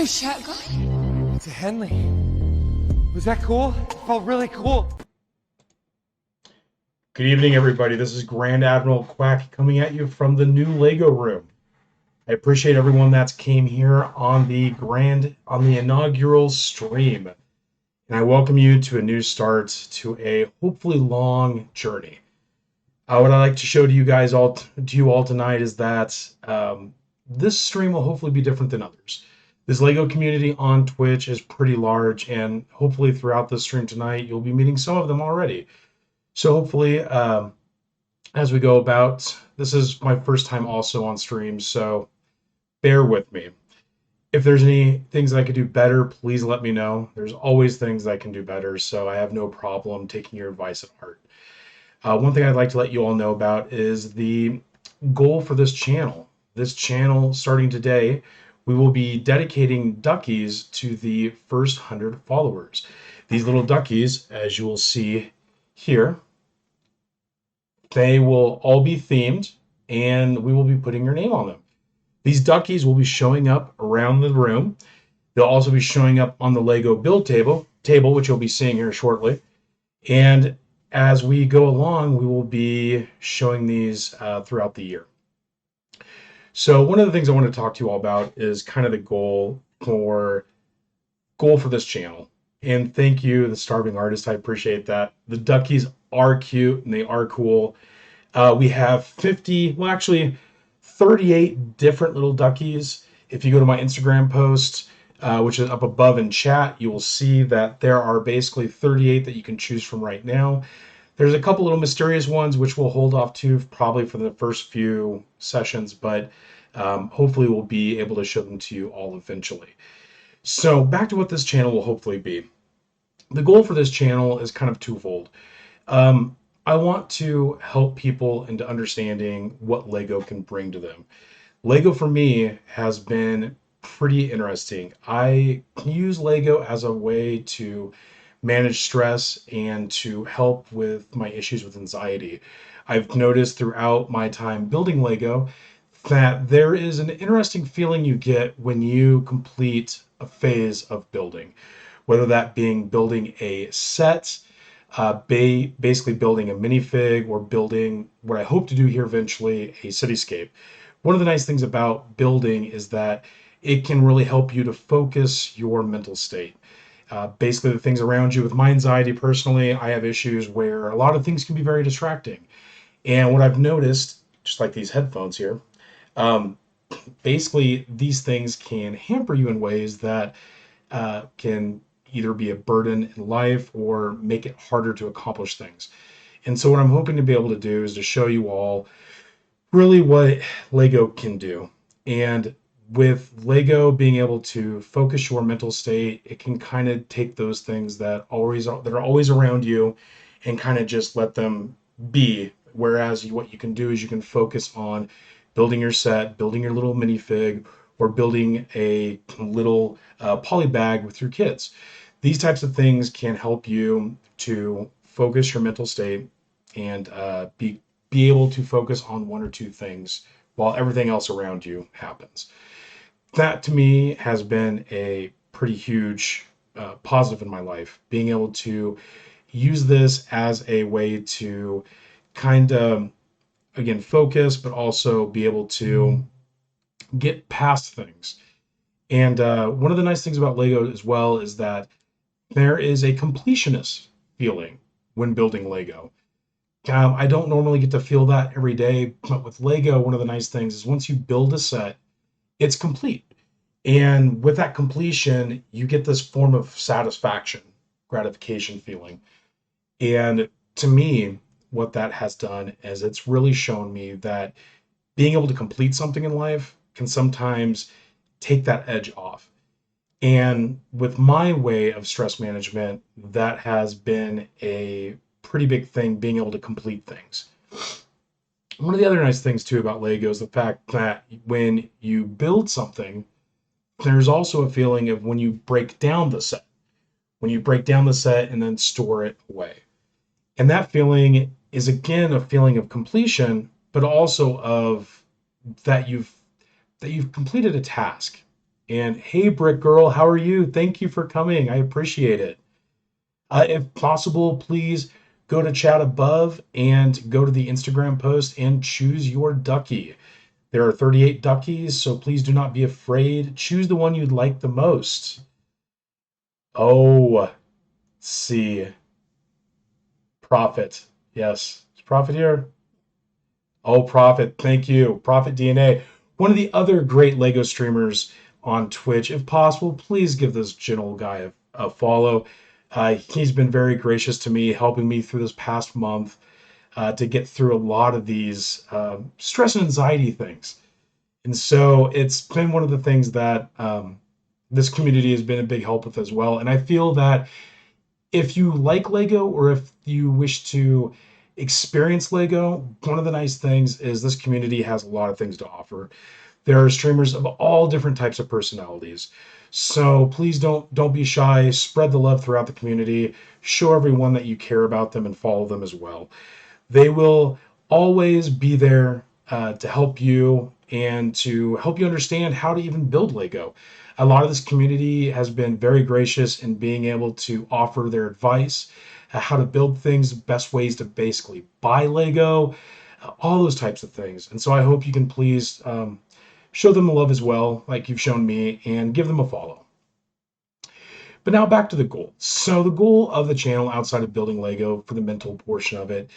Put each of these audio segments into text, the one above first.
shirt guy? It's a Henley. Was that cool? It felt really cool. Good evening, everybody. This is Grand Admiral Quack coming at you from the new Lego room. I appreciate everyone that's came here on the inaugural stream. And I welcome you to a new start to a hopefully long journey. What I'd like to show to you guys all tonight is that this stream will hopefully be different than others. This Lego community on Twitch is pretty large, and hopefully throughout the stream tonight, you'll be meeting some of them already. So hopefully, as we go about, this is my first time also on stream, so bear with me. If there's any things that I could do better, please let me know. There's always things I can do better, so I have no problem taking your advice at heart. One thing I'd like to let you all know about is the goal for this channel. This channel, starting today, we will be dedicating duckies to the first 100 followers. These little duckies, as you will see here, they will all be themed, and we will be putting your name on them. These duckies will be showing up around the room. They'll also be showing up on the Lego build table, which you'll be seeing here shortly. And as we go along, we will be showing these throughout the year. So one of the things I want to talk to you all about is kind of the goal for this channel. And thank you, the Starving Artist. I appreciate that. The duckies are cute and they are cool. We have 38 different little duckies. If you go to my Instagram post, which is up above in chat, you will see that there are basically 38 that you can choose from right now. There's a couple little mysterious ones, which we'll hold off to probably for the first few sessions, but hopefully we'll be able to show them to you all eventually. So back to what this channel will hopefully be. The goal for this channel is kind of twofold. I want to help people into understanding what Lego can bring to them. Lego for me has been pretty interesting. I use Lego as a way to manage stress and to help with my issues with anxiety. I've noticed throughout my time building Lego that there is an interesting feeling you get when you complete a phase of building, whether that being building a set, basically building a minifig, or building what I hope to do here eventually, a cityscape. One of the nice things about building is that it can really help you to focus your mental state. Basically the things around you. With my anxiety personally, I have issues where a lot of things can be very distracting. And what I've noticed, just like these headphones here, basically these things can hamper you in ways that can either be a burden in life or make it harder to accomplish things. And so what I'm hoping to be able to do is to show you all really what Lego can do. And with Lego being able to focus your mental state, it can kind of take those things that are always around you and kind of just let them be. Whereas what you can do is you can focus on building your set, building your little minifig, or building a little poly bag with your kids. These types of things can help you to focus your mental state and be able to focus on one or two things while everything else around you happens. That to me has been a pretty huge positive in my life, being able to use this as a way to kind of, again, focus, but also be able to get past things. And one of the nice things about Lego as well is that there is a completionist feeling when building Lego. I don't normally get to feel that every day, but with Lego, one of the nice things is once you build a set, it's complete. And with that completion, you get this form of satisfaction, gratification feeling. And to me, what that has done is it's really shown me that being able to complete something in life can sometimes take that edge off. And with my way of stress management, that has been a pretty big thing, being able to complete things. One of the other nice things too about Lego is the fact that when you build something, there's also a feeling of when you break down the set, and then store it away. And that feeling is again a feeling of completion, but also of that you've completed a task. And hey, Brick Girl, how are you? Thank you for coming. I appreciate it. If possible, please go to chat above and go to the Instagram post and choose your ducky. There are 38 duckies, so please do not be afraid. Choose the one you'd like the most. Oh, let's see. Prophet. Yes. Is Prophet here? Oh, Prophet. Thank you. Prophet DNA. One of the other great Lego streamers on Twitch. If possible, please give this gentle guy a follow. He's been very gracious to me, helping me through this past month to get through a lot of these stress and anxiety things. And so it's been one of the things that this community has been a big help with as well. And I feel that if you like Lego or if you wish to experience Lego, one of the nice things is this community has a lot of things to offer. There are streamers of all different types of personalities. So please don't be shy. Spread the love throughout the community. Show everyone that you care about them and follow them as well. They will always be there to help you and to help you understand how to even build Lego. A lot of this community has been very gracious in being able to offer their advice, how to build things, best ways to basically buy Lego, all those types of things. And so I hope you can please show them the love as well, like you've shown me, and give them a follow. But now back to the goal. So the goal of the channel outside of building Lego for the mental portion of it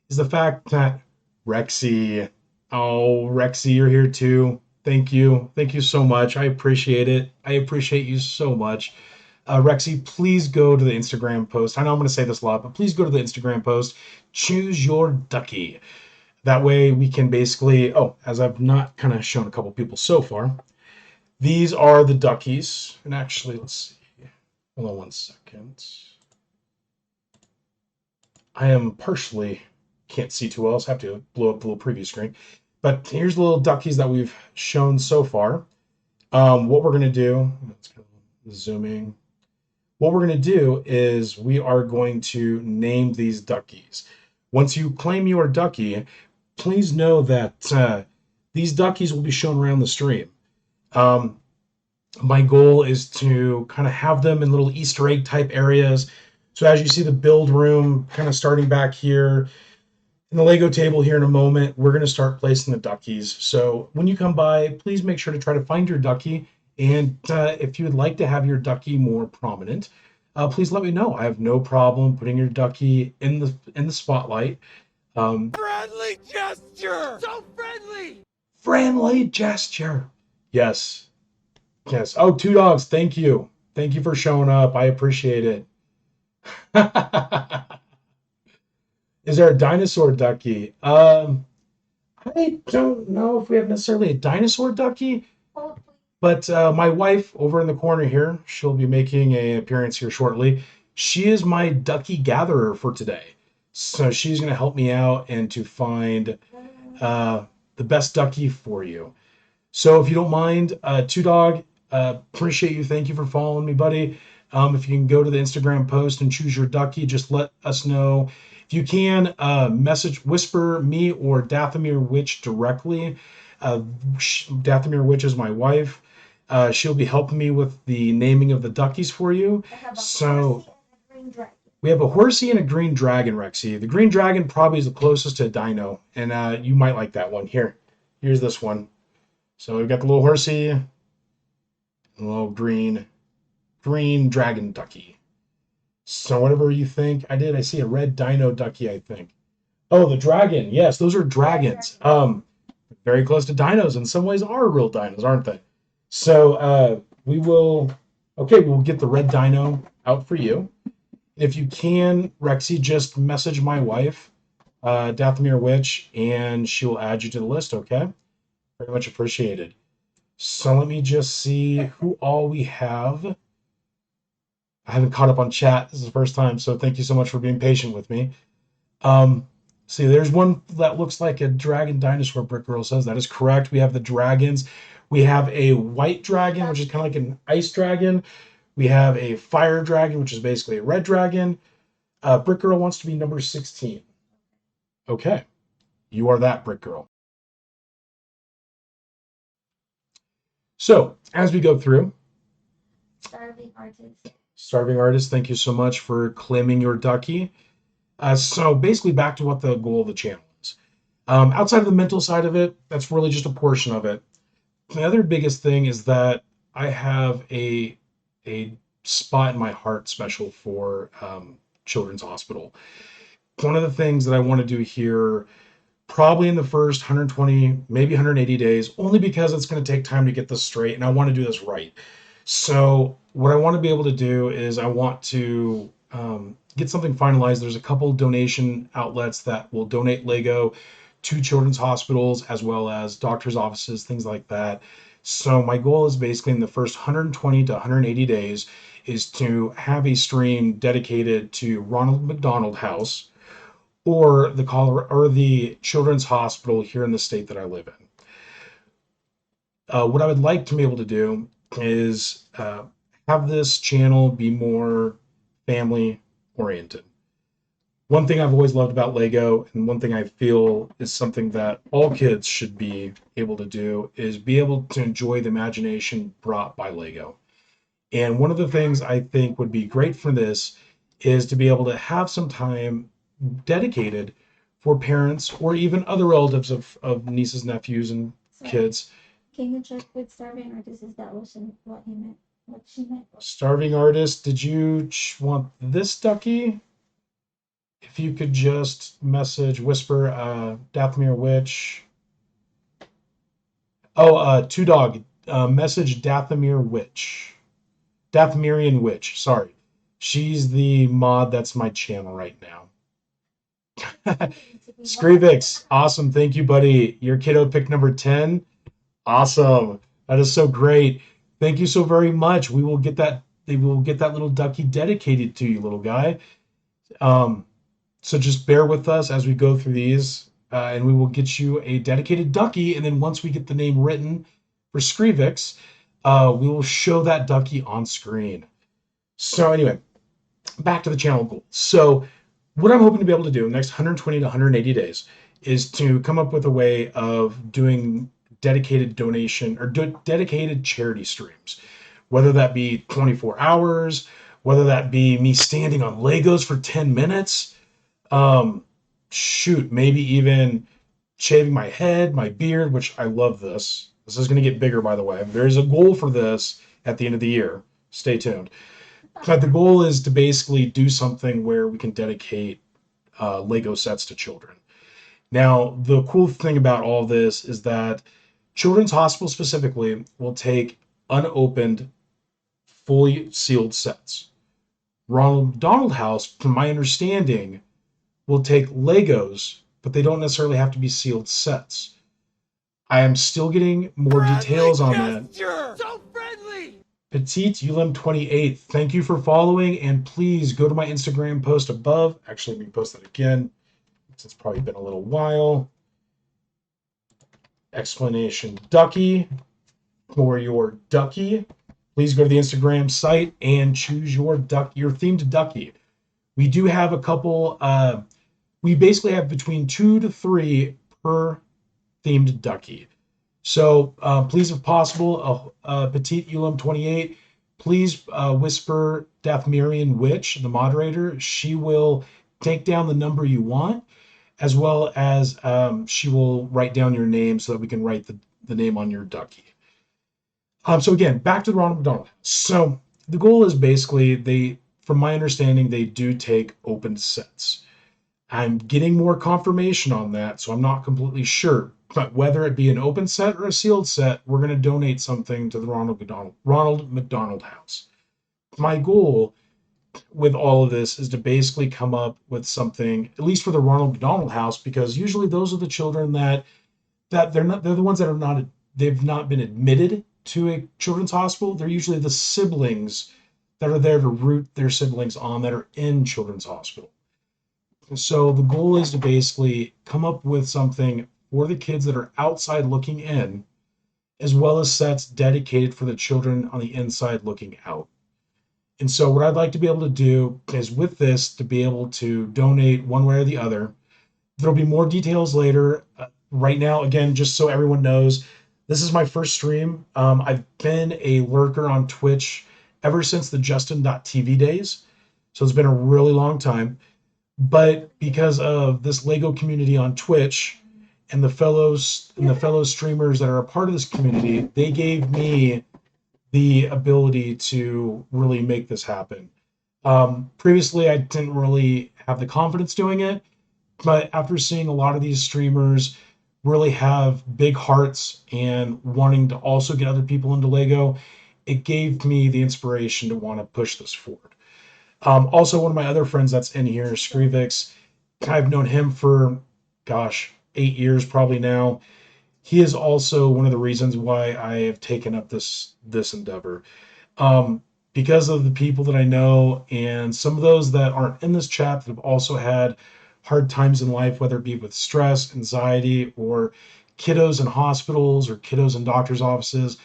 is the fact that Rexy, oh, Rexy, you're here too. Thank you. Thank you so much. I appreciate it. I appreciate you so much. Rexy, please go to the Instagram post. I know I'm going to say this a lot, but please go to the Instagram post. Choose your ducky. That way we can basically, oh, as I've not kind of shown a couple people so far, these are the duckies. And actually, let's see. Hold on one second. I am partially can't see too well, so I have to blow up the little preview screen. But here's the little duckies that we've shown so far. What we're going to do, let's go zooming. What we're going to do is we are going to name these duckies. Once you claim your ducky, please know that these duckies will be shown around the stream. My goal is to kind of have them in little Easter egg type areas. So as you see the build room kind of starting back here, in the Lego table here in a moment, we're going to start placing the duckies. So when you come by, please make sure to try to find your ducky. And if you would like to have your ducky more prominent, please let me know. I have no problem putting your ducky in the spotlight. Friendly gesture! So friendly! Friendly gesture. Yes. Yes. Oh, Two Dogs, thank you. Thank you for showing up. I appreciate it. Is there a dinosaur ducky? I don't know if we have necessarily a dinosaur ducky, but my wife over in the corner here, she'll be making an appearance here shortly. She is my ducky gatherer for today. So she's going to help me out and to find the best ducky for you. So if you don't mind, Two Dog, appreciate you. Thank you for following me, buddy. If you can go to the Instagram post and choose your ducky, just let us know. If you can, whisper me or Dathomir Witch directly. Dathomir Witch is my wife. She'll be helping me with the naming of the duckies for you. So we have a horsey and a green dragon, Rexy. The green dragon probably is the closest to a dino, and you might like that one. Here's this one. So we've got the little horsey, and a little green dragon ducky. So whatever you think, I see a red dino ducky, I think. Oh, the dragon. Yes, those are dragons. Very close to dinos. In some ways are real dinos, aren't they? So we'll get the red dino out for you. If you can, Rexy, just message my wife, Dathomir Witch, and she'll add you to the list, okay? Very much appreciated. So let me just see who all we have. I haven't caught up on chat. This is the first time, so thank you so much for being patient with me. See, there's one that looks like a dragon dinosaur, Brick Girl says. That is correct. We have the dragons. We have a white dragon, which is kind of like an ice dragon. We have a fire dragon, which is basically a red dragon. Brick Girl wants to be number 16. Okay. You are that, Brick Girl. So as we go through, Starving artist. Starving Artist, thank you so much for claiming your ducky. So basically back to what the goal of the channel is. Outside of the mental side of it, that's really just a portion of it. The other biggest thing is that I have a spot in my heart special for Children's Hospital. One of the things that I want to do here, probably in the first 120, maybe 180 days, only because it's going to take time to get this straight, and I want to do this right. So what I want to be able to do is I want to get something finalized. There's a couple donation outlets that will donate Lego to children's hospitals as well as doctors' offices, things like that. So my goal is basically in the first 120 to 180 days is to have a stream dedicated to Ronald McDonald House or the Children's Hospital here in the state that I live in. What I would like to be able to do is have this channel be more family oriented. One thing I've always loved about Lego, and one thing I feel is something that all kids should be able to do, is be able to enjoy the imagination brought by Lego. And one of the things I think would be great for this is to be able to have some time dedicated for parents or even other relatives of nieces, nephews, and So kids. can you check with starving artist? Is that what he meant? What she meant? Starving Artist, did you want this ducky? If you could just whisper, Dathomir Witch. Oh, Two Dog, message Dathomir Witch. Dathomirian Witch, sorry. She's the mod that's my channel right now. Scrivix, awesome. Thank you, buddy. Your kiddo picked number 10. Awesome. That is so great. Thank you so very much. We will get that little ducky dedicated to you, little guy. So just bear with us as we go through these, and we will get you a dedicated ducky. And then once we get the name written for Scrivix, we will show that ducky on screen. So anyway, back to the channel goal. So what I'm hoping to be able to do in the next 120 to 180 days is to come up with a way of doing dedicated donation or dedicated charity streams, whether that be 24 hours, whether that be me standing on Legos for 10 minutes, maybe even shaving my head, my beard, which I love this. This is going to get bigger, by the way. There's a goal for this at the end of the year. Stay tuned. But the goal is to basically do something where we can dedicate Lego sets to children. Now, the cool thing about all this is that Children's Hospital specifically will take unopened, fully sealed sets. Ronald McDonald House, from my understanding, will take Legos, but they don't necessarily have to be sealed sets. I am still getting more details on that. So friendly! Petite Ulim 28, thank you for following, and please go to my Instagram post above. Actually, let me post that again. It's probably been a little while. Explanation ducky for your ducky. Please go to the Instagram site and choose your themed ducky. We do have a couple. We basically have between 2 to 3 per themed ducky. So please, if possible, Petite Ulim 28, please whisper Dathomirian Witch, the moderator. She will take down the number you want, as well as she will write down your name so that we can write the name on your ducky. So again, back to the Ronald McDonald. So the goal is basically, from my understanding, they do take open sets. I'm getting more confirmation on that, so I'm not completely sure. But whether it be an open set or a sealed set, we're going to donate something to the Ronald McDonald House. My goal with all of this is to basically come up with something, at least for the Ronald McDonald House, because usually those are the children that they're the ones that they've not been admitted to a children's hospital. They're usually the siblings that are there to root their siblings on that are in children's hospital. So the goal is to basically come up with something for the kids that are outside looking in, as well as sets dedicated for the children on the inside looking out. And so what I'd like to be able to do is with this to be able to donate one way or the other. There'll be more details later. Right now, again, just so everyone knows, This is my first stream. I've been a lurker on Twitch ever since the Justin.tv days. So it's been a really long time. But because of this Lego community on Twitch and the fellow streamers that are a part of this community, they gave me the ability to really make this happen. Previously, I didn't really have the confidence doing it, but after seeing a lot of these streamers really have big hearts and wanting to also get other people into Lego, it gave me the inspiration to want to push this forward. Also, one of my other friends that's in here, Skrivix, I've known him for, gosh, 8 years probably now. He is also one of the reasons why I have taken up this endeavor. Um, because of the people that I know and some of those that aren't in this chat that have also had hard times in life, whether it be with stress, anxiety, or kiddos in hospitals or kiddos in doctors' offices,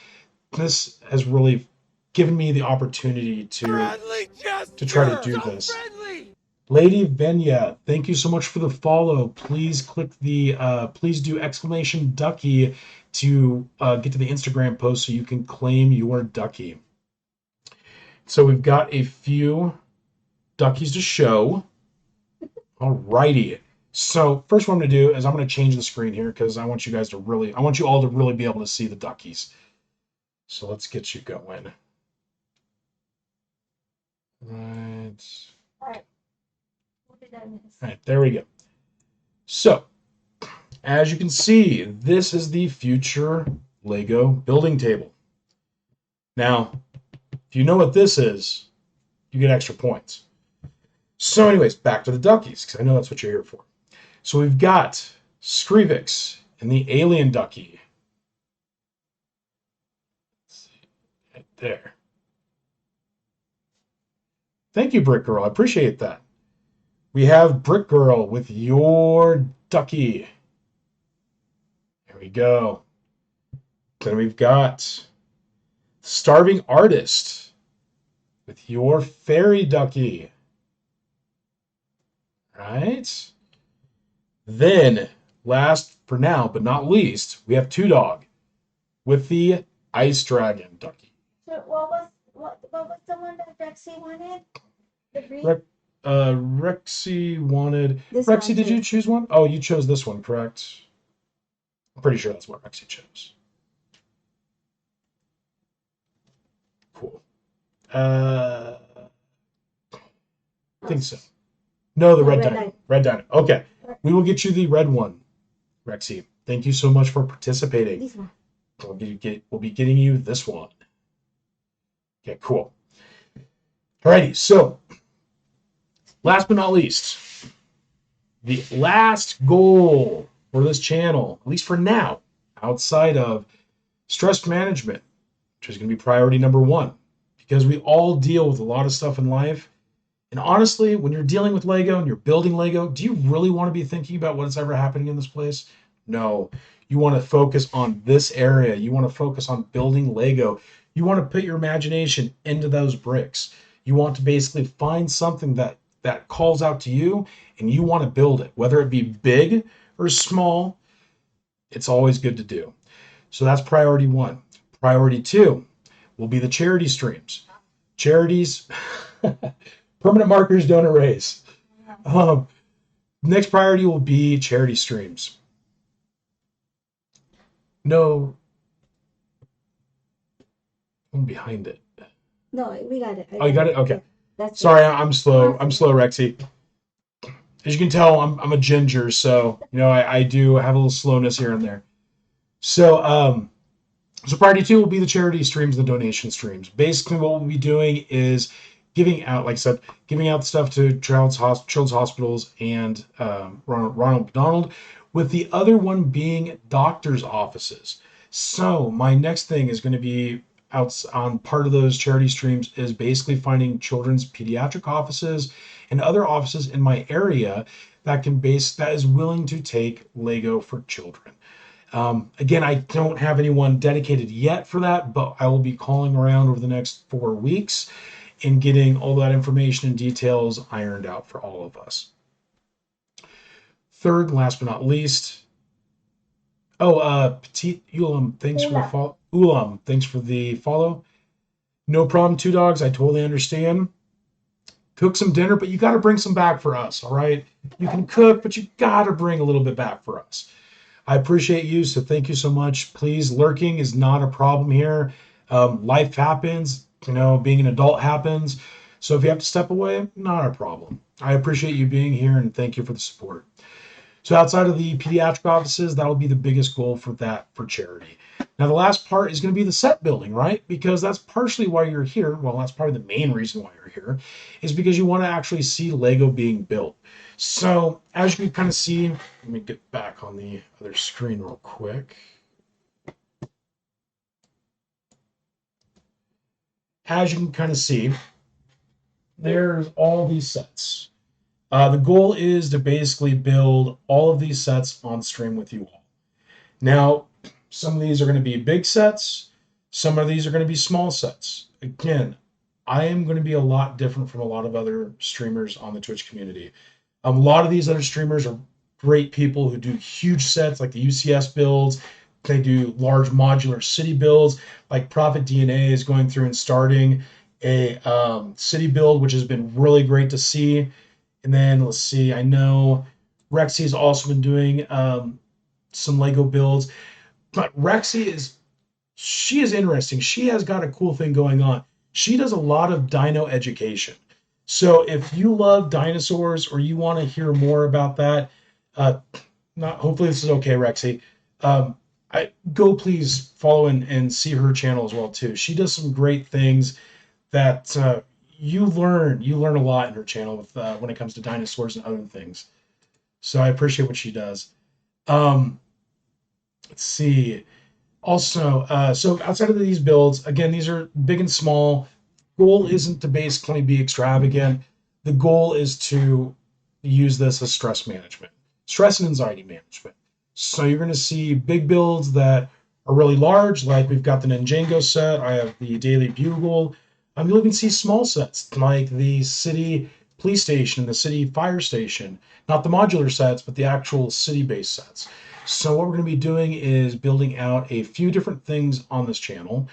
this has really given me the opportunity to try to do this. Lady Venya, thank you so much for the follow. Please click the please do exclamation ducky to get to the Instagram post so you can claim your ducky. So we've got a few duckies to show. Alrighty. So first what I'm going to do is I'm going to change the screen here because I want you all to really be able to see the duckies. So let's get you going. Right. All right, there we go. So, as you can see, this is the future Lego building table. Now, if you know what this is, you get extra points. So anyways, back to the duckies, because I know that's what you're here for. So we've got Skrivix and the alien ducky. Let's see, right there. Thank you, Brick Girl. I appreciate that. We have Brick Girl with your ducky. There we go. Then we've got Starving Artist with your fairy ducky. Right? Then, last for now, but not least, we have Two Dog with the Ice Dragon ducky. So what was the one that Rexy wanted? The green? Rexy wanted. This Rexy, one did too. you choose one? Oh, you chose this one, correct? I'm pretty sure that's what Rexy chose. Cool. I think so. No, the red dino. Red dino. Okay. We will get you the red one, Rexy. Thank you so much for participating. This one. We'll be getting you this one. Okay, cool. Alrighty, so last but not least, the last goal for this channel, at least for now, outside of stress management, which is going to be priority number one, because we all deal with a lot of stuff in life. And honestly, when you're dealing with Lego and you're building Lego, do you really want to be thinking about what's ever happening in this place? No. You want to focus on this area. You want to focus on building Lego. You want to put your imagination into those bricks. You want to basically find something that calls out to you and you want to build it, whether it be big or small. It's always good to do. So that's priority one. Priority two will be the charity streams. Charities, permanent markers don't erase. Next priority will be charity streams. No, I'm behind it. No, we got it. Oh, you got it? Okay. Yeah, that's Sorry, it. I'm slow. I'm slow, Rexy. As you can tell, I'm a ginger, so I do have a little slowness here and there. So so priority two will be the charity streams, the donation streams. Basically, what we'll be doing is giving out, like I said, giving out stuff to children's hospitals and Ronald McDonald, with the other one being doctors' offices. So my next thing is going to be out on part of those charity streams is basically finding children's pediatric offices and other offices in my area that is willing to take Lego for children. Again, I don't have anyone dedicated yet for that, but I will be calling around over the next 4 weeks and getting all that information and details ironed out for all of us. Third, and last but not least, Oh, Petite Ulam, thanks for the Ula. follow. Ulam, thanks for the follow. No problem, two dogs. I totally understand. Cook some dinner, but you got to bring some back for us. All right. You can cook, but you got to bring a little bit back for us. I appreciate you, so thank you so much. Please, lurking is not a problem here. Life happens, being an adult happens. So if you have to step away, not a problem. I appreciate you being here and thank you for the support. So outside of the pediatric offices, that'll be the biggest goal for charity. Now the last part is going to be the set building, right? Because that's partially why you're here. Well, that's probably the main reason why you're here, is because you want to actually see Lego being built. So as you can kind of see, let me get back on the other screen real quick. As you can kind of see, there's all these sets. The goal is to basically build all of these sets on stream with you all. Now, some of these are going to be big sets. Some of these are going to be small sets. Again, I am going to be a lot different from a lot of other streamers on the Twitch community. A lot of these other streamers are great people who do huge sets like the UCS builds. They do large modular city builds. Like Prophet DNA is going through and starting a city build, which has been really great to see. And then let's see, I know Rexy has also been doing some Lego builds, but she is interesting. She has got a cool thing going on. She does a lot of dino education. So if you love dinosaurs or you want to hear more about that, uh, not hopefully this is okay, Rexy. I go please follow and see her channel as well too. She does some great things that you learn a lot in her channel with when it comes to dinosaurs and other things. So I appreciate what she does. Um, let's see. Also, so outside of these builds, again, these are big and small. Goal isn't to basically be extravagant. The goal is to use this as stress management, stress and anxiety management. So you're going to see big builds that are really large, like we've got the Ninjago set. I have the Daily Bugle. You'll even see small sets like the city police station, the city fire station, not the modular sets, but the actual city-based sets. So what we're going to be doing is building out a few different things on this channel.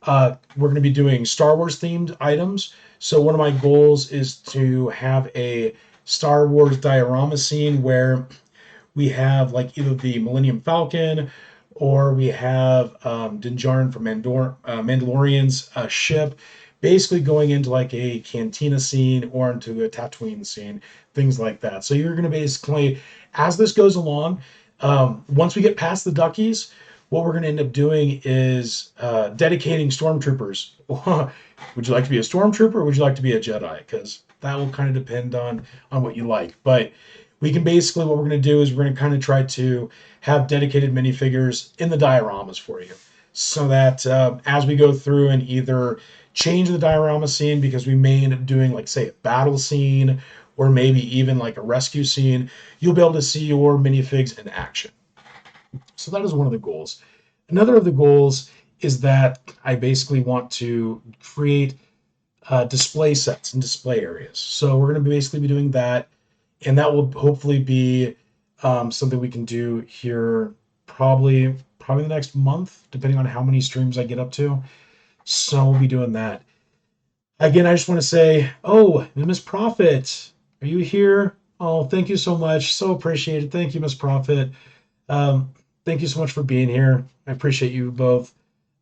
We're going to be doing Star Wars themed items. So one of my goals is to have a Star Wars diorama scene where we have like either the Millennium Falcon or we have Din Djarin from Mandalorian's ship, basically going into like a cantina scene or into a Tatooine scene, things like that. So you're going to basically, as this goes along, once we get past the Duckies, what we're going to end up doing is dedicating stormtroopers. Would you like to be a stormtrooper or would you like to be a Jedi? Because that will kind of depend on what you like. But we can basically, what we're going to do is we're going to kind of try to have dedicated minifigures in the dioramas for you. So that as we go through and either change the diorama scene, because we may end up doing like, say, a battle scene, or maybe even like a rescue scene, you'll be able to see your minifigs in action. So that is one of the goals. Another of the goals is that I basically want to create display sets and display areas. So we're going to basically be doing that, and that will hopefully be something we can do here probably the next month, depending on how many streams I get up to. So we'll be doing that. Again, I just want to say, oh, Miss Prophet, are you here? Oh, thank you so much. So appreciated. Thank you, Miss Prophet. Um, thank you so much for being here. I appreciate you both.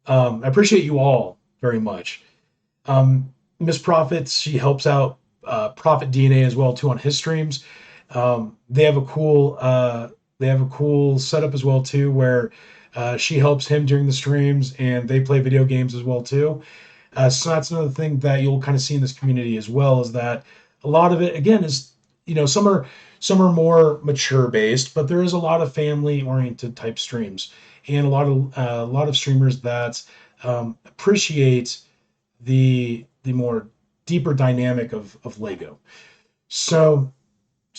I appreciate you all very much. Miss Prophet, she helps out Prophet DNA as well too on his streams. They have a cool setup as well too, where she helps him during the streams, and they play video games as well too. So that's another thing that you'll kind of see in this community as well, is that a lot of it again is, some are more mature based, but there is a lot of family oriented type streams, and a lot of streamers that appreciate the more deeper dynamic of Lego. So,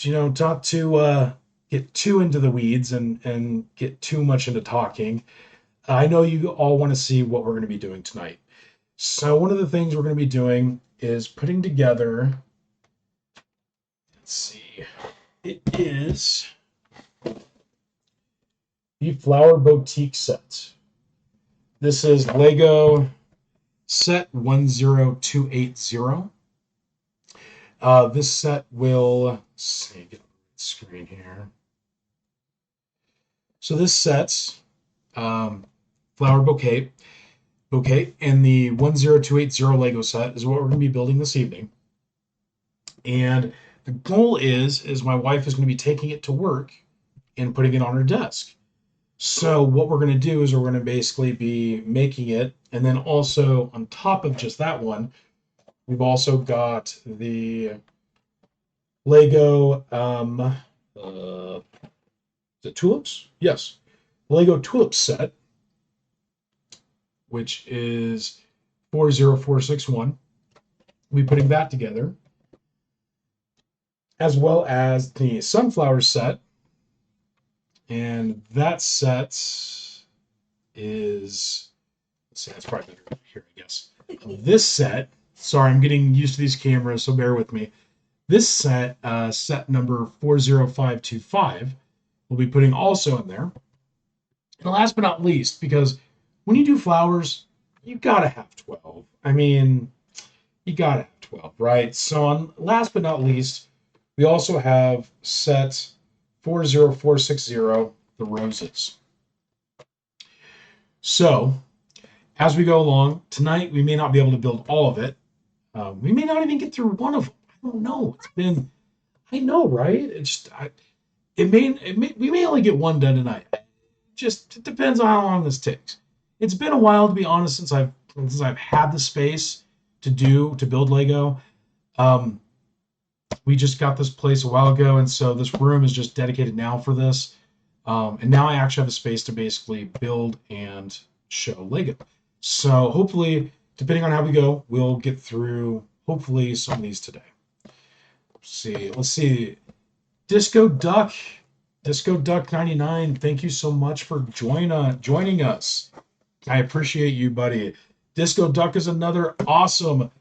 not to get too into the weeds and get too much into talking, I know you all want to see what we're going to be doing tonight. So one of the things we're going to be doing is putting together, let's see, it is the Flower Boutique set. This is Lego set 10280. This set will, let's see, get the screen here. So this set's Flower Bouquet, and the 10280 Lego set is what we're going to be building this evening. And the goal is my wife is going to be taking it to work and putting it on her desk. So what we're going to do is we're going to basically be making it, and then also on top of just that one, we've also got the Lego the tulips? Yes. Lego tulip set, which is 40461. We'll be putting that together, as well as the sunflower set. And that set is, let's see, that's probably better here, I guess. This set, sorry, I'm getting used to these cameras, so bear with me. This set, set number 40525, we'll be putting also in there. And last but not least, because when you do flowers, you gotta have 12. I mean, you gotta have 12, right? So on last but not least, we also have set 40460, the roses. So as we go along, tonight we may not be able to build all of it. We may not even get through one of them. I don't know. It's been, I know, right? It's we may only get one done tonight. It depends on how long this takes. It's been a while, to be honest, since I've had the space to build Lego. We just got this place a while ago, and so this room is just dedicated now for this. And now I actually have a space to basically build and show Lego. So hopefully, depending on how we go, we'll get through hopefully some of these today. Let's see. Disco Duck 99. Thank you so much for joining us. I appreciate you, buddy. Disco Duck is another awesome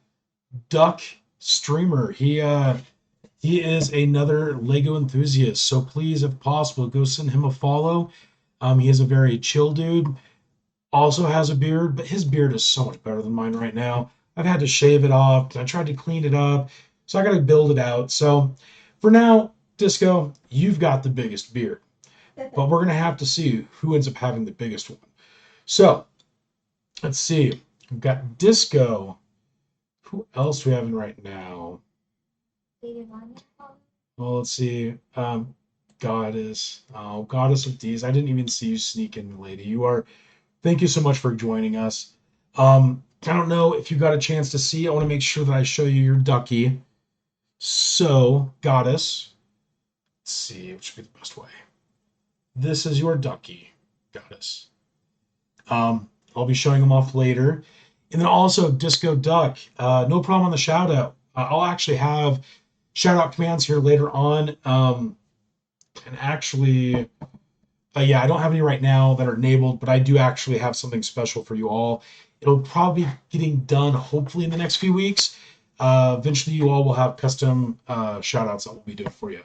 duck streamer. He is another Lego enthusiast. So please, if possible, go send him a follow. He is a very chill dude. Also has a beard, but his beard is so much better than mine right now. I've had to shave it off. I tried to clean it up. So I got to build it out. So for now, Disco, you've got the biggest beard. But we're going to have to see who ends up having the biggest one. So let's see. We've got Disco. Who else do we have in right now? Well, let's see. Goddess. Oh, Goddess of D's. I didn't even see you sneak in, lady. Thank you so much for joining us. I don't know if you got a chance to see. I want to make sure that I show you your ducky. So, Goddess. Let's see, which would be the best way. This is your ducky, Goddess. I'll be showing them off later. And then also Disco Duck. No problem on the shout out. I'll actually have shout out commands here later on. And actually, yeah, I don't have any right now that are enabled, but I do actually have something special for you all. It'll probably be getting done hopefully in the next few weeks. Eventually you all will have custom shout outs that we'll be doing for you.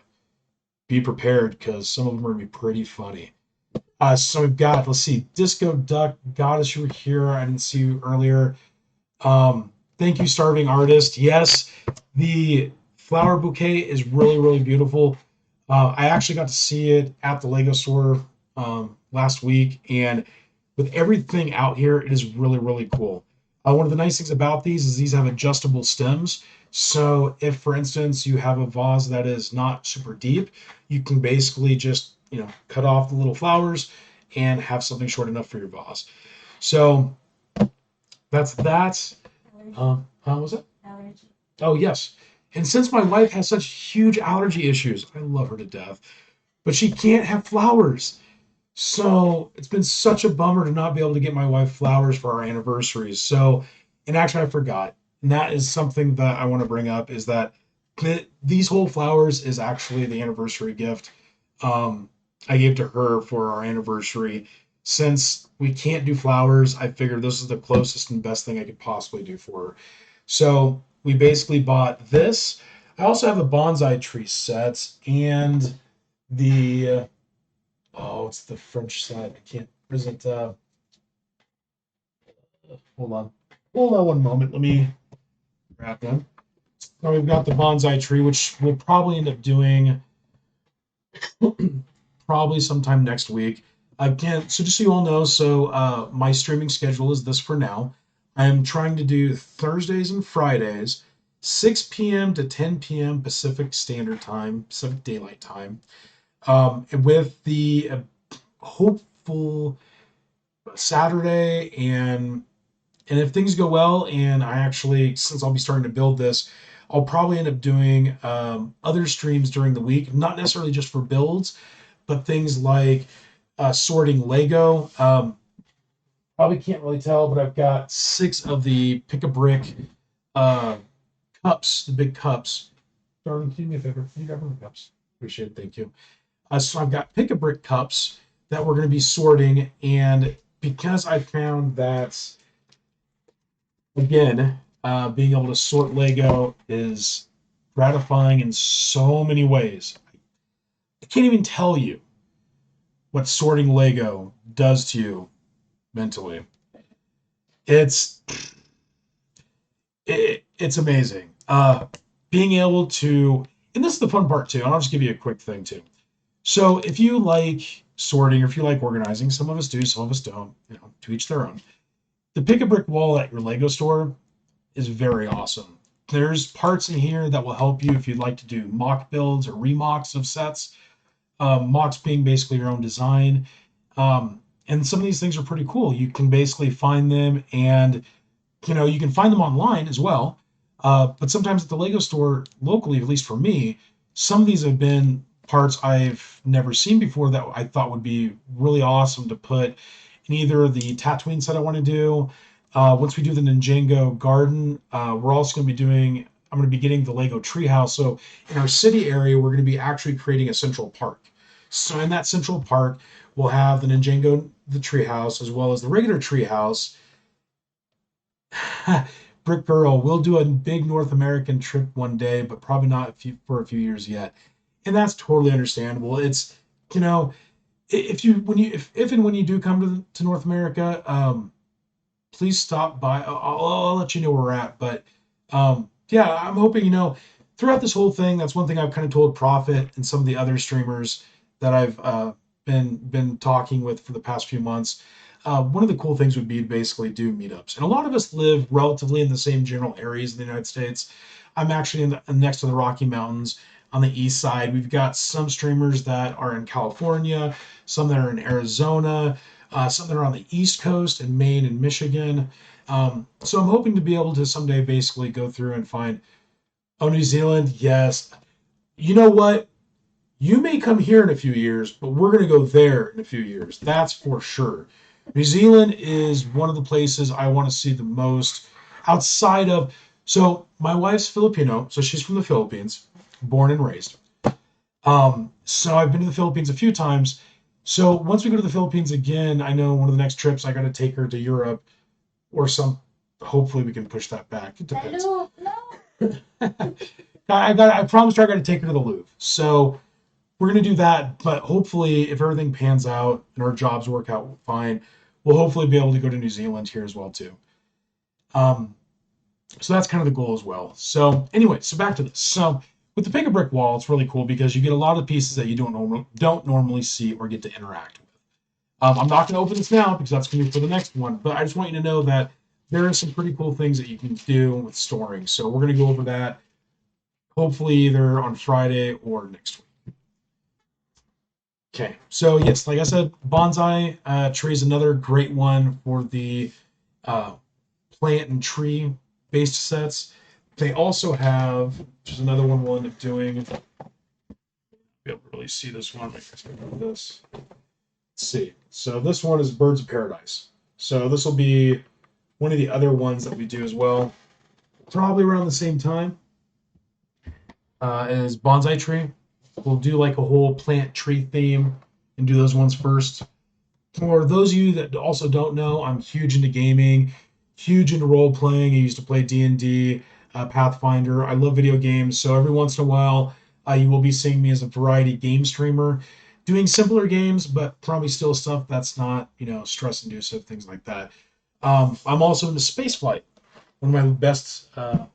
Be prepared because some of them are going to be pretty funny. So we've got, let's see, Disco Duck, Goddess, you were here. I didn't see you earlier. Thank you, Starving Artist. Yes, the flower bouquet is really, really beautiful. I actually got to see it at the Lego store last week, and with everything out here, it is really, really cool. One of the nice things about these is these have adjustable stems. So if, for instance, you have a vase that is not super deep, you can basically just, cut off the little flowers and have something short enough for your vase. So that's that. How was it? Allergy. Oh, yes. And since my wife has such huge allergy issues, I love her to death, but she can't have flowers. So it's been such a bummer to not be able to get my wife flowers for our anniversaries. So, and actually I forgot, and that is something that I want to bring up, is that these whole flowers is actually the anniversary gift I gave to her for our anniversary. Since we can't do flowers, I figured this is the closest and best thing I could possibly do for her. So we basically bought this. I also have a bonsai tree set and the Oh, it's the French side. I can't. What is it? Hold on. Hold on one moment. Let me grab them. Now we've got the bonsai tree, which we'll probably end up doing probably sometime next week. Again, so just so you all know, my streaming schedule is this for now. I'm trying to do Thursdays and Fridays, 6 p.m. to 10 p.m. Pacific Standard Time, Pacific Daylight Time, with the hopeful Saturday and if things go well, and I actually, since I'll be starting to build this, I'll probably end up doing other streams during the week, not necessarily just for builds, but things like sorting Lego. Probably can't really tell, but I've got 6 of the pick a brick uh, cups, the big cups. Darling, can you do me a favor? Can you grab one of the cups? Appreciate it. Thank you. So I've got pick a brick cups that we're going to be sorting, and because I found that again, being able to sort Lego is gratifying in so many ways. I can't even tell you what sorting Lego does to you mentally. It's it's amazing. Being able to, and this is the fun part too. And I'll just give you a quick thing too. So if you like sorting or if you like organizing, some of us do, some of us don't. To each their own. The pick a brick wall at your Lego store is very awesome. There's parts in here that will help you if you'd like to do mock builds or remocks of sets. Mocks being basically your own design. And some of these things are pretty cool. You can basically find them, and you can find them online as well. But sometimes at the Lego store locally, at least for me, some of these have been parts I've never seen before that I thought would be really awesome to put in either the Tatooine set I want to do. Once we do the Ninjago garden, we're also going to be doing, I'm going to be getting the Lego treehouse. So in our city area, we're going to be actually creating a central park. So in that central park, we'll have the Ninjago, the treehouse, as well as the regular treehouse. Brick Girl, we'll do a big North American trip one day, but probably not for a few years yet. And that's totally understandable. It's, if and when you do come to North America, please stop by. I'll let you know where we're at. But yeah, I'm hoping, throughout this whole thing, that's one thing I've kind of told Prophet and some of the other streamers that I've been talking with for the past few months. One of the cool things would be to basically do meetups. And a lot of us live relatively in the same general areas in the United States. I'm actually next to the Rocky Mountains on the east side. We've got some streamers that are in California, some that are in Arizona, some that are on the East Coast in Maine and Michigan. So I'm hoping to be able to someday basically go through and find, oh, New Zealand, yes. You know what? You may come here in a few years, but we're going to go there in a few years. That's for sure. New Zealand is one of the places I want to see the most outside of. So my wife's Filipino, so she's from the Philippines, born and raised. So I've been to the Philippines a few times. So once we go to the Philippines again, I know one of the next trips I got to take her to Europe or some. Hopefully we can push that back. It depends. No. I promised her I got to take her to the Louvre. So we're going to do that, but hopefully if everything pans out and our jobs work out fine, we'll hopefully be able to go to New Zealand here as well too. So that's kind of the goal as well. So anyway, so back to this. So with the pick a brick wall, it's really cool because you get a lot of pieces that you don't normally see or get to interact with. I'm not going to open this now because that's going to be for the next one, but I just want you to know that there are some pretty cool things that you can do with storing. So we're going to go over that hopefully either on Friday or next week. Okay, so yes, like I said, bonsai tree is another great one for the plant and tree based sets. They also have, which is another one we'll end up doing. Be able to really see this one. This. Let's see. So this one is Birds of Paradise. So this will be one of the other ones that we do as well, probably around the same time as bonsai tree. We'll do like a whole plant tree theme and do those ones first. For those of you that also don't know, I'm huge into gaming, huge into role playing. I used to play D&D, Pathfinder. I love video games, so every once in a while you will be seeing me as a variety game streamer. doing simpler games, but probably still stuff that's not, stress inducive, things like that. I'm also into spaceflight. One of my best, one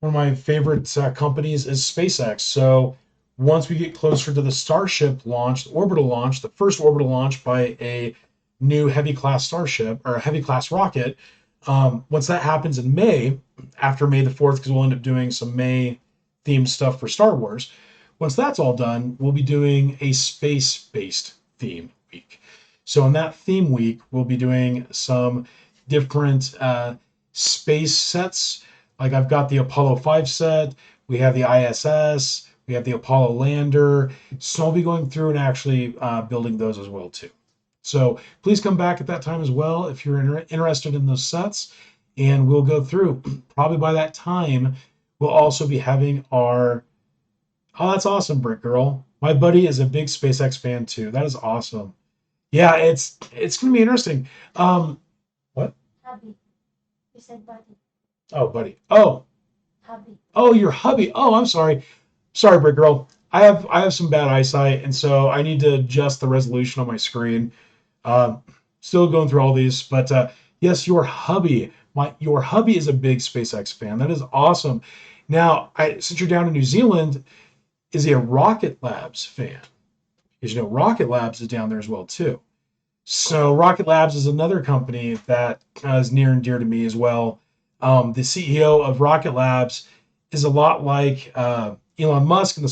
of my favorite companies is SpaceX. So once we get closer to the Starship launch, the first orbital launch by a new heavy class Starship or a heavy class rocket, once that happens in May, after May the 4th, because we'll end up doing some May themed stuff for Star Wars. Once that's all done, we'll be doing a space based theme week. So in that theme week, we'll be doing some different space sets. Like I've got the Apollo 5 set, we have the ISS, we have the Apollo lander. So I'll be going through and actually building those as well too. So please come back at that time as well if you're interested in those sets, and we'll go through. Probably by that time, we'll also be having our. Oh, that's awesome, Brick Girl. My buddy is a big SpaceX fan too. That is awesome. Yeah, it's gonna be interesting. What? Hubby. You said buddy. Oh, buddy. Oh, Hubby. oh, your hubby. Oh, I'm sorry. Sorry, Brick Girl. I have some bad eyesight, and so I need to adjust the resolution on my screen. Still going through all these, but yes, your hubby. Your hubby is a big SpaceX fan. That is awesome. Now, since you're down in New Zealand, is he a Rocket Labs fan? Because Rocket Labs is down there as well too. So Rocket Labs is another company that is near and dear to me as well. The CEO of Rocket Labs is a lot like Elon Musk in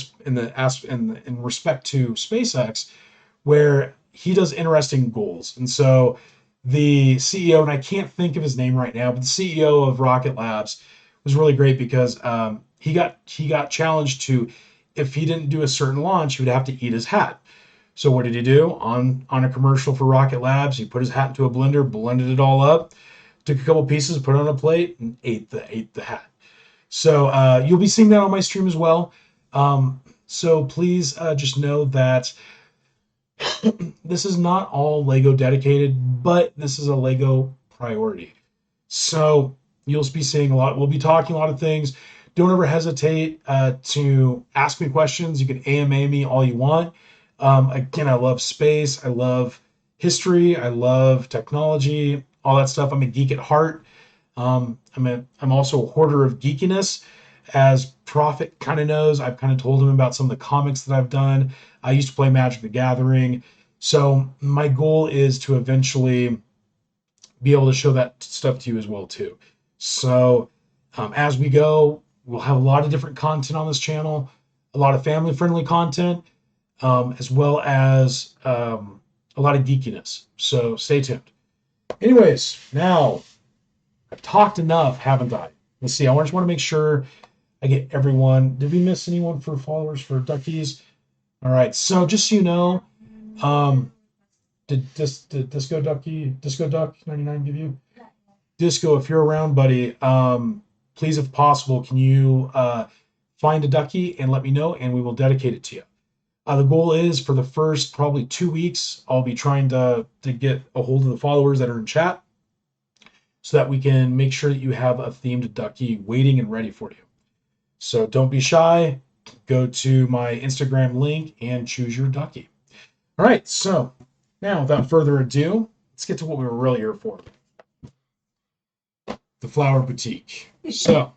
respect to SpaceX, where he does interesting goals. And so the CEO, and I can't think of his name right now, but the CEO of Rocket Labs was really great because he got challenged to, if he didn't do a certain launch, he would have to eat his hat. So what did he do on a commercial for Rocket Labs? He put his hat into a blender, blended it all up, took a couple pieces, put it on a plate, and ate the hat. So you'll be seeing that on my stream as well. So please just know that this is not all Lego dedicated, but this is a Lego priority. So you'll be seeing a lot. We'll be talking a lot of things. Don't ever hesitate to ask me questions. You can AMA me all you want. Again, I love space. I love history. I love technology, all that stuff. I'm a geek at heart. I'm also a hoarder of geekiness. As Prophet kind of knows, I've kind of told him about some of the comics that I've done. I used to play Magic the Gathering. So my goal is to eventually be able to show that stuff to you as well too. So as we go, we'll have a lot of different content on this channel, a lot of family-friendly content, as well as a lot of geekiness. So stay tuned. Anyways, now I've talked enough, haven't I? Let's see. I just want to make sure I get everyone. Did we miss anyone for followers for duckies? All right. So just so you know, did Disco Duck 99 give you? Disco, if you're around, buddy, please, if possible, can you find a ducky and let me know, and we will dedicate it to you. The goal is for the first probably 2 weeks, I'll be trying to get a hold of the followers that are in chat so that we can make sure that you have a themed ducky waiting and ready for you. So don't be shy. Go to my Instagram link and choose your ducky. All right, so now without further ado, let's get to what we were really here for. The Flower Boutique. So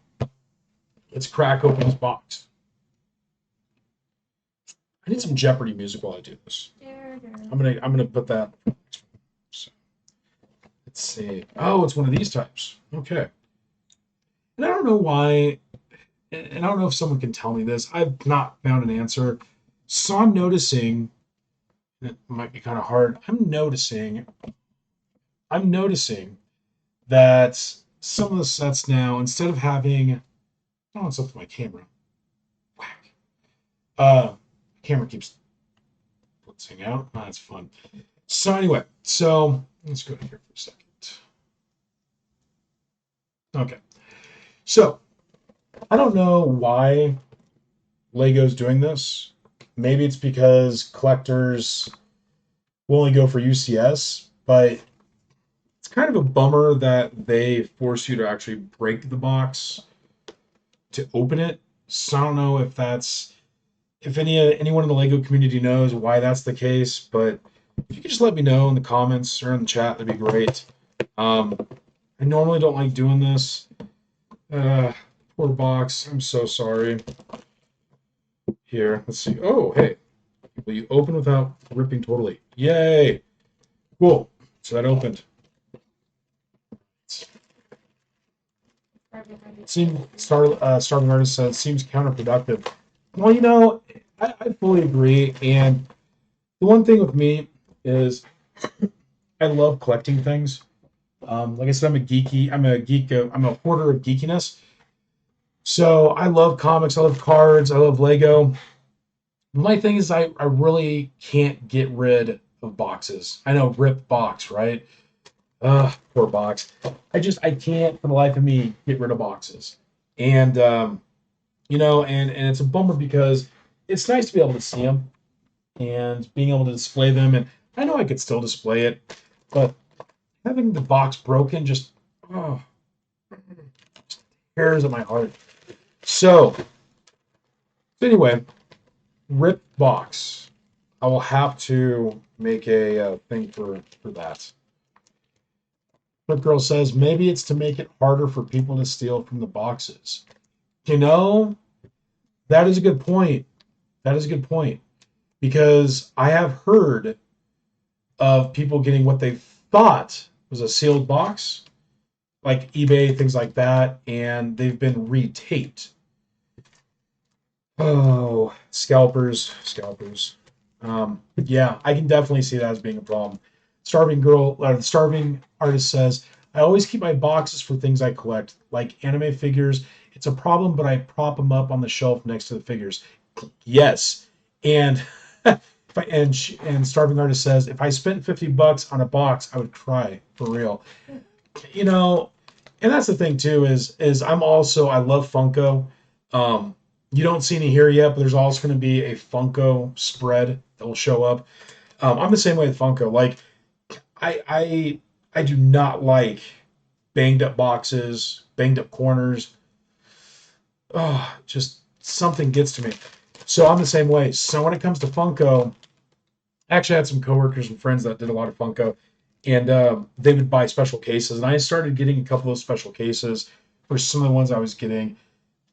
let's crack open this box. I need some Jeopardy music while I do this. I'm gonna put that. So, let's see. Oh, it's one of these types. Okay. And I don't know why, and I don't know if someone can tell me this. I've not found an answer. So I'm noticing, it might be kind of hard. I'm noticing that some of the sets now, instead of having, oh, it's up to my camera. Whack. Camera keeps blitzing out. Oh, that's fun. So anyway, so let's go here for a second. Okay. So I don't know why Lego's doing this. Maybe it's because collectors will only go for UCS, but it's kind of a bummer that they force you to actually break the box to open it. So I don't know if if anyone in the Lego community knows why that's the case, but if you could just let me know in the comments or in the chat, that'd be great. I normally don't like doing this. Poor box. I'm so sorry. Here, let's see. Oh, hey. Will you open without ripping totally? Yay! Cool. So that opened. Starving Artist says seems counterproductive. Well, I fully agree. And the one thing with me is I love collecting things. Like I said, I'm a geek. I'm a hoarder of geekiness. So I love comics. I love cards. I love Lego. My thing is, I really can't get rid of boxes. I know, rip box, right? Poor box. I can't for the life of me get rid of boxes. And and it's a bummer because it's nice to be able to see them and being able to display them. And I know I could still display it, but having the box broken just oh, tears at my heart. So anyway, rip box. I will have to make a thing for that. Flip Girl says maybe it's to make it harder for people to steal from the boxes. You know, that is a good point. That is a good point. Because I have heard of people getting what they thought was a sealed box, like eBay, things like that, and they've been retaped. Oh, scalpers. Yeah, I can definitely see that as being a problem. Starving Artist says, I always keep my boxes for things I collect, like anime figures. It's a problem, but I prop them up on the shelf next to the figures. Yes, and and Starving Artist says, if I spent $50 on a box, I would cry for real. You know, and that's the thing too is I love Funko. You don't see any here yet, but there's also going to be a Funko spread that will show up. I'm the same way with Funko. Like, I do not like banged up boxes, banged up corners. Oh, just something gets to me. So I'm the same way. So when it comes to Funko, I actually had some coworkers and friends that did a lot of Funko, and they would buy special cases, and I started getting a couple of special cases for some of the ones I was getting.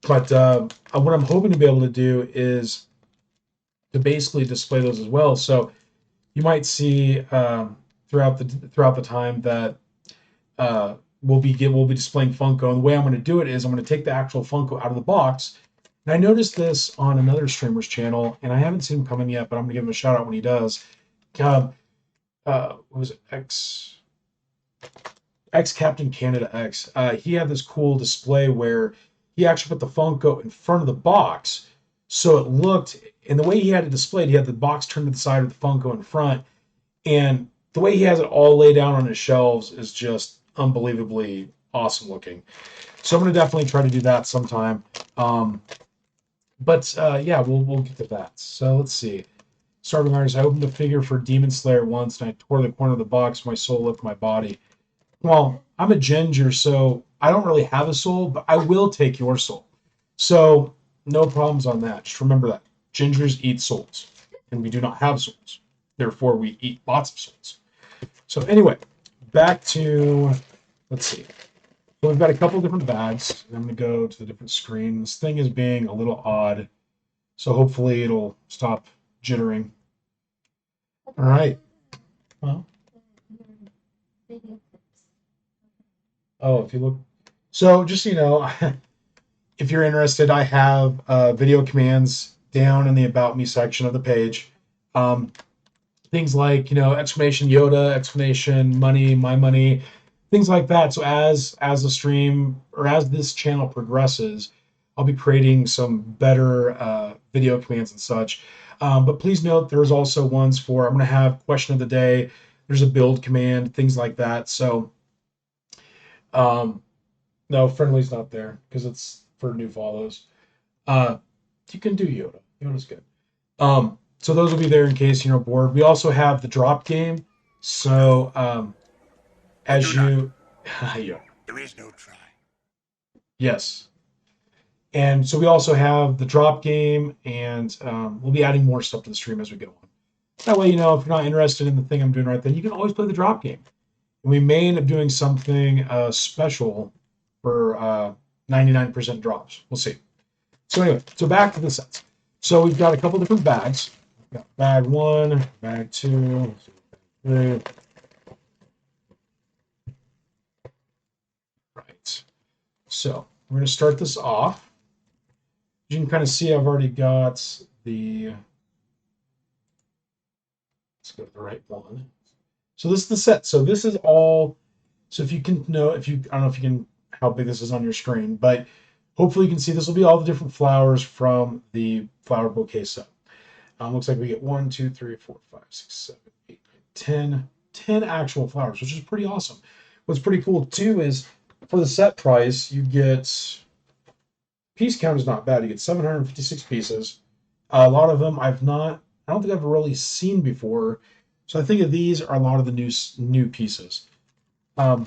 But what I'm hoping to be able to do is to basically display those as well. So you might see throughout the time that we'll be displaying Funko. And the way I'm going to do it is I'm going to take the actual Funko out of the box. And I noticed this on another streamer's channel, and I haven't seen him come in yet, but I'm going to give him a shout out when he does. What was it? X Captain Canada X. He had this cool display where he actually put the Funko in front of the box, so it looked. And the way he had it displayed, he had the box turned to the side with the Funko in front, and the way he has it all laid down on his shelves is just unbelievably awesome looking. So I'm going to definitely try to do that sometime. But yeah, we'll get to that. So let's see. Starving Artist, I opened a figure for Demon Slayer once, and I tore the corner of the box. My soul left my body. Well, I'm a ginger, so I don't really have a soul, but I will take your soul. So no problems on that. Just remember that. Gingers eat souls, and we do not have souls. Therefore, we eat lots of souls. So anyway, back to, let's see. So we've got a couple different bags. I'm going to go to the different screen. This thing is being a little odd, so hopefully it'll stop jittering. All right. Well, oh, if you look. So just so you know, if you're interested, I have video commands down in the About Me section of the page. Things like, exclamation Yoda, exclamation money, my money, things like that. So as the stream or as this channel progresses, I'll be creating some better video commands and such. But please note there's also ones for, I'm going to have question of the day. There's a build command, things like that. So no, friendly's not there because it's for new follows. You can do Yoda. Yoda's good. So those will be there in case you're bored. We also have the drop game. So as you, yeah, There is no try. yes. And so we also have the drop game, and we'll be adding more stuff to the stream as we go on. That way, you know, if you're not interested in the thing I'm doing right then, you can always play the drop game. And we may end up doing something special for 99% drops. We'll see. So anyway, so back to the sets. So we've got a couple different bags. We've got bag 1, bag 2, 3. Right. So we're going to start this off. You can kind of see I've already got the, let's go to the right one. So this is the set. So this is all, so if you can know, if you, I don't know if you can, how big this is on your screen, but hopefully you can see this will be all the different flowers from the flower bouquet set. Looks like we get 1, 2, 3, 4, 5, 6, 7, 8, 9, 10 actual flowers, which is pretty awesome. What's pretty cool too is for the set price, you get, piece count is not bad. You get 756 pieces. A lot of them I don't think I've really seen before. So I think of these are a lot of the new pieces. But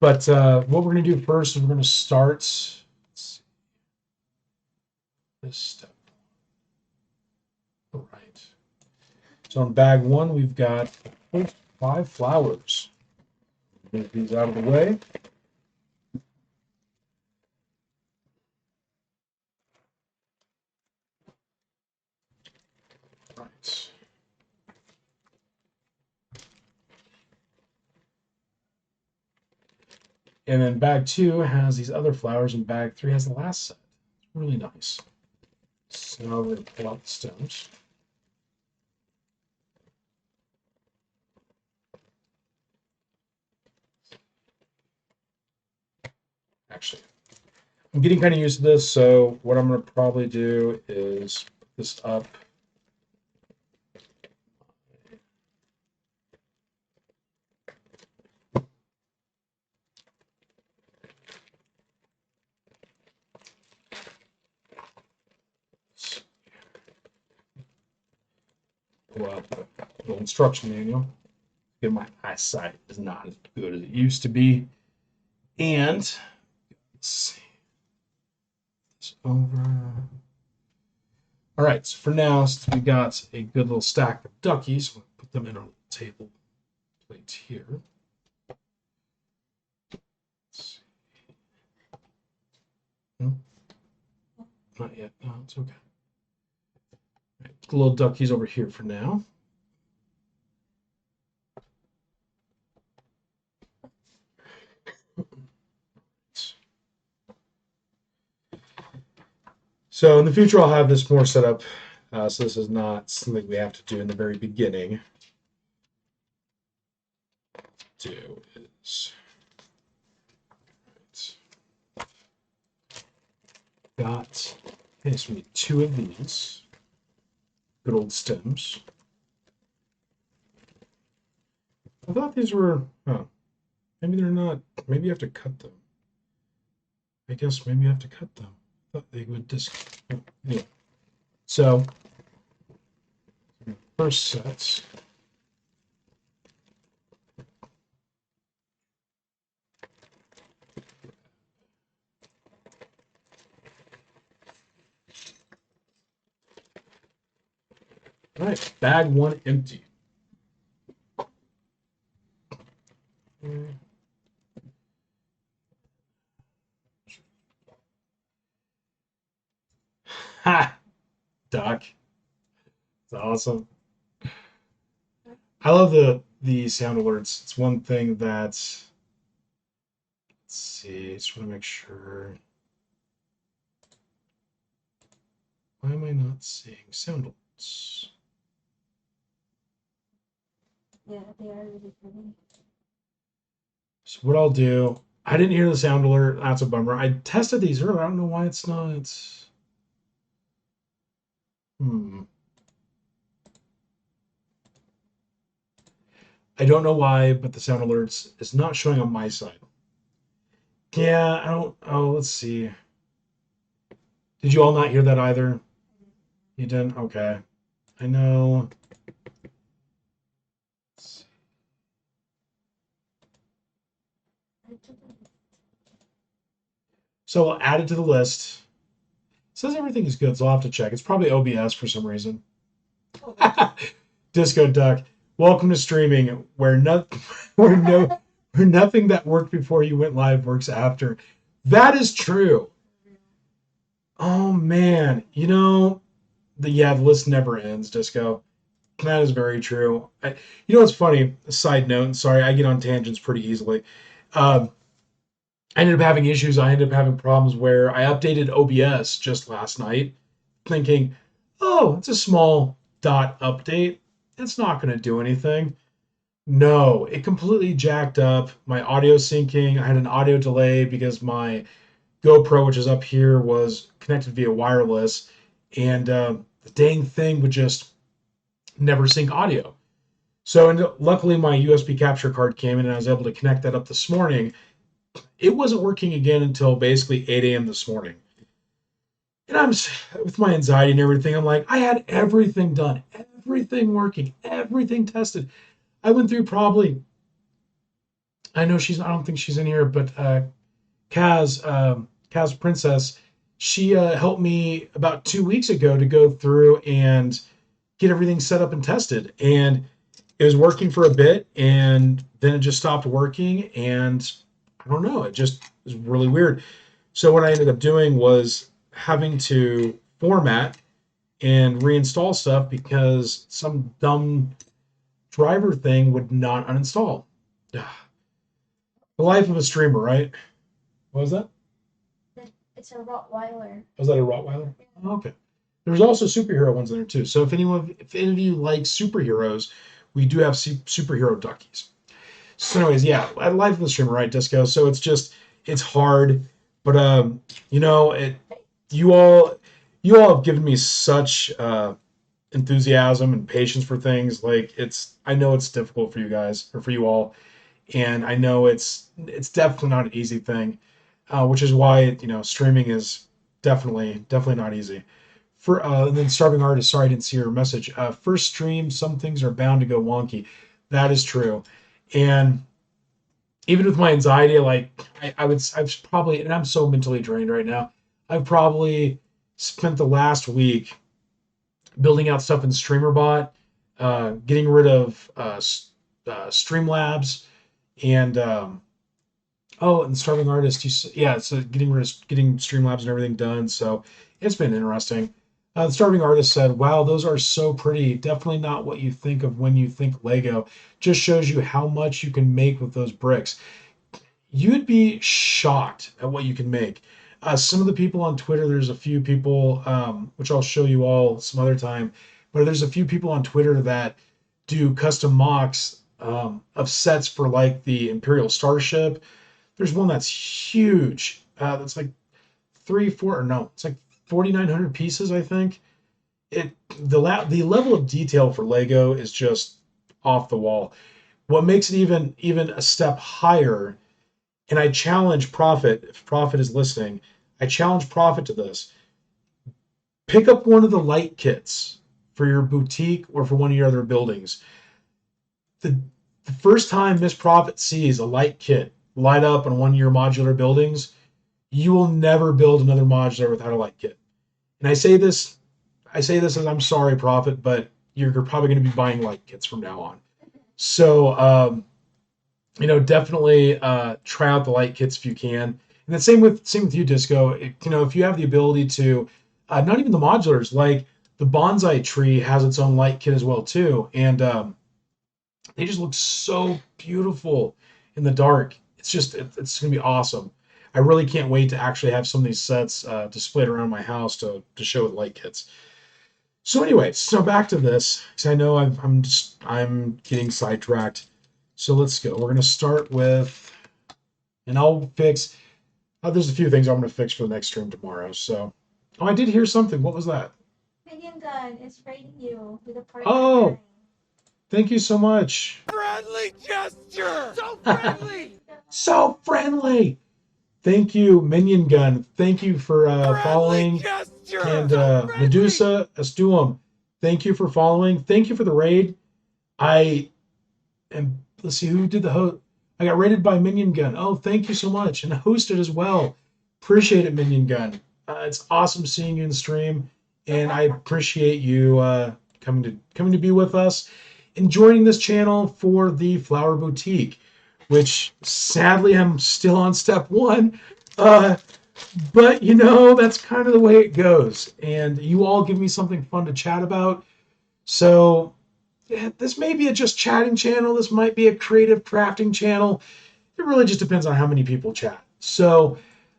what we're going to do first is we're going to start this step. All right. So in bag 1, we've got 5 flowers. Move these out of the way. Right. And then bag 2 has these other flowers, and bag 3 has the last set. It's really nice. So now we're going to pull out the stems. Actually, I'm getting kind of used to this, so what I'm going to probably do is put this up. Pull out the little instruction manual. Again, my eyesight is not as good as it used to be. And let's see this over. All right, so for now, since we got a good little stack of duckies, we'll put them in our table plate here. Let's see. No, not yet. No, it's okay. All right, the little duckies over here for now. So in the future, I'll have this more set up. So this is not something we have to do in the very beginning. Do is right. Got okay, so we need 2 of these good old stems. I thought these were, oh, maybe they're not. Maybe you have to cut them. I guess maybe you have to cut them. I thought they would anyway. So first sets. All right, bag 1 empty. Ha! Doc. It's awesome. I love the sound alerts. It's one thing that's, let's see, just want to make sure. Why am I not seeing sound alerts? Yeah, they are really pretty. So what I'll do, I didn't hear the sound alert. That's a bummer. I tested these earlier. I don't know why it's not. I don't know why, but the sound alerts is not showing on my side. Yeah, I don't. Oh, let's see. Did you all not hear that either? You didn't? Okay. I know. So we'll add it to the list. It says everything is good, so I'll have to check. It's probably OBS for some reason. Disco Duck, welcome to streaming, where where no, where nothing that worked before you went live works after. That is true. Oh man, the list never ends, Disco. That is very true. What's funny? A side note, and sorry, I get on tangents pretty easily. Um, I ended up having issues. I ended up having problems where I updated OBS just last night, thinking, oh, it's a small dot update. It's not going to do anything. No, it completely jacked up my audio syncing. I had an audio delay because my GoPro, which is up here, was connected via wireless, and the dang thing would just never sync audio. So, and luckily, my USB capture card came in, and I was able to connect that up this morning. It wasn't working again until basically 8 a.m. this morning. And I'm with my anxiety and everything. I'm like, I had everything done, everything working, everything tested. I went through probably, I don't think she's in here, but Kaz Princess, she helped me about 2 weeks ago to go through and get everything set up and tested. And it was working for a bit, and then it just stopped working. And I don't know, it just was really weird. So what I ended up doing was having to format and reinstall stuff because some dumb driver thing would not uninstall. The life of a streamer, right? What was that? It's a Rottweiler. Was that a Rottweiler? Oh, okay. There's also superhero ones in there too. So if any of you like superheroes, we do have superhero duckies. So anyways, yeah, life of the streamer, right, Disco? So it's hard, but you all have given me such enthusiasm and patience for things. Like I know it's difficult for you guys or for you all, and I know it's definitely not an easy thing, which is why streaming is definitely not easy. And then Starving Artist, sorry I didn't see your message. First stream, some things are bound to go wonky. That is true, and even with my anxiety, like I've probably, and I'm so mentally drained right now. I've probably spent the last week building out stuff in StreamerBot, getting rid of Streamlabs, and and Starving Artist. So getting Streamlabs and everything done. So it's been interesting. The Starving Artist said, "Wow, those are so pretty. Definitely not what you think of when you think Lego. Just shows you how much you can make with those bricks. You'd be shocked at what you can make." Some of the people on Twitter, there's a few people, which I'll show you all some other time, but there's a few people on Twitter that do custom mocks of sets for like the Imperial Starship. There's one that's huge. That's like it's like 4,900 pieces, I think. The level of detail for Lego is just off the wall. What makes it even a step higher, and I challenge Prophet, if Prophet is listening, I challenge Prophet to this. Pick up one of the light kits for your boutique or for one of your other buildings. The first time Miss Prophet sees a light kit light up on one of your modular buildings, you will never build another modular without a light kit. And I say this as I'm sorry, Prophet, but you're probably going to be buying light kits from now on. So, definitely try out the light kits if you can. And then same with you, Disco. If you have the ability to, not even the modulars, like the bonsai tree has its own light kit as well too, and they just look so beautiful in the dark. It's gonna be awesome. I really can't wait to actually have some of these sets displayed around my house to show with light kits. So anyway, back to this, because I know I'm getting sidetracked. So let's go. We're gonna start with, and I'll fix. There's a few things I'm gonna fix for the next stream tomorrow. So, I did hear something. What was that? Minion Gun is rating you with a party. Oh, thank you so much. Friendly gesture! So friendly! So friendly. Thank you, Minion Gun. Thank you for following. Gesture. And So Medusa Astuum, thank you for following. Thank you for the raid. Let's see who did the host. I got raided by Minion Gun. Oh, thank you so much. And hosted as well. Appreciate it, Minion Gun. It's awesome seeing you in the stream, and I appreciate you coming to be with us and joining this channel for the Flower Boutique, which sadly I'm still on step one. But you know, that's kind of the way it goes. And you all give me something fun to chat about. So yeah, this may be a just chatting channel. This might be a creative crafting channel. It really just depends on how many people chat. So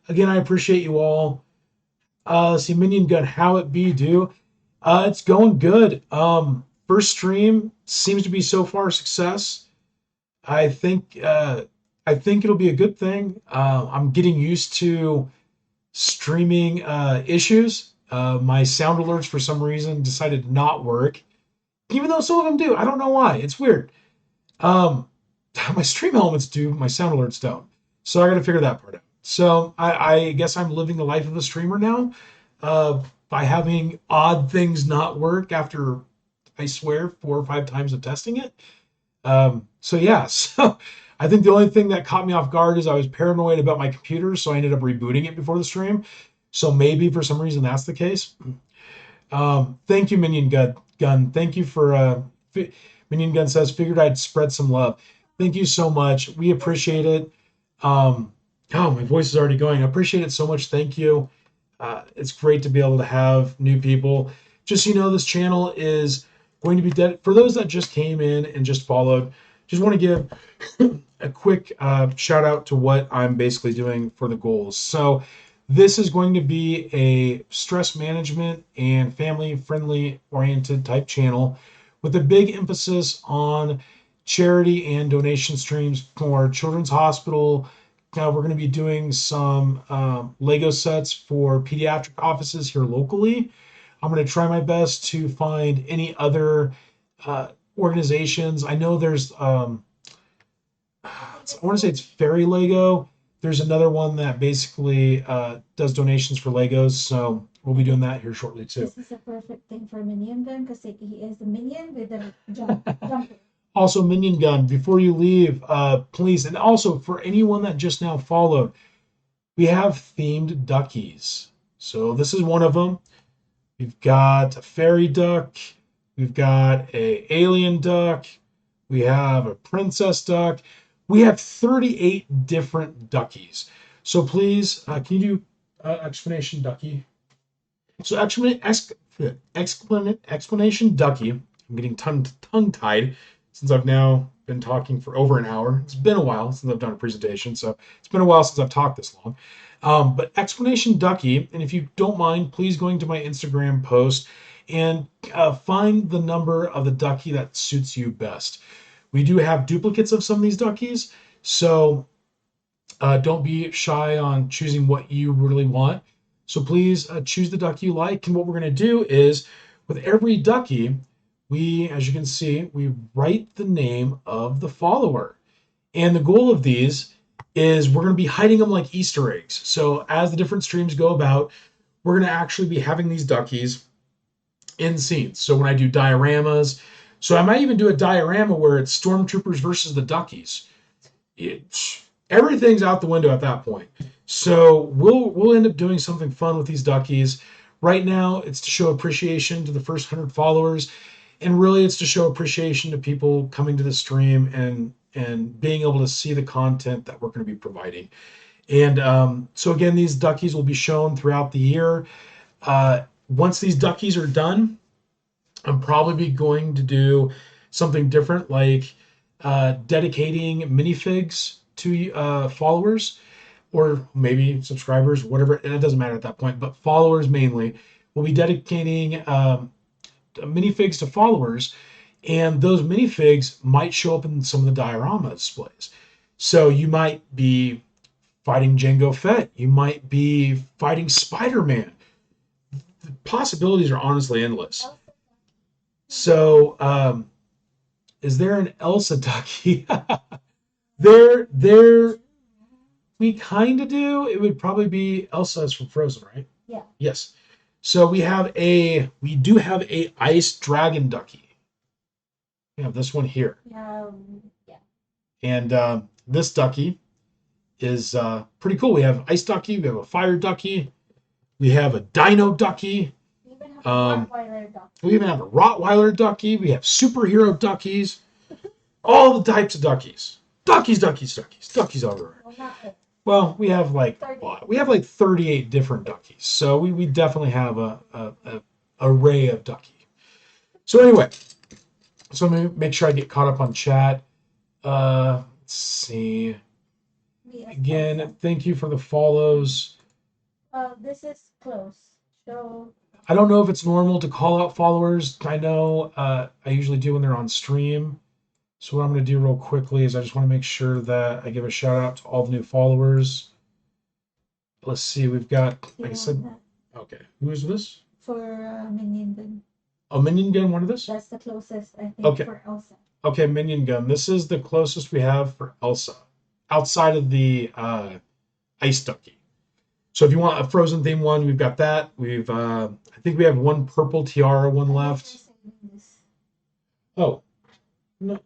again, I appreciate you all. Let's see, Minion Gun, how it be, do? It's going good. First stream seems to be so far a success. I think it'll be a good thing. I'm getting used to streaming issues. My sound alerts for some reason decided to not work, even though some of them do. I don't know why. It's weird. My stream elements do, my sound alerts don't. So I got to figure that part out. So I guess I'm living the life of a streamer now by having odd things not work after, I swear, 4 or 5 times of testing it. So yeah, so I think the only thing that caught me off guard is I was paranoid about my computer, so I ended up rebooting it before the stream. So maybe for some reason that's the case. Thank you, Minion Gun. Thank you for Minion Gun says, figured I'd spread some love. Thank you so much. We appreciate it. Oh, my voice is already going. I appreciate it so much. Thank you. It's great to be able to have new people. Just so you know, this channel is going to be for those that just came in and just followed. Just want to give a quick shout out to what I'm basically doing for the goals. So this is going to be a stress management and family friendly oriented type channel with a big emphasis on charity and donation streams for Children's Hospital. We're going to be doing some Lego sets for pediatric offices here locally. I'm going to try my best to find any other organizations. I know there's, I want to say it's Fairy Lego. There's another one that basically does donations for Legos. So we'll be doing that here shortly too. This is a perfect thing for Minion Gun because he is a minion with a jumper. Also, Minion Gun, before you leave, please, and also for anyone that just now followed, we have themed duckies. So this is one of them. We've got a fairy duck. We've got a alien duck. We have a princess duck. We have 38 different duckies. So please, can you do explanation ducky? So explanation ducky. I'm getting tongue-tied since I've now been talking for over an hour. It's been a while since I've done a presentation, so it's been a while since I've talked this long. But explanation ducky, and if you don't mind, please going to my Instagram post and find the number of the ducky that suits you best. We do have duplicates of some of these duckies, so don't be shy on choosing what you really want. So please choose the ducky you like, and what we're going to do is with every ducky, we, as you can see, we write the name of the follower. And the goal of these is we're going to be hiding them like Easter eggs. So as the different streams go about, we're going to actually be having these duckies in scenes. So when I do dioramas, so I might even do a diorama where it's stormtroopers versus the duckies. Everything's out the window at that point. So we'll end up doing something fun with these duckies. Right now, it's to show appreciation to the first 100 followers. And really, it's to show appreciation to people coming to the stream and being able to see the content that we're going to be providing. And so again, these duckies will be shown throughout the year. Once these duckies are done, I'm probably going to do something different, like dedicating minifigs to followers or maybe subscribers, whatever. And it doesn't matter at that point, but followers mainly. We'll be dedicating minifigs to followers, and those minifigs might show up in some of the diorama displays. So you might be fighting Jango Fett. You might be fighting Spider-Man. The possibilities are honestly endless. So, is there an Elsa ducky? there, we kind of do. It would probably be Elsa's from Frozen, right? Yeah. Yes. So we do have a ice dragon ducky. We have this one here. Yeah. And this ducky is pretty cool. We have Ice Ducky, we have a Fire Ducky, we have a Dino Ducky, We even have a Rottweiler duck. we even have a Rottweiler Ducky, we have superhero duckies, all the types of duckies. Duckies everywhere. Well, not it. Well, we have like 38. 38 different duckies, so we definitely have a array of ducky. So anyway, so let me make sure I get caught up on chat. Let's see. Again, thank you for the follows. This is close. So I don't know if it's normal to call out followers. I know I usually do when they're on stream. So what I'm going to do real quickly is I just want to make sure that I give a shout out to all the new followers. Let's see, we've got, like I said, okay, who is this? For Minion Gun. Oh, Minion Gun, one of this? That's the closest, I think, Okay. for Elsa. Okay, Minion Gun. This is the closest we have for Elsa, outside of the Ice Ducky. So if you want a Frozen theme one, we've got that. We've, I think we have one purple tiara one left. Oh, no,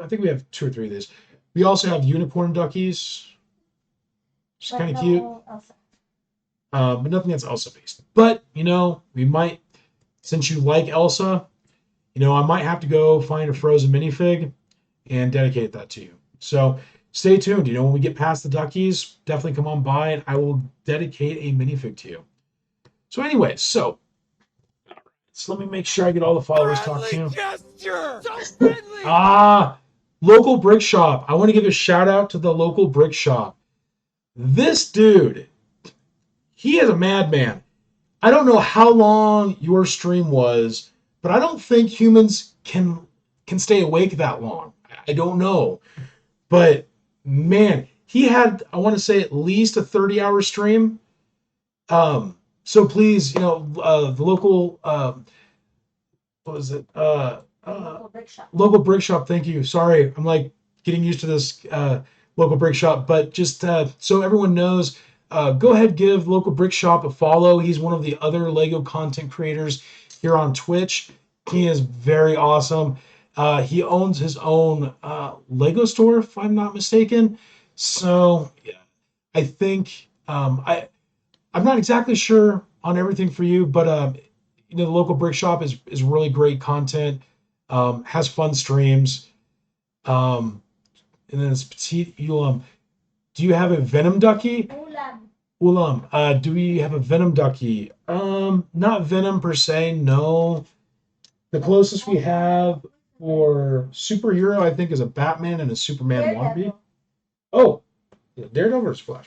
I think we have 2 or 3 of these. We also have unicorn duckies. Which is kind of cute. Elsa. But nothing that's Elsa based. But, you know, we might, since you like Elsa, you know, I might have to go find a Frozen minifig and dedicate that to you. So stay tuned. You know, when we get past the duckies, definitely come on by and I will dedicate a minifig to you. So anyway, so let me make sure I get all the followers talked to. Gesture! So friendly! Local brick shop. I want to give a shout out to the local brick shop. This dude, he is a madman. I don't know how long your stream was, but I don't think humans can stay awake that long. I don't know. But man, he had, I want to say, at least a 30-hour stream. So please, you know, the local, what was it? Local brick shop. Local brick shop. Thank you. Sorry, I'm like getting used to this local brick shop, but just so everyone knows, go ahead, give local brick shop a follow. He's one of the other Lego content creators here on Twitch. He is very awesome. He owns his own Lego store, if I'm not mistaken. So yeah, I think I'm not exactly sure on everything for you, but you know, the local brick shop is really great content. Has fun streams. And then it's Petite Ulam. Do you have a Venom Ducky? Ulam. Do we have a Venom Ducky? Not Venom per se, no. The closest we have for superhero, I think, is a Batman and a Superman wannabe. Oh, Daredevil or Flash?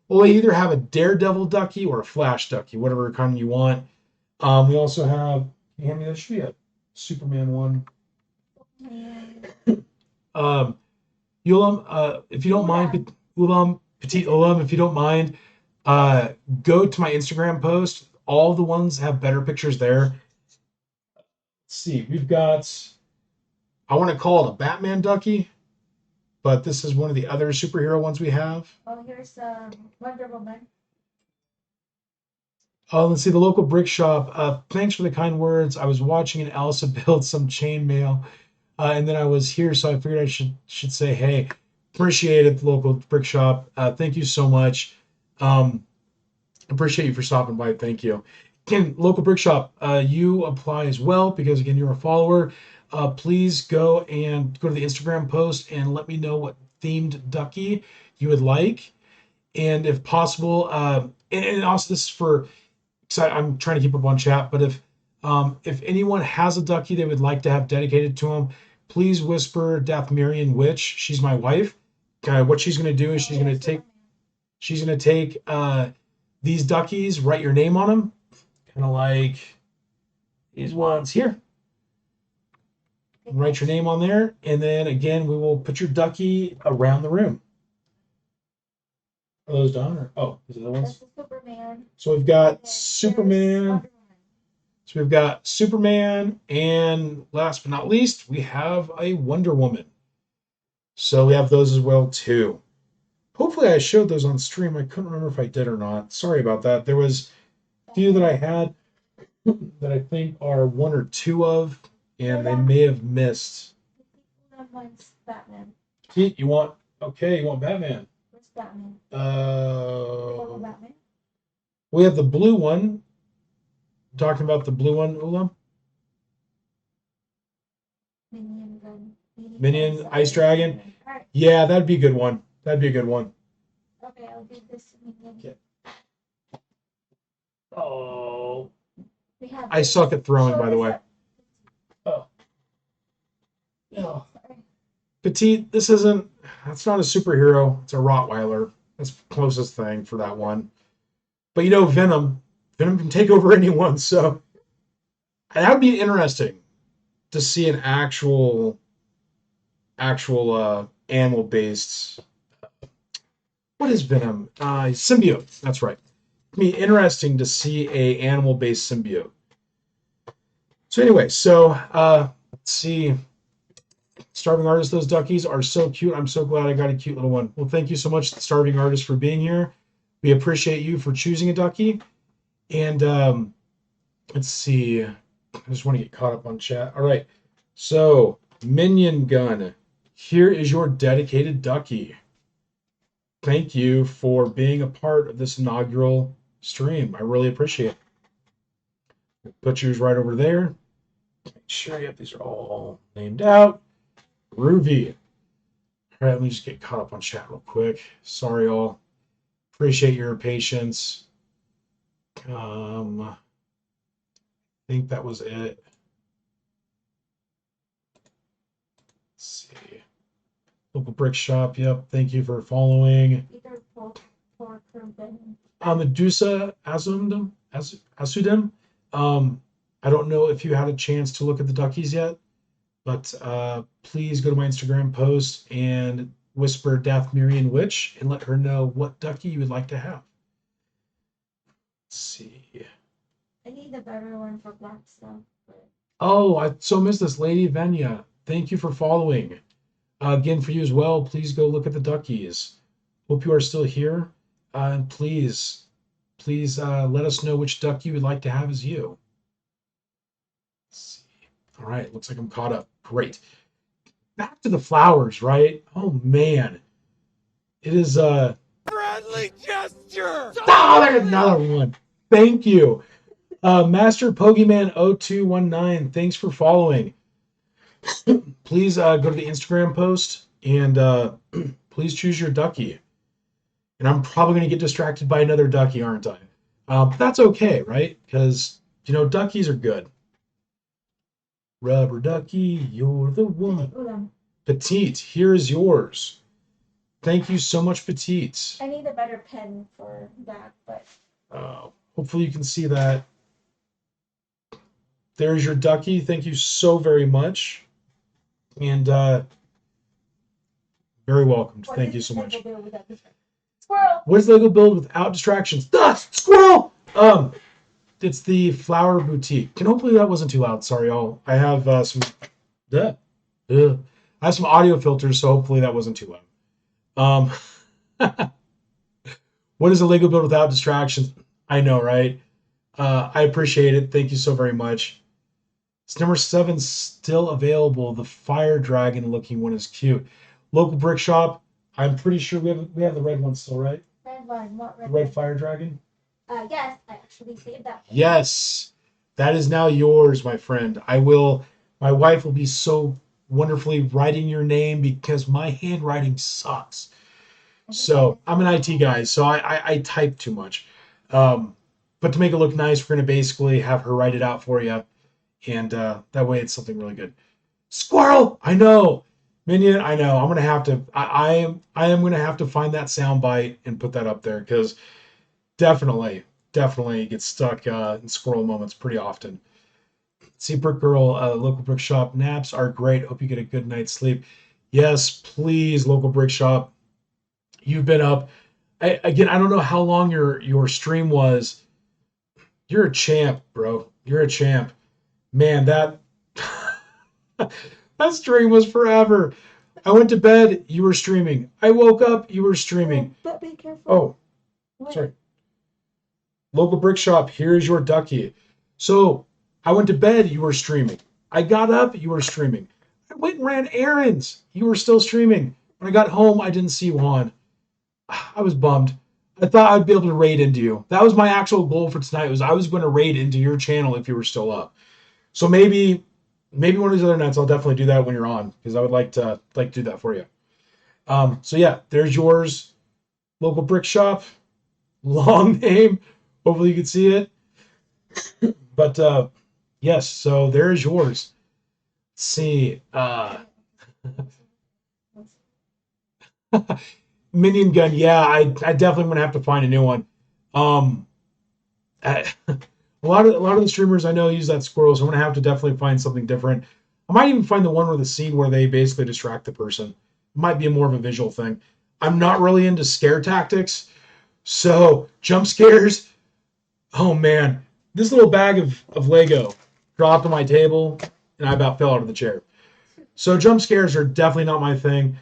Well, we either have a Daredevil Ducky or a Flash Ducky, whatever kind you want. We also have, can you hand me this? Should be a Superman one. Ulam, if you don't mind, Ulam, Petite Ulam, if you don't mind, go to my Instagram post. All the ones have better pictures there. Let's see, we've got, I want to call it a Batman Ducky, but this is one of the other superhero ones we have. Oh, here's Wonder Woman. Oh, let's see, the local brick shop. Thanks for the kind words. I was watching an Elsa build some chainmail, and then I was here, so I figured I should say, hey, appreciate it, the local brick shop. Thank you so much. Appreciate you for stopping by. Thank you. Again, local brick shop, you apply as well because, again, you're a follower. Please go to the Instagram post and let me know what themed ducky you would like. And if possible, and also this is for, because I'm trying to keep up on chat, but if anyone has a ducky they would like to have dedicated to them, please whisper Dathmirian Witch. She's my wife. What she's going to do is she's going to take these duckies, write your name on them, kind of like these ones here. Write your name on there, and then again we will put your ducky around the room. Are those done? Or, oh, is it the ones? Superman. So we've got Superman. So we've got Superman, and last but not least, we have a Wonder Woman. So we have those as well too. Hopefully I showed those on stream. I couldn't remember if I did or not. Sorry about that. There was a few that I had that I think are 1 or 2 of, and they may have missed. That one's Batman. You want Batman? Where's Batman? Uh, Lego Batman? we have the blue one. Talking about the blue one, Ula. Minion gun. Minion, Ice Dragon. Alright, Yeah, that'd be a good one. That'd be a good one. okay, I'll give this to Minion. Okay. Oh, We have I this. suck at throwing, Show by the this way. up. Oh. Yeah, Oh. sorry. Petite, this isn't, that's not a superhero. It's a Rottweiler. That's the closest thing for that one. But you know, Venom can take over anyone. So that would be interesting to see an actual animal based. What is Venom? Symbiote. That's right. It'd be interesting to see a animal based symbiote. So anyway, let's see. Starving Artist, those duckies are so cute. I'm so glad I got a cute little one. Well, thank you so much, Starving Artist, for being here. We appreciate you for choosing a ducky. And let's see. I just want to get caught up on chat. All right. So, Minion Gun, here is your dedicated ducky. Thank you for being a part of this inaugural stream. I really appreciate it. Put yours right over there. Make sure these are all named out. Groovy. All right, let me just get caught up on chat real quick. Sorry, all. Appreciate your patience. I think that was it. Let's see. Local brick shop. Yep. Thank you for following. Either pork or Venom. Medusa Asudem. I don't know if you had a chance to look at the duckies yet, but please go to my Instagram post and whisper Dathmirian Witch and let her know what ducky you would like to have. Let's see. I need a better one for black stuff. But... Oh, I so missed this. Lady Venya, thank you for following. Again, for you as well, please go look at the duckies. Hope you are still here. And please let us know which duck you would like to have as you. Let's see. All right, looks like I'm caught up. Great. Back to the flowers, right? Oh, man. It is... Friendly gesture! Oh, there's another one. Thank you. Master Pokemon 0219, thanks for following. Please go to the Instagram post and please choose your ducky. And I'm probably going to get distracted by another ducky, aren't I? That's okay, right? Because, you know, duckies are good. Rubber ducky, you're the one. Petite, here is yours. Thank you so much, Petite. I need a better pen for that, but... Hopefully you can see that. There's your ducky. Thank you so very much. And very welcome. Thank you so much. Squirrel! What is Lego build without distractions? Squirrel! It's the Flower Boutique. And hopefully that wasn't too loud. Sorry, y'all. I have some... I have some audio filters, so hopefully that wasn't too loud. What is a Lego build without distractions? I know, right? I appreciate it. Thank you so very much. It's number 7 still available. The fire dragon looking one is cute. Local brick shop. I'm pretty sure we have the red one still, right? Red one. What red? The red fire dragon. Yes, I actually saved that. Yes, that is now yours, my friend. My wife will be so wonderfully writing your name because my handwriting sucks. So I'm an IT guy, so I type too much. But to make it look nice, we're gonna basically have her write it out for you, and that way it's something really good. Squirrel, I know. Minion, I know. I'm gonna have to. I am gonna have to find that sound bite and put that up there because definitely get stuck in squirrel moments pretty often. See, Brick Girl, local brick shop naps are great. Hope you get a good night's sleep. Yes, please, local brick shop. You've been up. Again, I don't know how long your stream was. You're a champ, bro. You're a champ. Man, that that stream was forever. I went to bed, you were streaming. I woke up, you were streaming. But be careful. Oh, What? sorry. Local brick shop, here's your ducky. So I went to bed, you were streaming. I got up, you were streaming. I went and ran errands, you were still streaming. When I got home, I didn't see you on. I was bummed. I thought I'd be able to raid into you. That was my actual goal for tonight. Was I was going to raid into your channel if you were still up. So maybe one of these other nights I'll definitely do that when you're on because I would like to do that for you. So yeah, there's yours, local brick shop. Long name. Hopefully you can see it. But yes, so there's yours. Let's see. Minion gun. Yeah, I definitely gonna have to find a new one. Um, a lot of the streamers I know use that squirrel, so I'm gonna have to definitely find something different. I might even find the one where the scene where they basically distract the person. It might be more of a visual thing. I'm not really into scare tactics, so jump scares. Oh man, this little bag of Lego dropped on my table, and I about fell out of the chair. So jump scares are definitely not my thing.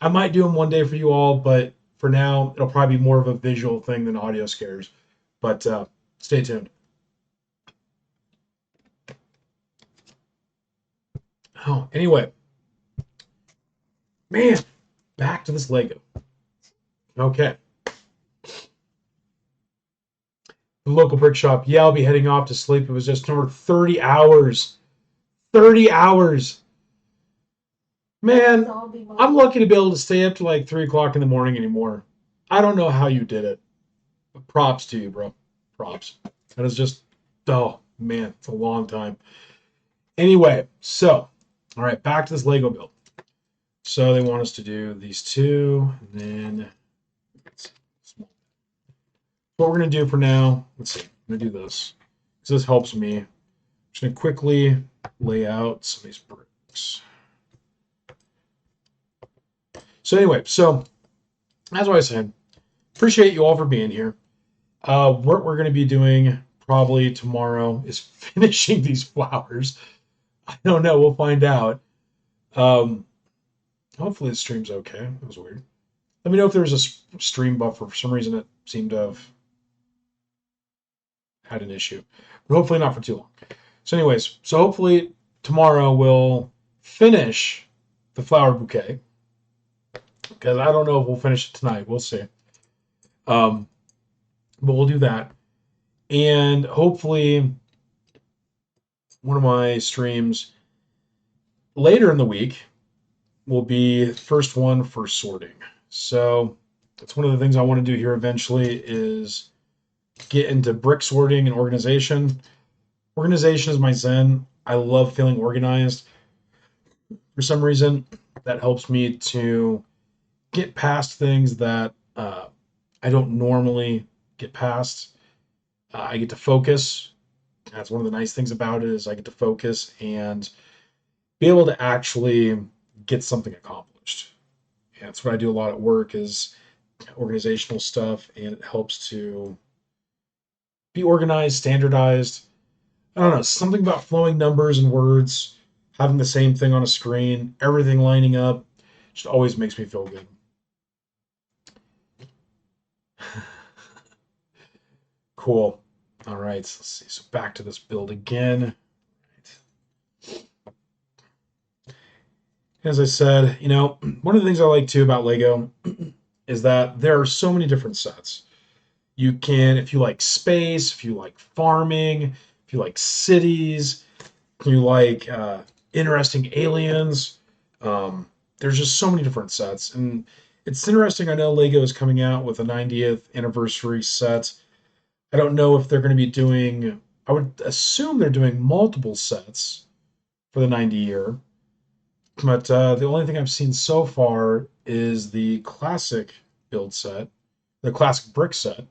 I might do them one day for you all, but for now, it'll probably be more of a visual thing than audio scares. But stay tuned. Oh, anyway, man, back to this Lego. Okay. The local brick shop. Yeah, I'll be heading off to sleep. It was just over 30 hours. 30 hours. Man, I'm lucky to be able to stay up to like 3 o'clock in the morning anymore. I don't know how you did it. But props to you, bro. Props. That is just, oh, man, it's a long time. Anyway, so, all right, back to this Lego build. So they want us to do these two, and then what we're going to do for now, let's see, I'm going to do this. So this helps me. I'm just going to quickly lay out some of these bricks. So anyway, so as I was saying, appreciate you all for being here. What we're going to be doing probably tomorrow is finishing these flowers. I don't know. We'll find out. Hopefully the stream's okay. That was weird. Let me know if there's a stream buffer. For some reason, it seemed to have had an issue. But hopefully not for too long. So anyways, so hopefully tomorrow we'll finish the flower bouquet. Because I don't know if we'll finish it tonight. We'll see. But we'll do that. And hopefully one of my streams later in the week will be the first one for sorting. So that's one of the things I want to do here eventually is get into brick sorting and organization. Organization is my zen. I love feeling organized. For some reason, that helps me to get past things that I don't normally get past. I get to focus. That's one of the nice things about it is I get to focus and be able to actually get something accomplished. And that's what I do a lot at work is organizational stuff, and it helps to be organized, standardized. I don't know, something about flowing numbers and words, having the same thing on a screen, everything lining up, just always makes me feel good. Cool. All right, let's see. So back to this build again. As I said, one of the things I like too about Lego is that there are so many different sets. You can, if you like space, if you like farming, if you like cities, if you like interesting aliens, there's just so many different sets. And it's interesting. I know Lego is coming out with a 90th anniversary set. I don't know if they're going to be doing, I would assume they're doing multiple sets for the 90 year. But the only thing I've seen so far is the classic build set, the classic brick set.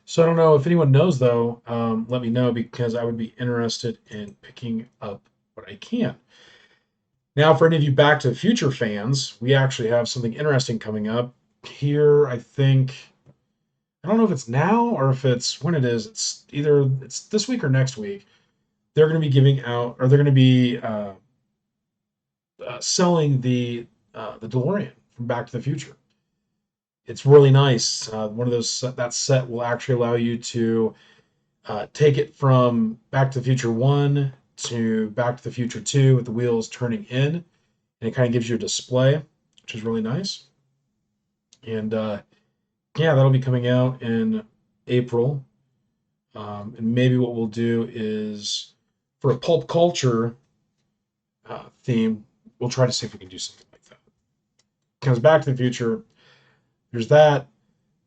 So I don't know if anyone knows, though. Let me know because I would be interested in picking up what I can. Now, for any of you Back to the Future fans, we actually have something interesting coming up here. I think I don't know if it's now or if it's when it is. It's either it's this week or next week. They're going to be giving out, or they're going to be selling the DeLorean from Back to the Future. It's really nice. One of those that set will actually allow you to take it from Back to the Future 1 to Back to the Future 2 with the wheels turning in, and it kind of gives you a display, which is really nice. And yeah, that'll be coming out in April. And maybe what we'll do is for a pulp culture theme, we'll try to see if we can do something like that. Because Back to the Future, there's that.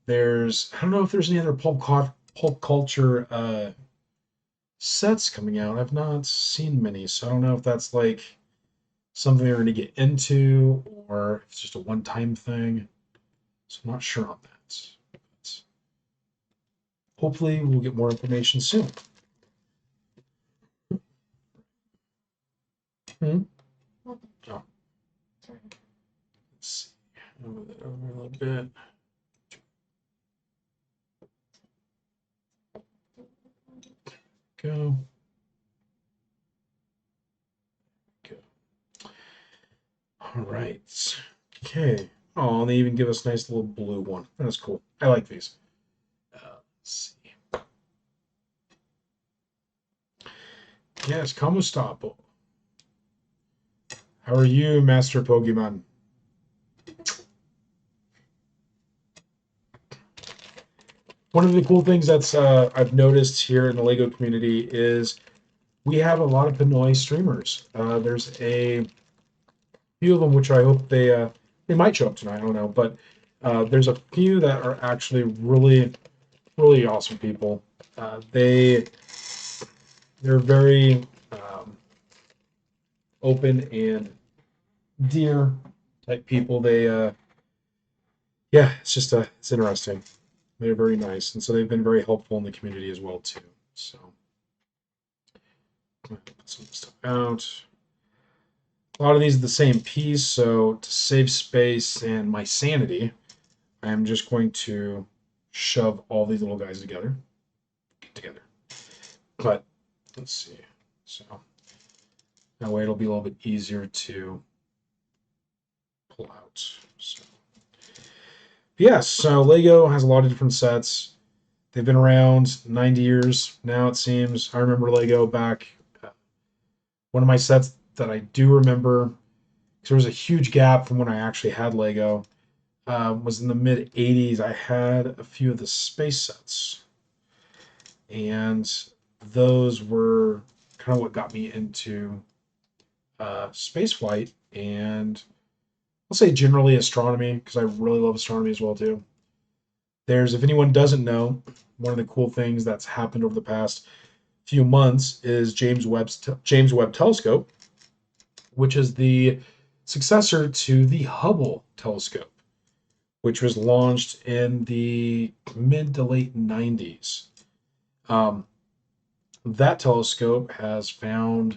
I don't know if there's any other pulp culture sets coming out. I've not seen many, so I don't know if that's like something they're going to get into or if it's just a one-time thing. So I'm not sure on that. But hopefully, we'll get more information soon. Hmm? Okay. Oh, Sorry. let's see. Move that over a little bit. Go. Go. All right. Okay. Oh, and they even give us a nice little blue one. That's cool. I like these. Let's see. Yes, como stapo. How are you, Master Pokemon? One of the cool things that's I've noticed here in the Lego community is we have a lot of Pinoy streamers. There's a few of them which I hope they might show up tonight. I don't know, but there's a few that are actually really awesome people. They're very open and dear type people. Yeah, it's interesting. They're very nice, and so they've been very helpful in the community as well too. So put some stuff out. A lot of these are the same piece, so to save space and my sanity, I'm just going to shove all these little guys together. But let's see. So that way it'll be a little bit easier to pull out. So yeah, so Lego has a lot of different sets. They've been around 90 years now, it seems. I remember Lego back. One of my sets that I do remember, because there was a huge gap from when I actually had Lego, was in the mid 80s. I had a few of the space sets. And those were kind of what got me into space flight and I'll say generally astronomy because I really love astronomy as well too. If anyone doesn't know, one of the cool things that's happened over the past few months is James Webb Telescope, which is the successor to the Hubble telescope, which was launched in the mid to late 90s. Um, that telescope has found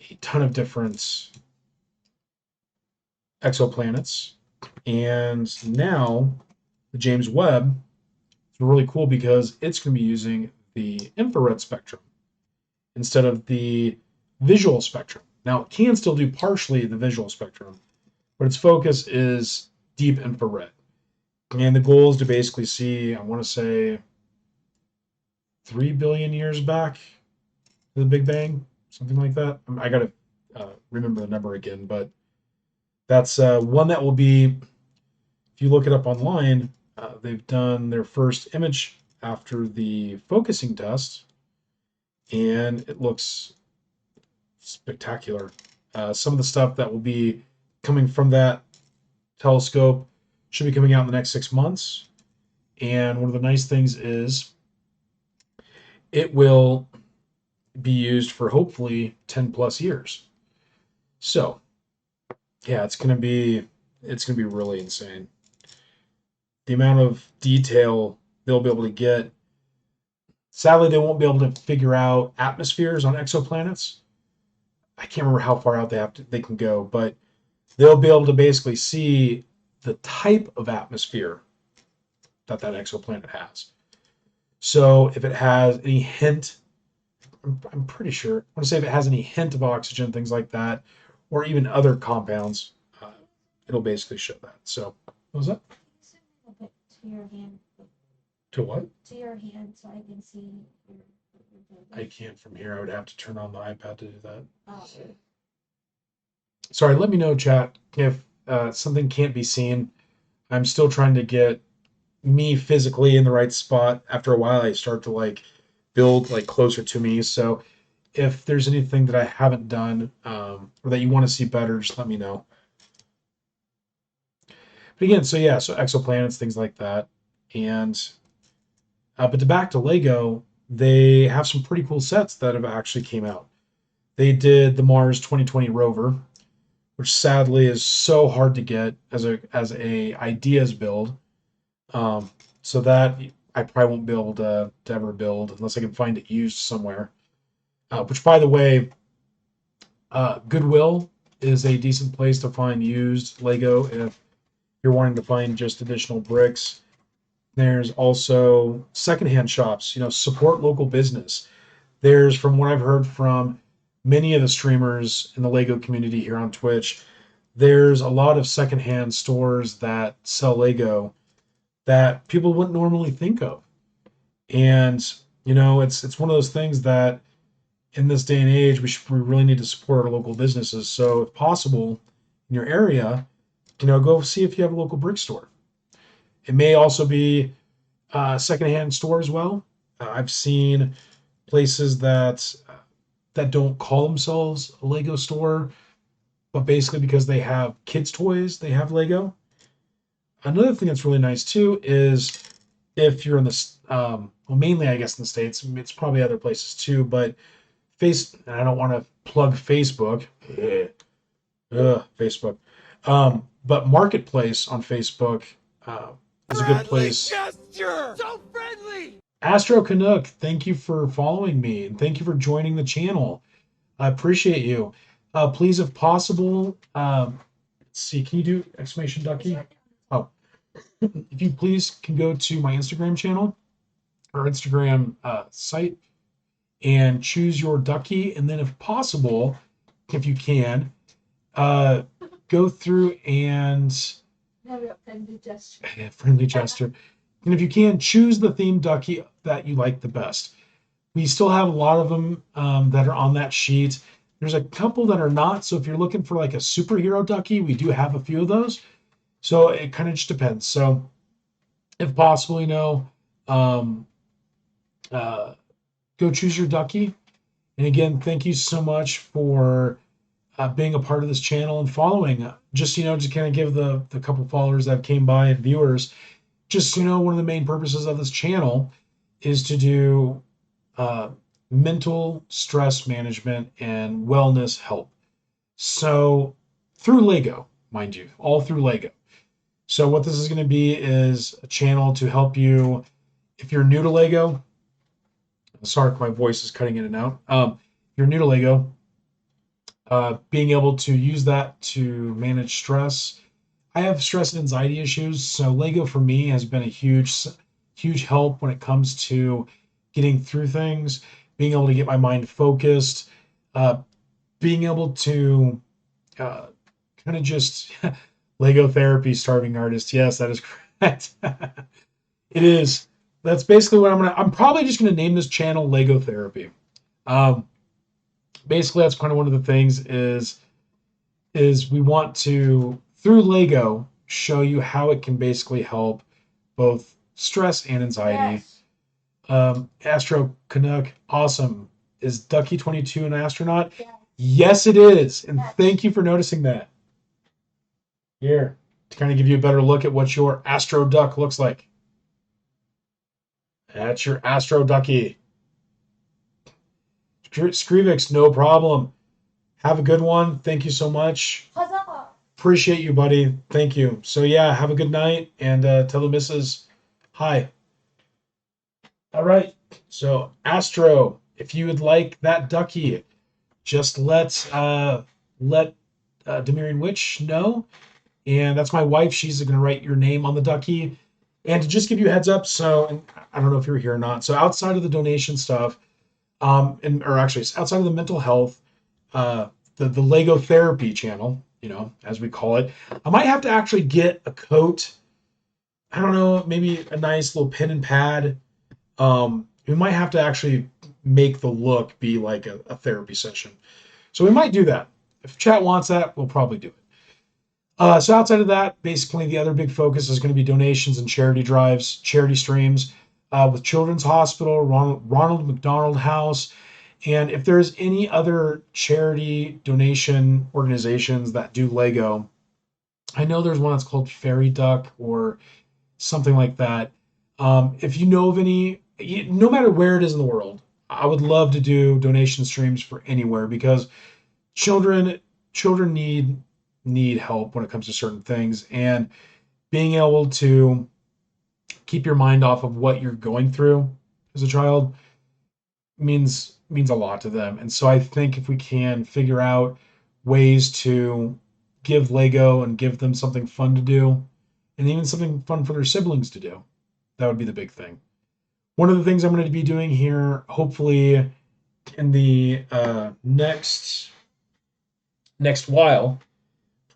a ton of different exoplanets, and now the James Webb is really cool because it's going to be using the infrared spectrum instead of the visual spectrum. Now, it can still do partially the visual spectrum, but its focus is deep infrared. And the goal is to basically see, I want to say, 3 billion years back to the Big Bang, something like that. I got to remember the number again, but that's one that will be, if you look it up online, they've done their first image after the focusing test, and it looks spectacular. Some of the stuff that will be coming from that telescope should be coming out in the next 6 months. And one of the nice things is it will be used for hopefully 10 plus years. So yeah, it's gonna be really insane. The amount of detail they'll be able to get. Sadly, they won't be able to figure out atmospheres on exoplanets. I can't remember how far out they can go, but they'll be able to basically see the type of atmosphere that exoplanet has. So if it has any hint, I'm pretty sure, I want to say if it has any hint of oxygen, things like that, or even other compounds, it'll basically show that. So, what was that? A bit to your hand. To what? To your hand, so I can see your I can't from here. I would have to turn on the iPad to do that. Oh. Sorry, let me know, chat, if something can't be seen. I'm still trying to get me physically in the right spot. After a while, I start to like build like closer to me. So if there's anything that I haven't done or that you want to see better, just let me know. But again, so yeah, so exoplanets, things like that. And but to back to Lego, they have some pretty cool sets that have actually came out. They did the Mars 2020 rover, which sadly is so hard to get as a ideas build. Um, so that I probably won't be able to ever build unless I can find it used somewhere. Which, by the way, Goodwill is a decent place to find used Lego if you're wanting to find just additional bricks. There's also secondhand shops. Support local business. There's, from what I've heard from many of the streamers in the Lego community here on Twitch, there's a lot of secondhand stores that sell Lego that people wouldn't normally think of. And it's one of those things that in this day and age we really need to support our local businesses. So if possible in your area, go see if you have a local brick store. It may also be a secondhand store as well. I've seen places that don't call themselves a Lego store, but basically because they have kids' toys, they have Lego. Another thing that's really nice too is if you're in the well, mainly I guess in the States, it's probably other places too, but I don't want to plug Facebook. Facebook. But Marketplace on Facebook is a good place. Gesture! So friendly! Astro Canuck, thank you for following me and thank you for joining the channel. I appreciate you. Please, if possible, let's see, can you do exclamation ducky? Oh, if you please can go to my Instagram channel or Instagram site and choose your ducky, and then if possible, if you can, go through and friendly gesture. friendly gesture. And if you can, choose the theme ducky that you like the best. We still have a lot of them that are on that sheet. There's a couple that are not. So if you're looking for like a superhero ducky, we do have a few of those. So it kind of just depends. So if possible, go choose your ducky. And again, thank you so much for being a part of this channel and following. Just kind of give the couple followers that came by and viewers. Just one of the main purposes of this channel is to do mental stress management and wellness help. So through Lego, mind you, all through Lego. So what this is going to be is a channel to help you if you're new to Lego. Sorry, my voice is cutting in and out. If you're new to Lego, being able to use that to manage stress. I have stress and anxiety issues, so Lego for me has been a huge help when it comes to getting through things, being able to get my mind focused, being able to kind of just Lego therapy, starving artist. Yes, that is correct. It is. That's basically what I'm probably just gonna name this channel Lego Therapy. Basically that's kind of one of the things is we want to, through Lego, show you how it can basically help both stress and anxiety. Yes. Astro Canuck, awesome. Is Ducky 22 an astronaut? Yes. Yes, it is. And thank you for noticing that. Here, to kind of give you a better look at what your Astro Duck looks like. That's your Astro Ducky. Skrivix, no problem. Have a good one. Thank you so much. Huzzah! Appreciate you, buddy. Thank you. So yeah, have a good night and tell the missus hi. All right. So Astro, if you would like that ducky, just let Demirian Witch know. And that's my wife. She's going to write your name on the ducky. And to just give you a heads up, so I don't know if you're here or not. So outside of the donation stuff, or actually outside of the mental health, the Lego therapy channel, as we call it, I might have to actually get a coat. I don't know, maybe a nice little pen and pad. We might have to actually make the look be like a therapy session. So we might do that. If chat wants that, we'll probably do it. So outside of that, basically the other big focus is going to be donations and charity drives, charity streams with Children's Hospital, Ronald McDonald House, and if there's any other charity donation organizations that do Lego, I know there's one that's called Fairy Duck or something like that. If you know of any, no matter where it is in the world, I would love to do donation streams for anywhere because children children need help when it comes to certain things, and being able to keep your mind off of what you're going through as a child means a lot to them. And so I think if we can figure out ways to give Lego and give them something fun to do, and even something fun for their siblings to do, that would be the big thing. One of the things I'm going to be doing here, hopefully in the next while,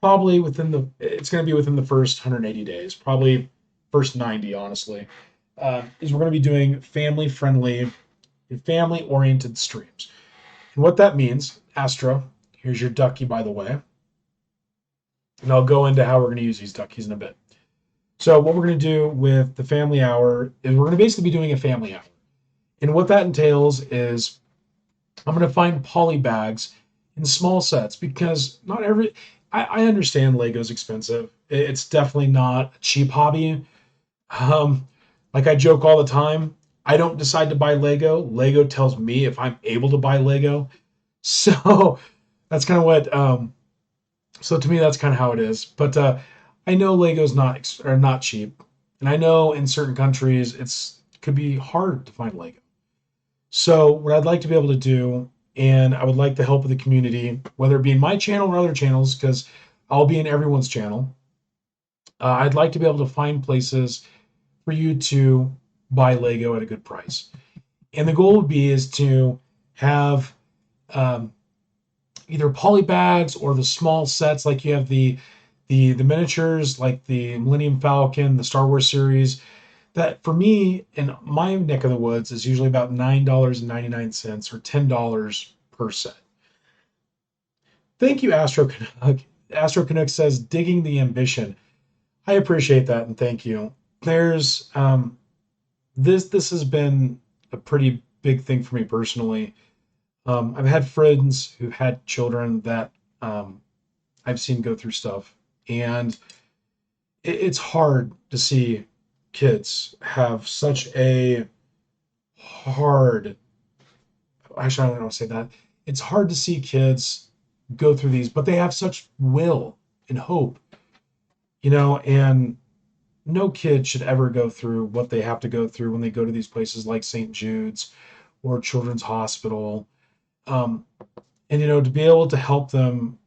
probably it's going to be within the first 180 days, probably first 90, honestly, is we're going to be doing family oriented streams. And what that means, Astra, here's your ducky, by the way. And I'll go into how we're going to use these duckies in a bit. So what we're going to do with the family hour is we're going to basically be doing a family hour. And what that entails is I'm going to find poly bags in small sets because not every, I understand Lego's expensive. It's definitely not a cheap hobby. Like I joke all the time, I don't decide to buy Lego. Lego tells me if I'm able to buy Lego. So that's kind of what, so to me, that's kind of how it is. But I know Lego's not cheap. And I know in certain countries, could be hard to find Lego. So what I'd like to be able to do, and I would like the help of the community, whether it be in my channel or other channels, because I'll be in everyone's channel. I'd like to be able to find places for you to buy Lego at a good price. And the goal would be is to have either poly bags or the small sets, like you have the miniatures, like the Millennium Falcon, the Star Wars series. That for me in my neck of the woods is usually about $9.99 or $10 per set. Thank you, Astro Canuck. Astro Canuck says, digging the ambition. I appreciate that and thank you. There's this has been a pretty big thing for me personally. I've had friends who had children that I've seen go through stuff, and it's hard to see kids have such a hard. Actually, I don't want to say that. It's hard to see kids go through these, but they have such will and hope, and no kid should ever go through what they have to go through when they go to these places like St. Jude's or Children's Hospital. Um, and to be able to help them,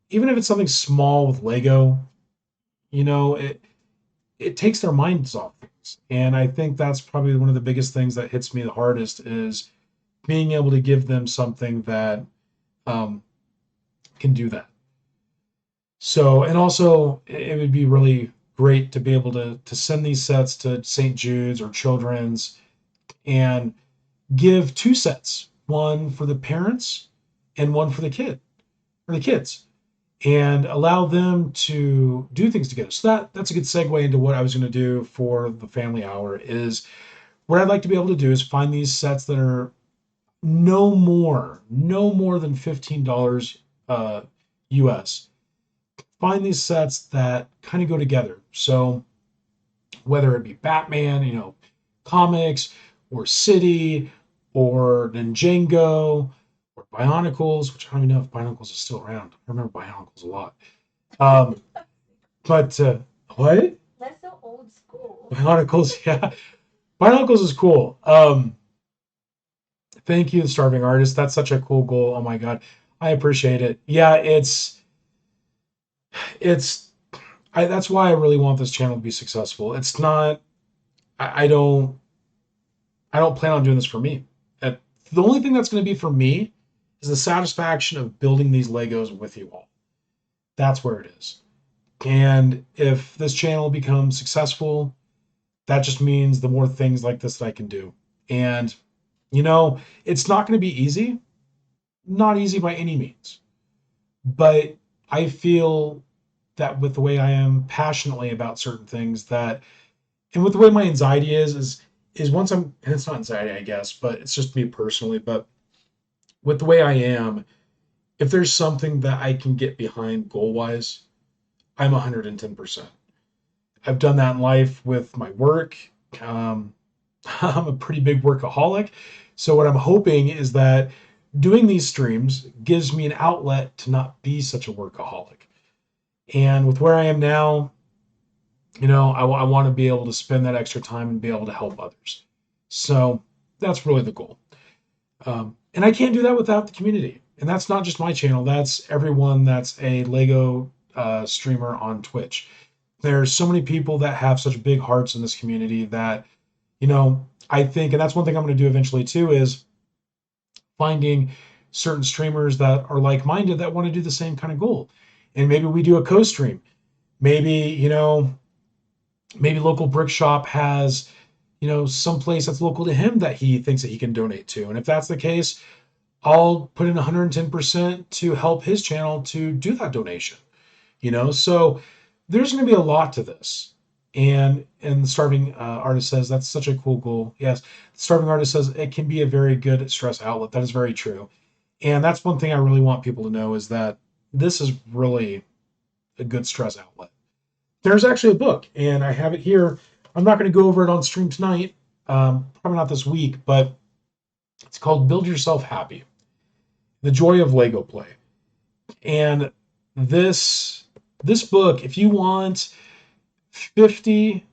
even if it's something small with Lego, it takes their minds off things. And I think that's probably one of the biggest things that hits me the hardest is being able to give them something that can do that. So, and also it would be really great to be able to send these sets to St. Jude's or Children's and give two sets, one for the parents and one for the kids, and allow them to do things together. So that's a good segue into what I was going to do for the family hour is what I'd like to be able to do is find these sets that are no more than $15 US. Find these sets that kind of go together. So whether it be Batman, comics, or City, or Ninjago, or Bionicles, which I don't even know if Bionicles is still around. I remember Bionicles a lot. But what? That's so old school. Bionicles, yeah. Bionicles is cool. Thank you, the Starving Artist. That's such a cool goal. Oh my god. I appreciate it. Yeah, that's why I really want this channel to be successful. It's not I don't plan on doing this for me. The only thing that's going to be for me is the satisfaction of building these Legos with you all. That's where it is. And if this channel becomes successful, that just means the more things like this that I can do. And it's not going to be easy. Not easy by any means. But I feel that with the way I am passionately about certain things that, and with the way my anxiety is once I'm, and it's not anxiety, I guess, but it's just me personally, but with the way I am, if there's something that I can get behind goal wise, I'm 110%. I've done that in life with my work. Um, I'm a pretty big workaholic. So, what I'm hoping is that doing these streams gives me an outlet to not be such a workaholic. And with where I am now, I want to be able to spend that extra time and be able to help others. So, that's really the goal. And I can't do that without the community. And that's not just my channel, that's everyone that's a Lego streamer on Twitch. There's so many people that have such big hearts in this community that, I think, and that's one thing I'm going to do eventually too, is finding certain streamers that are like-minded that want to do the same kind of goal. And maybe we do a co-stream. Maybe, maybe local brick shop has, some place that's local to him that he thinks that he can donate to. And if that's the case, I'll put in 110% to help his channel to do that donation. So there's going to be a lot to this. And the starving artist says that's such a cool goal. Yes, the starving artist says it can be a very good stress outlet. That is very true. And that's one thing I really want people to know is that this is really a good stress outlet. There's actually a book, and I have it here. I'm not going to go over it on stream tonight, probably not this week, but it's called Build Yourself Happy: The Joy of Lego Play. And this book, if you want 50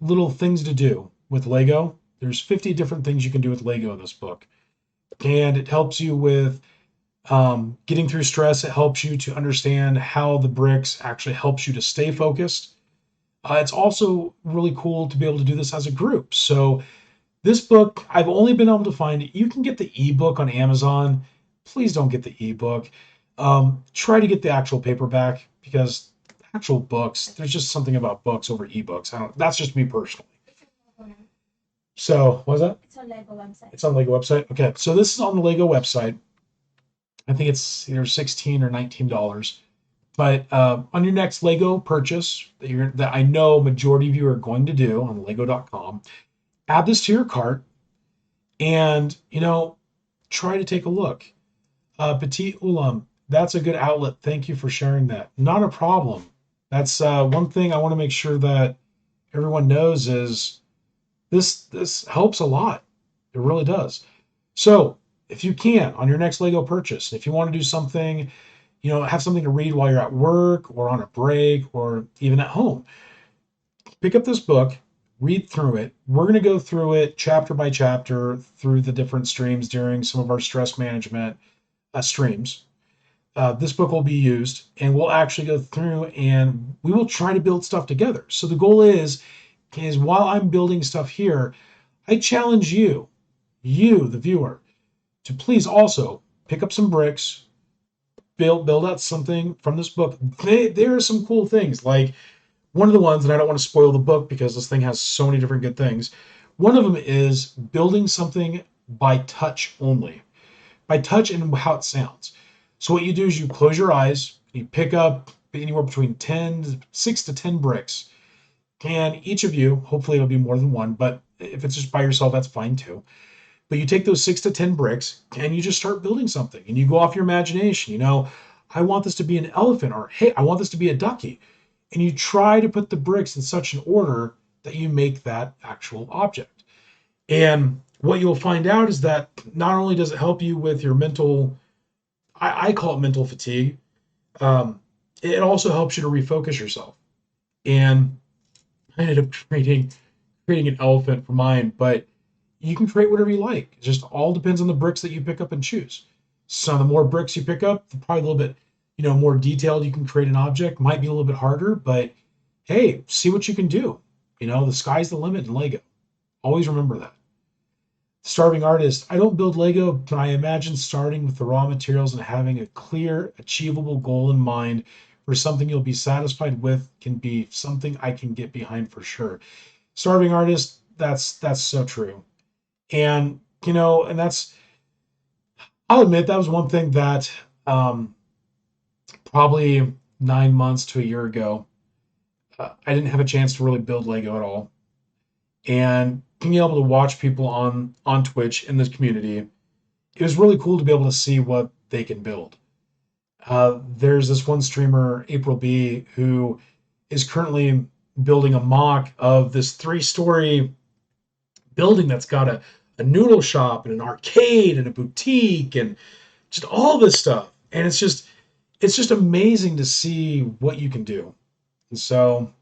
little things to do with Lego, there's 50 different things you can do with Lego in this book. And it helps you with getting through stress. It helps you to understand how the bricks actually helps you to stay focused. It's also really cool to be able to do this as a group. So this book, I've only been able to find it. You can get the ebook on Amazon. Please don't get the ebook. Try to get the actual paperback because actual books, there's just something about books over ebooks. That's just me personally. So, what was that? It's on Lego website. It's on Lego website. Okay, so this is on the Lego website. I think it's either $16 or $19. But on your next Lego purchase that I know majority of you are going to do on Lego.com, add this to your cart, and try to take a look. Petit Ulam, that's a good outlet. Thank you for sharing that. Not a problem. That's one thing I want to make sure that everyone knows is this helps a lot. It really does. So if you can, on your next Lego purchase, if you want to do something, have something to read while you're at work or on a break or even at home, pick up this book, read through it. We're going to go through it chapter by chapter through the different streams during some of our stress management streams. This book will be used, and we'll actually go through and we will try to build stuff together. So the goal is while I'm building stuff here, I challenge you, the viewer, to please also pick up some bricks, build out something from this book. There are some cool things. Like one of the ones, and I don't want to spoil the book because this thing has so many different good things. One of them is building something by touch only, by touch and how it sounds. So what you do is you close your eyes, you pick up anywhere between 6 to 10 bricks, and each of you, hopefully it'll be more than one, but if it's just by yourself, that's fine too. But you take those 6 to 10 bricks and you just start building something, and you go off your imagination. I want this to be an elephant, or hey, I want this to be a ducky. And you try to put the bricks in such an order that you make that actual object. And what you'll find out is that not only does it help you with your mental, I call it mental fatigue, it also helps you to refocus yourself. And I ended up creating an elephant for mine, but you can create whatever you like. It just all depends on the bricks that you pick up and choose. So the more bricks you pick up, the probably a little bit, more detailed you can create an object. Might be a little bit harder, but hey, see what you can do. The sky's the limit in Lego. Always remember that. Starving artist, I don't build Lego, but I imagine starting with the raw materials and having a clear, achievable goal in mind for something you'll be satisfied with can be something I can get behind for sure. Starving artist, that's so true. And, I'll admit that was one thing that probably 9 months to a year ago, I didn't have a chance to really build Lego at all. And being able to watch people on Twitch in this community, it was really cool to be able to see what they can build. There's this one streamer, April B, who is currently building a mock of this 3-story building that's got a noodle shop and an arcade and a boutique and just all this stuff. And it's just amazing to see what you can do. And so,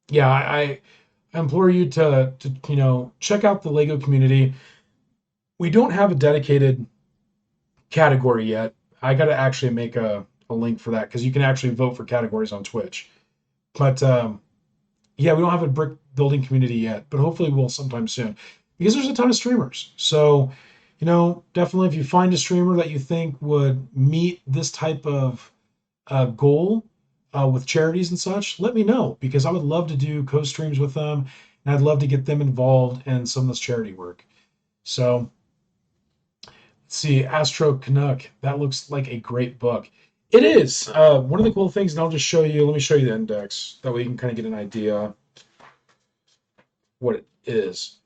yeah, I implore you to check out the Lego community. We don't have a dedicated category yet. I got to actually make a link for that because you can actually vote for categories on Twitch. But yeah, we don't have a brick building community yet, but hopefully we'll sometime soon because there's a ton of streamers. So, definitely if you find a streamer that you think would meet this type of goal with charities and such, let me know because I would love to do co-streams with them and I'd love to get them involved in some of this charity work. So, let's see, Astro Canuck. That looks like a great book. It is. One of the cool things, and I'll just show you, let me show you the index. That way you can kind of get an idea what it is.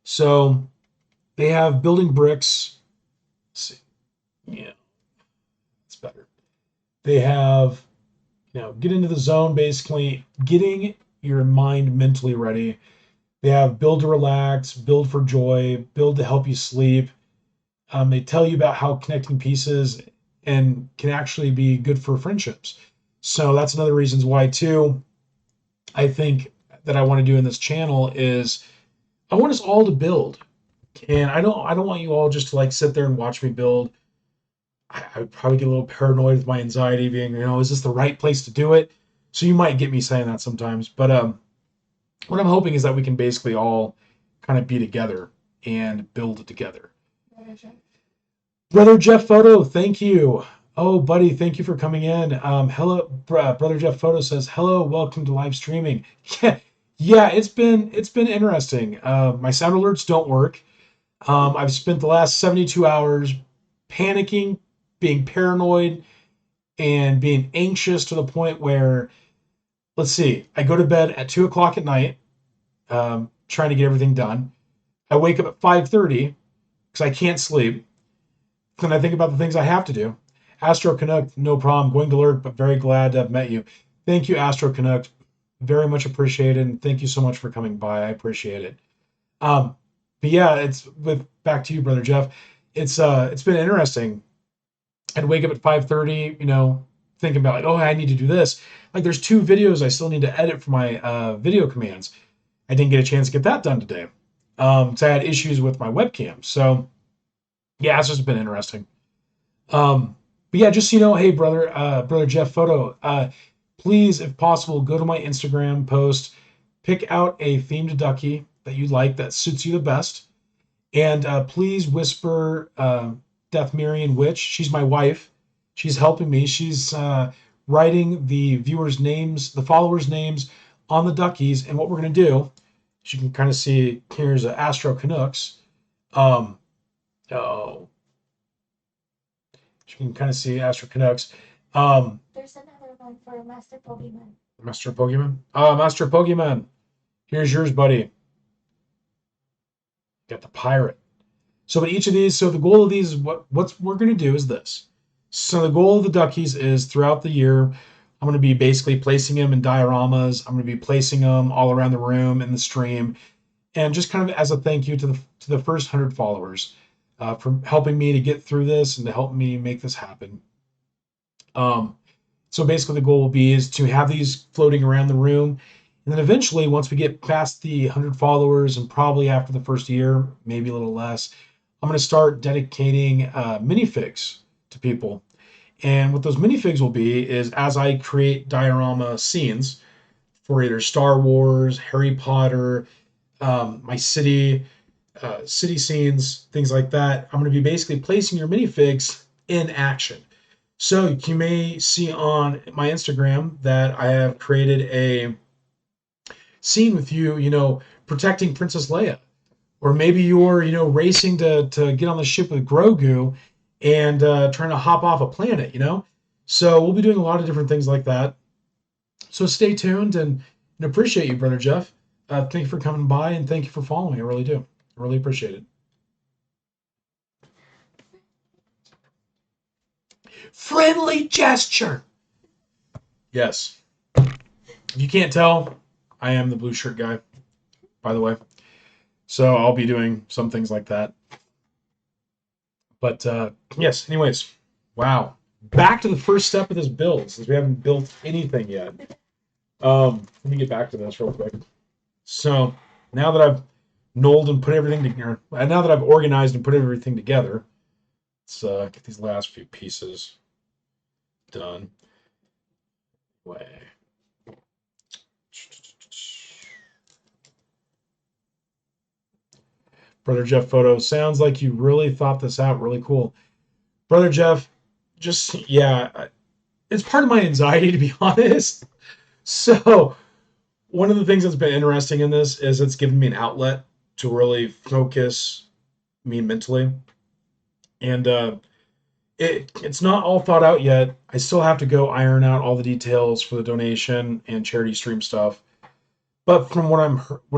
So they have building bricks. Let's see. Yeah, it's better. They have, get into the zone, basically getting your mind mentally ready. They have build to relax, build for joy, build to help you sleep. They tell you about how connecting pieces and can actually be good for friendships. So that's another reasons why too, I think that I want to do in this channel is I want us all to build. And I don't want you all just to like sit there and watch me build. I would probably get a little paranoid with my anxiety being, is this the right place to do it? So you might get me saying that sometimes. But what I'm hoping is that we can basically all kind of be together and build it together. Brother Jeff Photo, thank you. Oh, buddy, thank you for coming in. Hello, Brother Jeff Photo says, hello, welcome to live streaming. Yeah, it's been interesting. My sound alerts don't work. I've spent the last 72 hours panicking, being paranoid, and being anxious to the point where, let's see, I go to bed at 2 o'clock at night, trying to get everything done. I wake up at 5:30 because I can't sleep. Then I think about the things I have to do. Astro Canuck, no problem. Going to lurk, but very glad to have met you. Thank you, Astro Canuck. Very much appreciated, and thank you so much for coming by. I appreciate it. But yeah, back to you, Brother Jeff. It's been interesting. I'd wake up at 5:30, thinking about like, oh, I need to do this. Like, there's 2 videos I still need to edit for my video commands. I didn't get a chance to get that done today. So I had issues with my webcam. So yeah, it's just been interesting. But yeah, just hey, brother Jeff Photo, please, if possible, go to my Instagram post, pick out a themed ducky that you like that suits you the best, and please whisper Death Marion Witch. She's my wife. She's helping me. She's writing the viewers' names, the followers' names on the duckies, and what we're going to do, as you can kind of see, here's Astro Canucks. Oh, you can kind of see Astro Canucks. There's another one for Master Pokemon. Master Pokemon? Master Pokemon. Here's yours, buddy. Got the pirate. So, but each of these, so the goal of these is what we're going to do is this. So the goal of the duckies is throughout the year, I'm going to be basically placing them in dioramas. I'm going to be placing them all around the room in the stream, and just kind of as a thank you to the first 100 followers. For helping me to get through this and to help me make this happen. So basically the goal will be is to have these floating around the room. And then eventually, once we get past the 100 followers and probably after the first year, maybe a little less, I'm going to start dedicating minifigs to people. And what those minifigs will be is as I create diorama scenes for either Star Wars, Harry Potter, my city scenes, things like that, I'm going to be basically placing your minifigs in action. So you may see on my Instagram that I have created a scene with you, protecting Princess Leia. Or maybe you're, racing to get on the ship with Grogu and trying to hop off a planet, So we'll be doing a lot of different things like that. So stay tuned and appreciate you, Brother Jeff. Thank you for coming by and thank you for following. I really do. I really appreciate it. Friendly gesture. Yes. If you can't tell, I am the blue shirt guy, by the way. So I'll be doing some things like that. But yes, anyways, wow. Back to the first step of this build, since we haven't built anything yet. Let me get back to this real quick. So now that I've knolled and put everything together, now that I've organized and put everything together, let's get these last few pieces done. Way. Brother Jeff photo. Sounds like you really thought this out. Really cool. Brother Jeff, just, yeah, it's part of my anxiety, to be honest. So, one of the things that's been interesting in this is it's given me an outlet to really focus me mentally. And it's not all thought out yet. I still have to go iron out all the details for the donation and charity stream stuff. But from what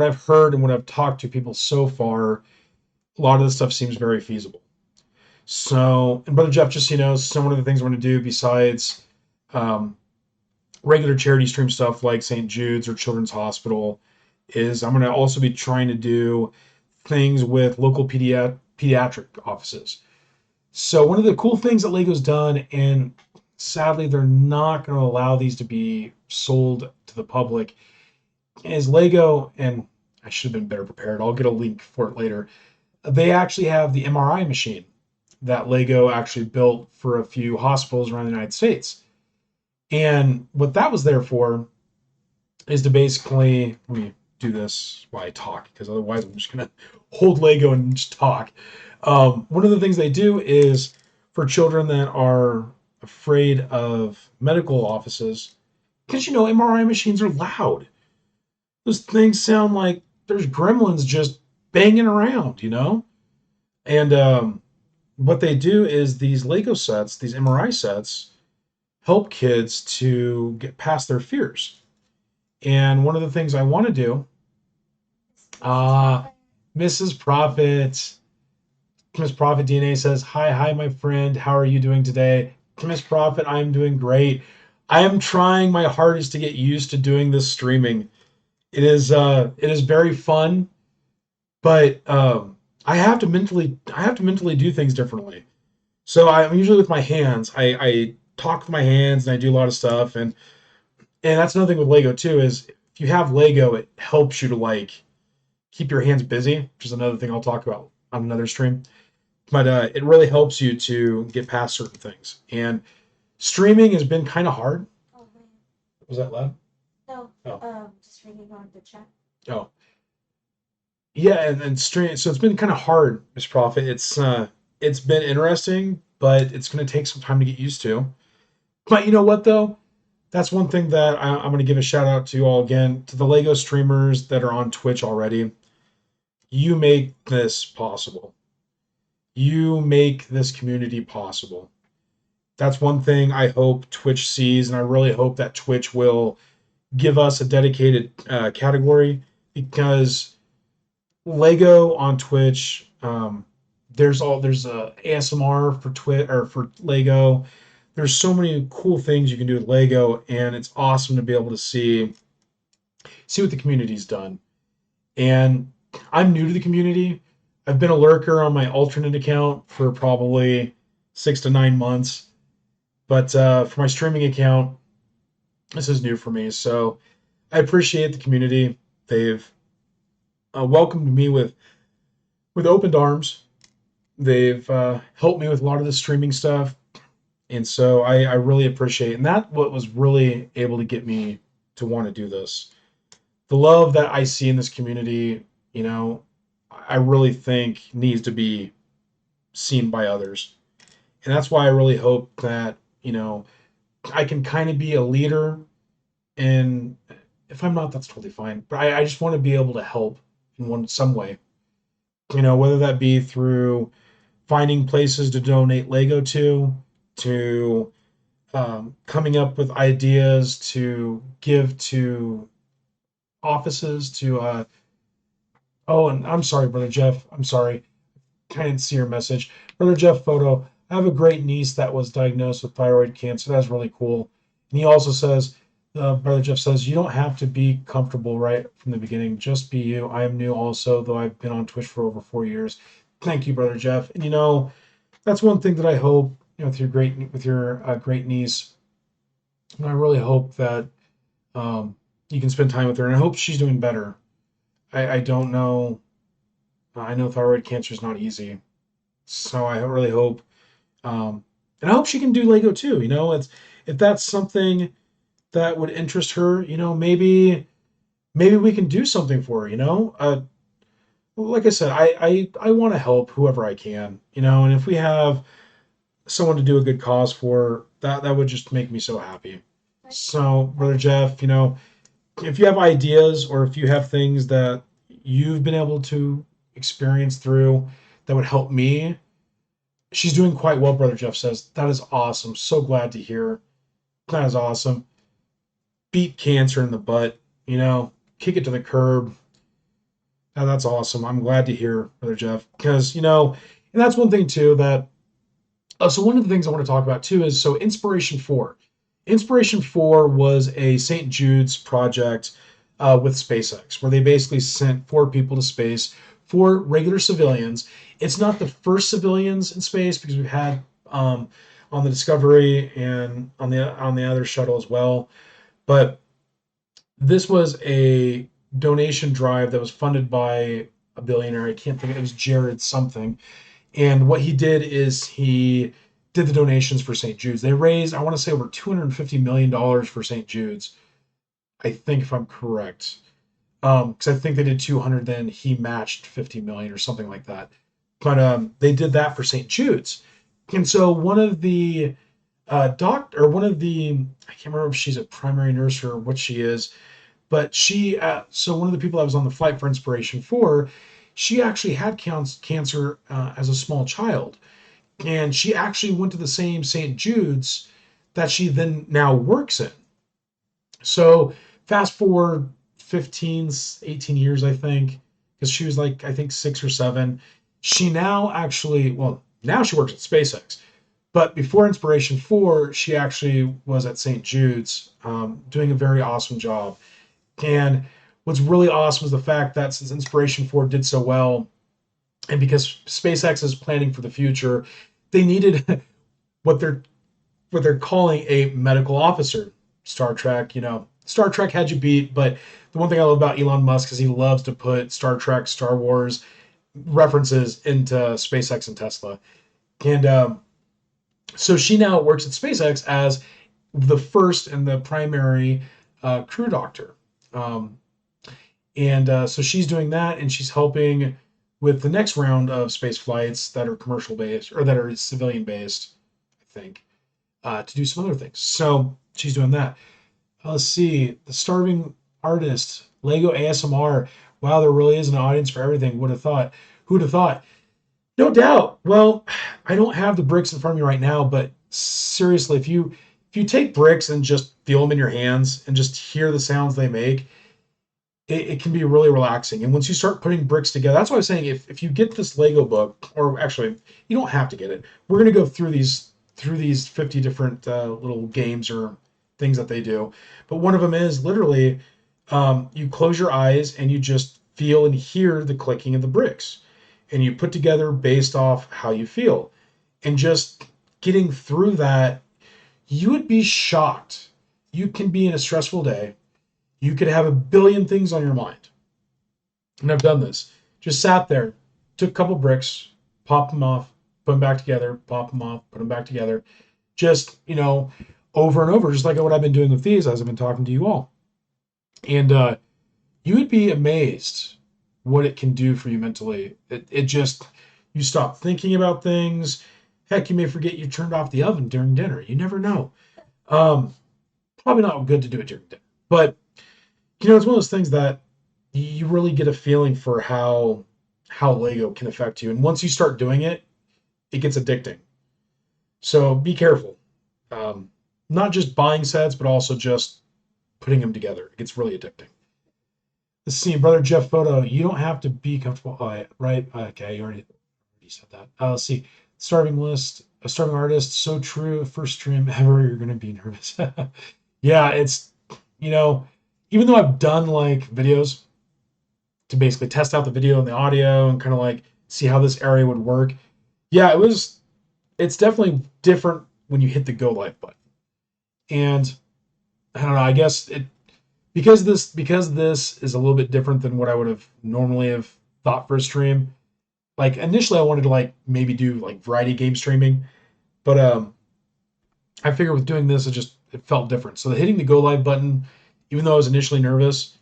I've heard and what I've talked to people so far, a lot of this stuff seems very feasible. So, and Brother Jeff, just so you know, some of the things we're going to do besides regular charity stream stuff like St. Jude's or Children's Hospital is I'm going to also be trying to do things with local pediatric offices. So one of the cool things that Lego's done, and sadly they're not going to allow these to be sold to the public, is Lego, and I should have been better prepared. I'll get a link for it later. They actually have the MRI machine that Lego actually built for a few hospitals around the United States. And what that was there for is to basically, let me do this while I talk, because otherwise I'm just going to hold Lego and just talk. One of the things they do is for children that are afraid of medical offices, because, you know, MRI machines are loud. Those things sound like there's gremlins just banging around, you know? And what they do is these Lego sets, these MRI sets, help kids to get past their fears. And one of the things I want to do, Mrs. Prophet, Miss Prophet DNA says, hi, my friend. How are you doing today? Miss Prophet, I'm doing great. I am trying my hardest to get used to doing this streaming. It is very fun, but I have to mentally do things differently. So I'm usually with my hands. I talk with my hands and I do a lot of stuff, and that's another thing with Lego too, is if you have Lego, it helps you to like keep your hands busy, which is another thing I'll talk about on another stream. But it really helps you to get past certain things. And streaming has been kind of hard. Oh, man. Was that loud? No, Oh. just reading on the chat. Oh. Yeah, and stream. So it's been kind of hard, Mr. Prophet. It's been interesting, but it's going to take some time to get used to. But you know what, though? That's one thing that I'm going to give a shout out to you all again, to the Lego streamers that are on Twitch already. You make this possible. You make this community possible. That's one thing I hope Twitch sees, and I really hope that Twitch will give us a dedicated category, because Lego on Twitch, there's a ASMR for Twitch or for Lego. There's so many cool things you can do with Lego, and it's awesome to be able to see what the community's done. And I'm new to the community. I've been a lurker on my alternate account for probably 6 to 9 months, but for my streaming account, this is new for me. So I appreciate the community. They've welcomed me with open arms. They've helped me with a lot of the streaming stuff. And so I really appreciate, and that's what was really able to get me to want to do this. The love that I see in this community, you know, I really think needs to be seen by others. And that's why I really hope that, you know, I can kind of be a leader. And if I'm not, that's totally fine. But I just want to be able to help in some way. You know, whether that be through finding places to donate Lego to coming up with ideas to give to offices to oh, and I'm sorry, Brother Jeff. I'm sorry. I didn't see your message. Brother Jeff Photo, I have a great niece that was diagnosed with thyroid cancer. That's really cool. And he also says, Brother Jeff says, you don't have to be comfortable right from the beginning. Just be you. I am new also, though I've been on Twitch for over 4 years. Thank you, Brother Jeff. And that's one thing that I hope, with your great niece. And I really hope that you can spend time with her. And I hope she's doing better. I don't know. I know thyroid cancer is not easy. So I really hope, and I hope she can do Lego too. It's if that's something that would interest her. Maybe we can do something for her. Like I said, I want to help whoever I can. And if we have someone to do a good cause for, that would just make me so happy. So, Brother Jeff, if you have ideas or if you have things that you've been able to experience through that would help me. She's doing quite well, Brother Jeff says. That is awesome. So glad to hear. That is awesome. Beat cancer in the butt, kick it to the curb. That's awesome. I'm glad to hear, Brother Jeff, because, and that's one thing too that, so one of the things I want to talk about too is, so Inspiration 4. Inspiration 4 was a St. Jude's project with SpaceX, where they basically sent 4 people to space, 4 regular civilians. It's not the first civilians in space because we've had on the Discovery and on the other shuttle as well. But this was a donation drive that was funded by a billionaire. I can't think of it. It was Jared something. And what he did is he did the donations for St. Jude's. They raised, I want to say, over $250 million for St. Jude's. I think, if I'm correct. Because I think they did 200, then he matched 50 million or something like that. But they did that for St. Jude's. And so one of the I can't remember if she's a primary nurse or what she is, but so one of the people that was on the flight for Inspiration 4, she actually had cancer as a small child. And she actually went to the same St. Jude's that she then now works in. So fast forward 15, 18 years, I think, because she was like, I think 6 or 7. She now now she works at SpaceX. But before Inspiration 4, she actually was at St. Jude's doing a very awesome job. And what's really awesome is the fact that since Inspiration 4 did so well, and because SpaceX is planning for the future, they needed what they're calling a medical officer. Star Trek, Star Trek had you beat, but the one thing I love about Elon Musk is he loves to put Star Trek, Star Wars references into SpaceX and Tesla. And so she now works at SpaceX as the first and the primary crew doctor. So she's doing that, and she's helping with the next round of space flights that are commercial based or that are civilian based, I think, to do some other things. So she's doing that. Let's see, the starving artist, Lego ASMR. Wow, there really is an audience for everything. Would have thought? Who'd have thought? No doubt. Well, I don't have the bricks in front of me right now, but seriously, if you take bricks and just feel them in your hands and just hear the sounds they make, it can be really relaxing. And once you start putting bricks together, that's why I was saying if you get this Lego book, or actually, you don't have to get it. We're going to go through these 50 different little games or things that they do. But one of them is literally you close your eyes and you just feel and hear the clicking of the bricks. And you put together based off how you feel. And just getting through that, you would be shocked. You can be in a stressful day. You could have a billion things on your mind. And I've done this. Just sat there, took a couple bricks, popped them off, put them back together, pop them off, put them back together. Just, over and over, just like what I've been doing with these as I've been talking to you all. And you would be amazed what it can do for you mentally. It just, you stop thinking about things. Heck, you may forget you turned off the oven during dinner. You never know. Probably not good to do it during dinner. But, it's one of those things that you really get a feeling for how Lego can affect you. And once you start doing it, it gets addicting. So be careful. not just buying sets, but also just putting them together. It gets really addicting. Let's see, Brother Jeff Photo. You don't have to be comfortable. Oh, right? Okay, you already said that. Let's see. Starving list. A starving artist. So true. First stream ever. You're gonna be nervous. Yeah, it's you know, even though I've done like videos to basically test out the video and the audio and kind of like see how this area would work. Yeah, it's definitely different when you hit the go live button. And I don't know, I guess it because this is a little bit different than what I would have normally have thought for a stream. Like initially I wanted to like maybe do like variety game streaming, but I figured with doing this it felt different. So the hitting the go live button, even though I was initially nervous,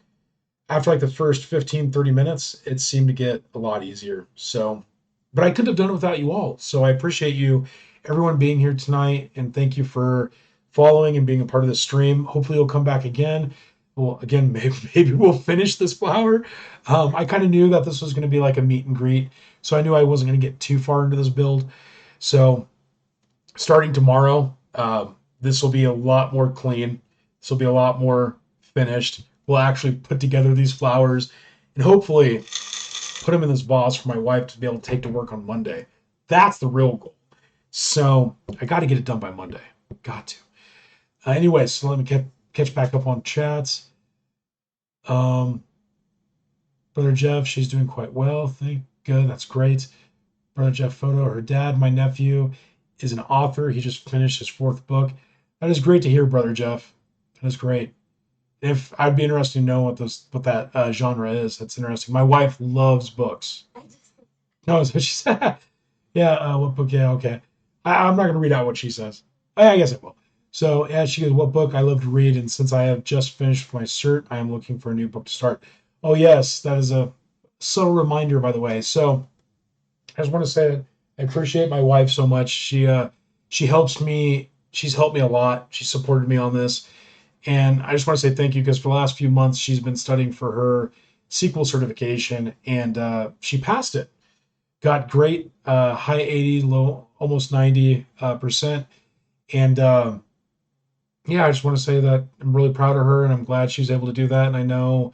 after like the first 15, 30 minutes, it seemed to get a lot easier. So, but I couldn't have done it without you all. So I appreciate you, everyone being here tonight. And thank you for following and being a part of the stream. Hopefully you'll come back again. Well, again, maybe we'll finish this flower. I kind of knew that this was going to be like a meet and greet. So I knew I wasn't going to get too far into this build. So starting tomorrow, this will be a lot more clean. This will be a lot more finished. We'll actually put together these flowers and hopefully put them in this vase for my wife to be able to take to work on Monday. That's the real goal. So I got to get it done by Monday. Got to. Anyway, so let me catch back up on chats. Brother Jeff, she's doing quite well. Thank God. That's great. Brother Jeff Photo, her dad, my nephew, is an author. He just finished his 4th book. That is great to hear, Brother Jeff. That is great. If I'd be interested to know what that genre is. That's interesting. My wife loves books. No, that's what she said. Yeah, what book? Yeah, okay. I'm not going to read out what she says. I guess I will. So, yeah, she goes, what book I love to read, and since I have just finished my cert, I am looking for a new book to start. Oh, yes, that is a subtle reminder, by the way. So, I just want to say that I appreciate my wife so much. She helps me. She's helped me a lot. She supported me on this. And I just want to say thank you because for the last few months, she's been studying for her SQL certification and she passed it. Got great, high 80, low, almost 90%. And yeah, I just want to say that I'm really proud of her and I'm glad she's able to do that. And I know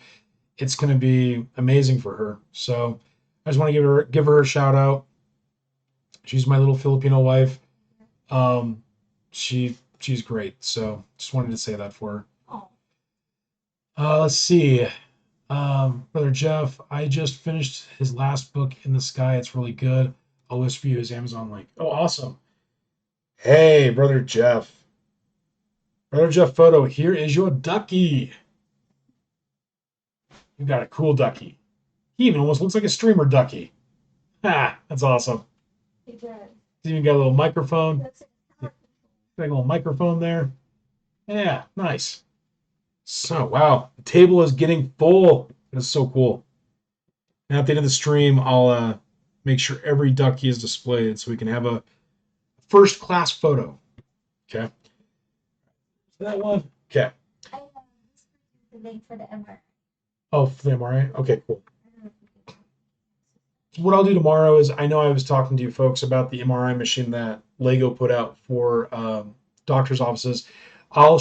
it's going to be amazing for her. So I just want to give her a shout out. She's my little Filipino wife. Um, she's great. So just wanted to say that for her. Let's see. Brother Jeff, I just finished his last book, In the Sky. It's really good. I'll list for you his Amazon link. Oh, awesome. Hey, Brother Jeff. Brother Jeff Photo, here is your ducky. You got a cool ducky. He even almost looks like a streamer ducky. Ha, that's awesome. He does. He's even got a little microphone. That's Got a little microphone there. Yeah, nice. So, wow, the table is getting full. That's so cool. Now at the end of the stream, I'll make sure every ducky is displayed so we can have a first class photo. Okay. That one. Okay. I have the link for the MR. Oh, for the MRI? Okay, cool. What I'll do tomorrow is I know I was talking to you folks about the MRI machine that Lego put out for doctors' offices. I'll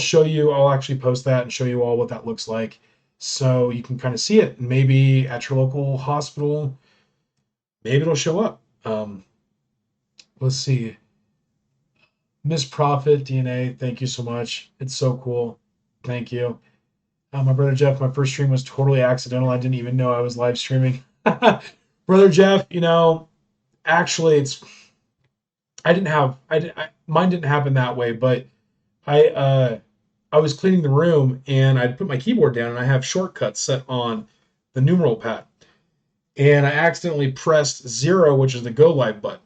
actually post that and show you all what that looks like so you can kind of see it. And maybe at your local hospital, maybe it'll show up. Let's see. Miss Profit DNA, thank you so much. It's so cool. Thank you. My brother Jeff, my first stream was totally accidental. I didn't even know I was live streaming. Brother Jeff, actually mine didn't happen that way, but I was cleaning the room and I'd put my keyboard down and I have shortcuts set on the numeral pad. And I accidentally pressed 0, which is the go live button.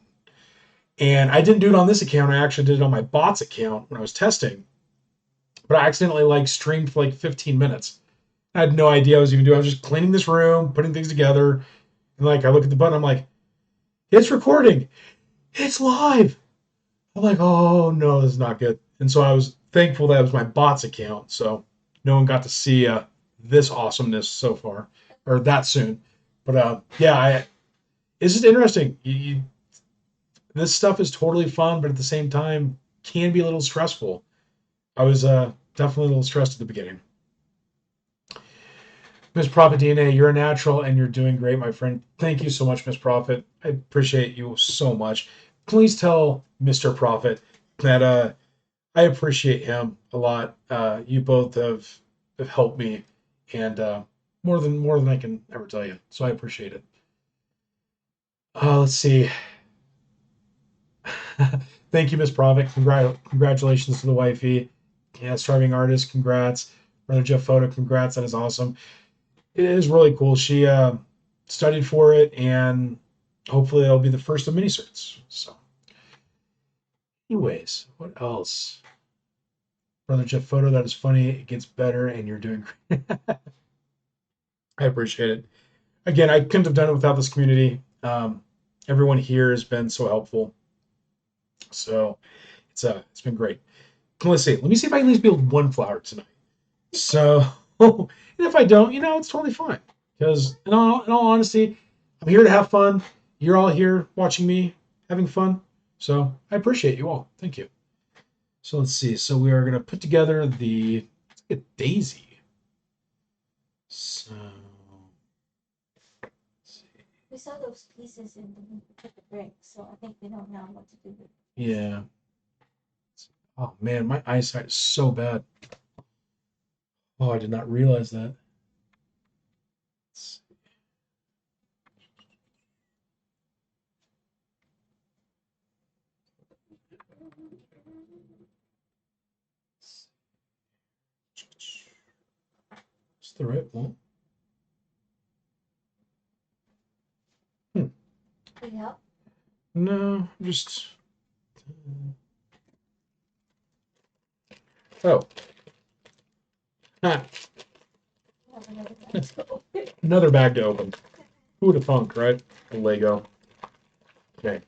And I didn't do it on this account. I actually did it on my bot's account when I was testing. But I accidentally streamed for 15 minutes. I had no idea I was even doing. I was just cleaning this room, putting things together. And I look at the button, I'm like, it's recording. It's live. I'm like, oh no, this is not good. And so I was thankful that it was my bot's account. So no one got to see this awesomeness so far, or that soon. But yeah, it's just interesting. This stuff is totally fun, but at the same time can be a little stressful. I was definitely a little stressed at the beginning. Miss Prophet DNA, you're a natural and you're doing great, my friend. Thank you so much, Miss Prophet. I appreciate you so much. Please tell Mr. Prophet that I appreciate him a lot. You both have helped me, and more than I can ever tell you. So I appreciate it. Let's see. Thank you, Miss Prophet. Congratulations to the wifey. Yeah, starving artist. Congrats, brother Jeff Photo. Congrats. That is awesome. It is really cool. She studied for it, and hopefully, it'll be the first of many certs. So, anyways, what else? Brother Jeff Photo, that is funny. It gets better, and you're doing great. I appreciate it. Again, I couldn't have done it without this community. Everyone here has been so helpful. So it's been great. Let's see. Let me see if I can at least build one flower tonight. So, and if I don't, it's totally fine. Because in all honesty, I'm here to have fun. You're all here watching me having fun. So I appreciate you all. Thank you. So let's see. So we are going to put together let's get Daisy. So let's see. We saw those pieces in the brick, so I think we don't know what to do with it. Yeah. Oh man, my eyesight is so bad. Oh, I did not realize that. Let's see. It's the right one. Can you help? No, just. Oh. Ah, We have another one to open. another bag to open. Who would have thunk, right? A Lego. Okay.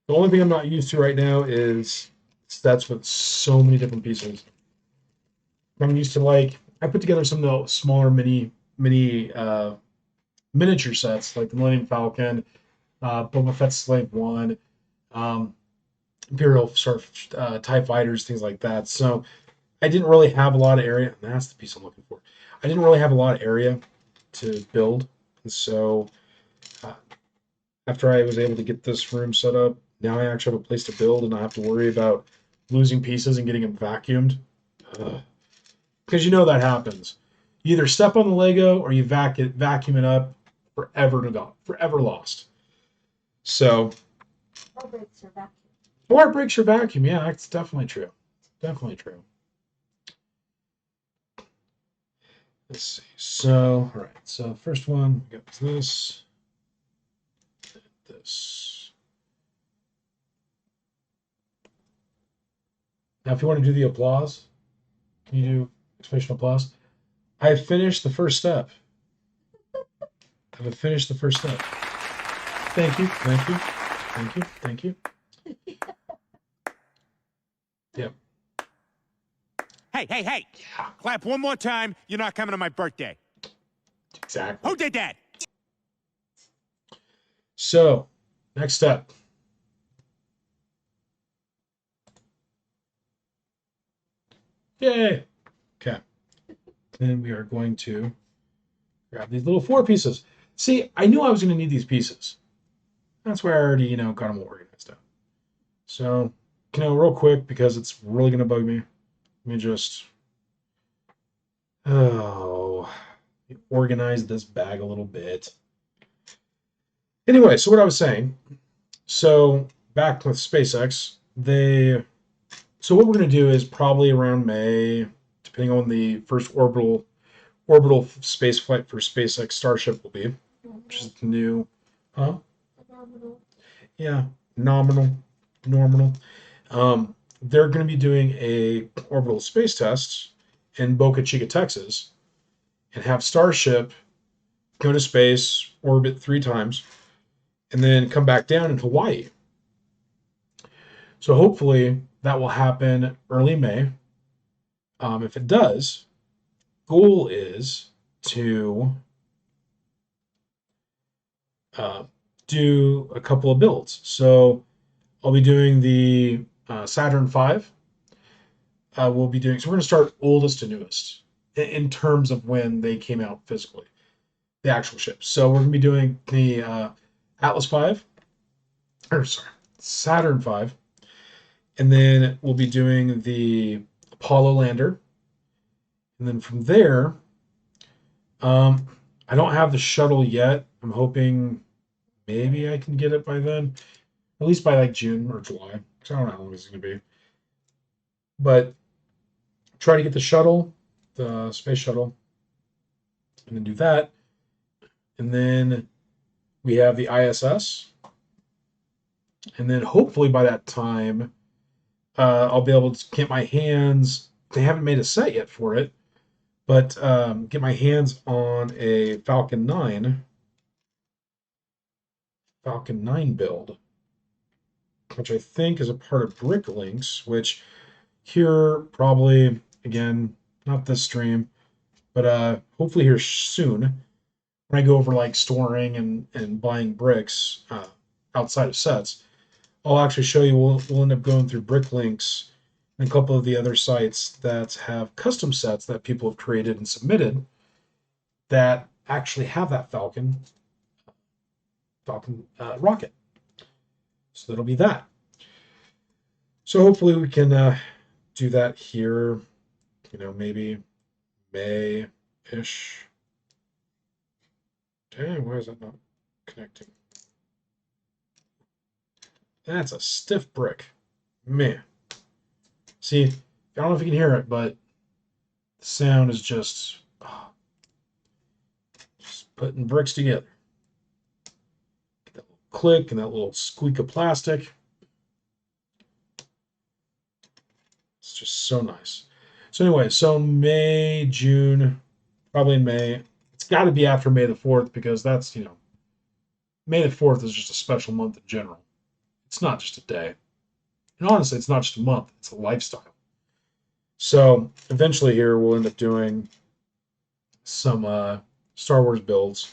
The only thing I'm not used to right now is sets with so many different pieces. I'm used to I put together some of the smaller mini miniature sets like the Millennium Falcon, Boba Fett Slave One, um, Imperial sort of TIE fighters, things like that. So I didn't really have a lot of area. And that's the piece I'm looking for. I didn't really have a lot of area to build. And so uh, after I was able to get this room set up, now I actually have a place to build and not have to worry about losing pieces and getting them vacuumed. Because that happens. You either step on the Lego or you vacuum it up, forever lost. So, Or breaks or vacuum. or it breaks your vacuum. Yeah, that's definitely true. Definitely true. Let's see. So, all right. So, first one, we got this. Now, if you want to do the applause, can you do exclamation applause? I have finished the first step. I have finished the first step. Thank you. Thank you. Thank you. Thank you. Yep. Hey. Yeah, Clap one more time. You're not coming to my birthday. exactly. Who did that? So, next step. Yay. Okay. Then we are going to grab these little 4 pieces. See, I knew I was going to need these pieces. That's where I already, got them organized out. So, real quick, because it's really going to bug me, let me just organize this bag a little bit. Anyway, so what I was saying, so back with SpaceX, so what we're going to do is probably around May, depending on the first orbital space flight for SpaceX Starship will be, which is the new, huh? Phenomenal. Yeah, nominal. They're going to be doing a orbital space test in Boca Chica, Texas, and have Starship go to space, orbit 3 times, and then come back down in Hawaii. So hopefully that will happen early May. If it does, goal is to do a couple of builds. So I'll be doing the Saturn V. We'll be doing, so we're going to start oldest to newest in terms of when they came out physically, the actual ships. So we're going to be doing the Atlas V, or sorry, Saturn V, and then we'll be doing the Apollo lander. And then from there, I don't have the shuttle yet. I'm hoping maybe I can get it by then, at least by like June or July. So I don't know how long it's going to be. But try to get the shuttle, the space shuttle, and then do that. And then we have the ISS. And then hopefully by that time, I'll be able to get my hands. They haven't made a set yet for it, but get my hands on a Falcon 9 build, which I think is a part of Bricklinks, which here probably, again, not this stream, but hopefully here soon, when I go over like storing and buying bricks outside of sets, I'll actually show you, we'll end up going through Bricklinks and a couple of the other sites that have custom sets that people have created and submitted that actually have that Falcon rocket. So that'll be that. So hopefully we can do that here, maybe May-ish. Dang, why is that not connecting? That's a stiff brick. Man. See, I don't know if you can hear it, but the sound is just putting bricks together. Get that little click and that little squeak of plastic. It's just so nice. So anyway, so May, June, probably in May. It's got to be after May the 4th because that's, May the 4th is just a special month in general. It's not just a day. And honestly, it's not just a month, it's a lifestyle. So eventually here we'll end up doing some Star Wars builds.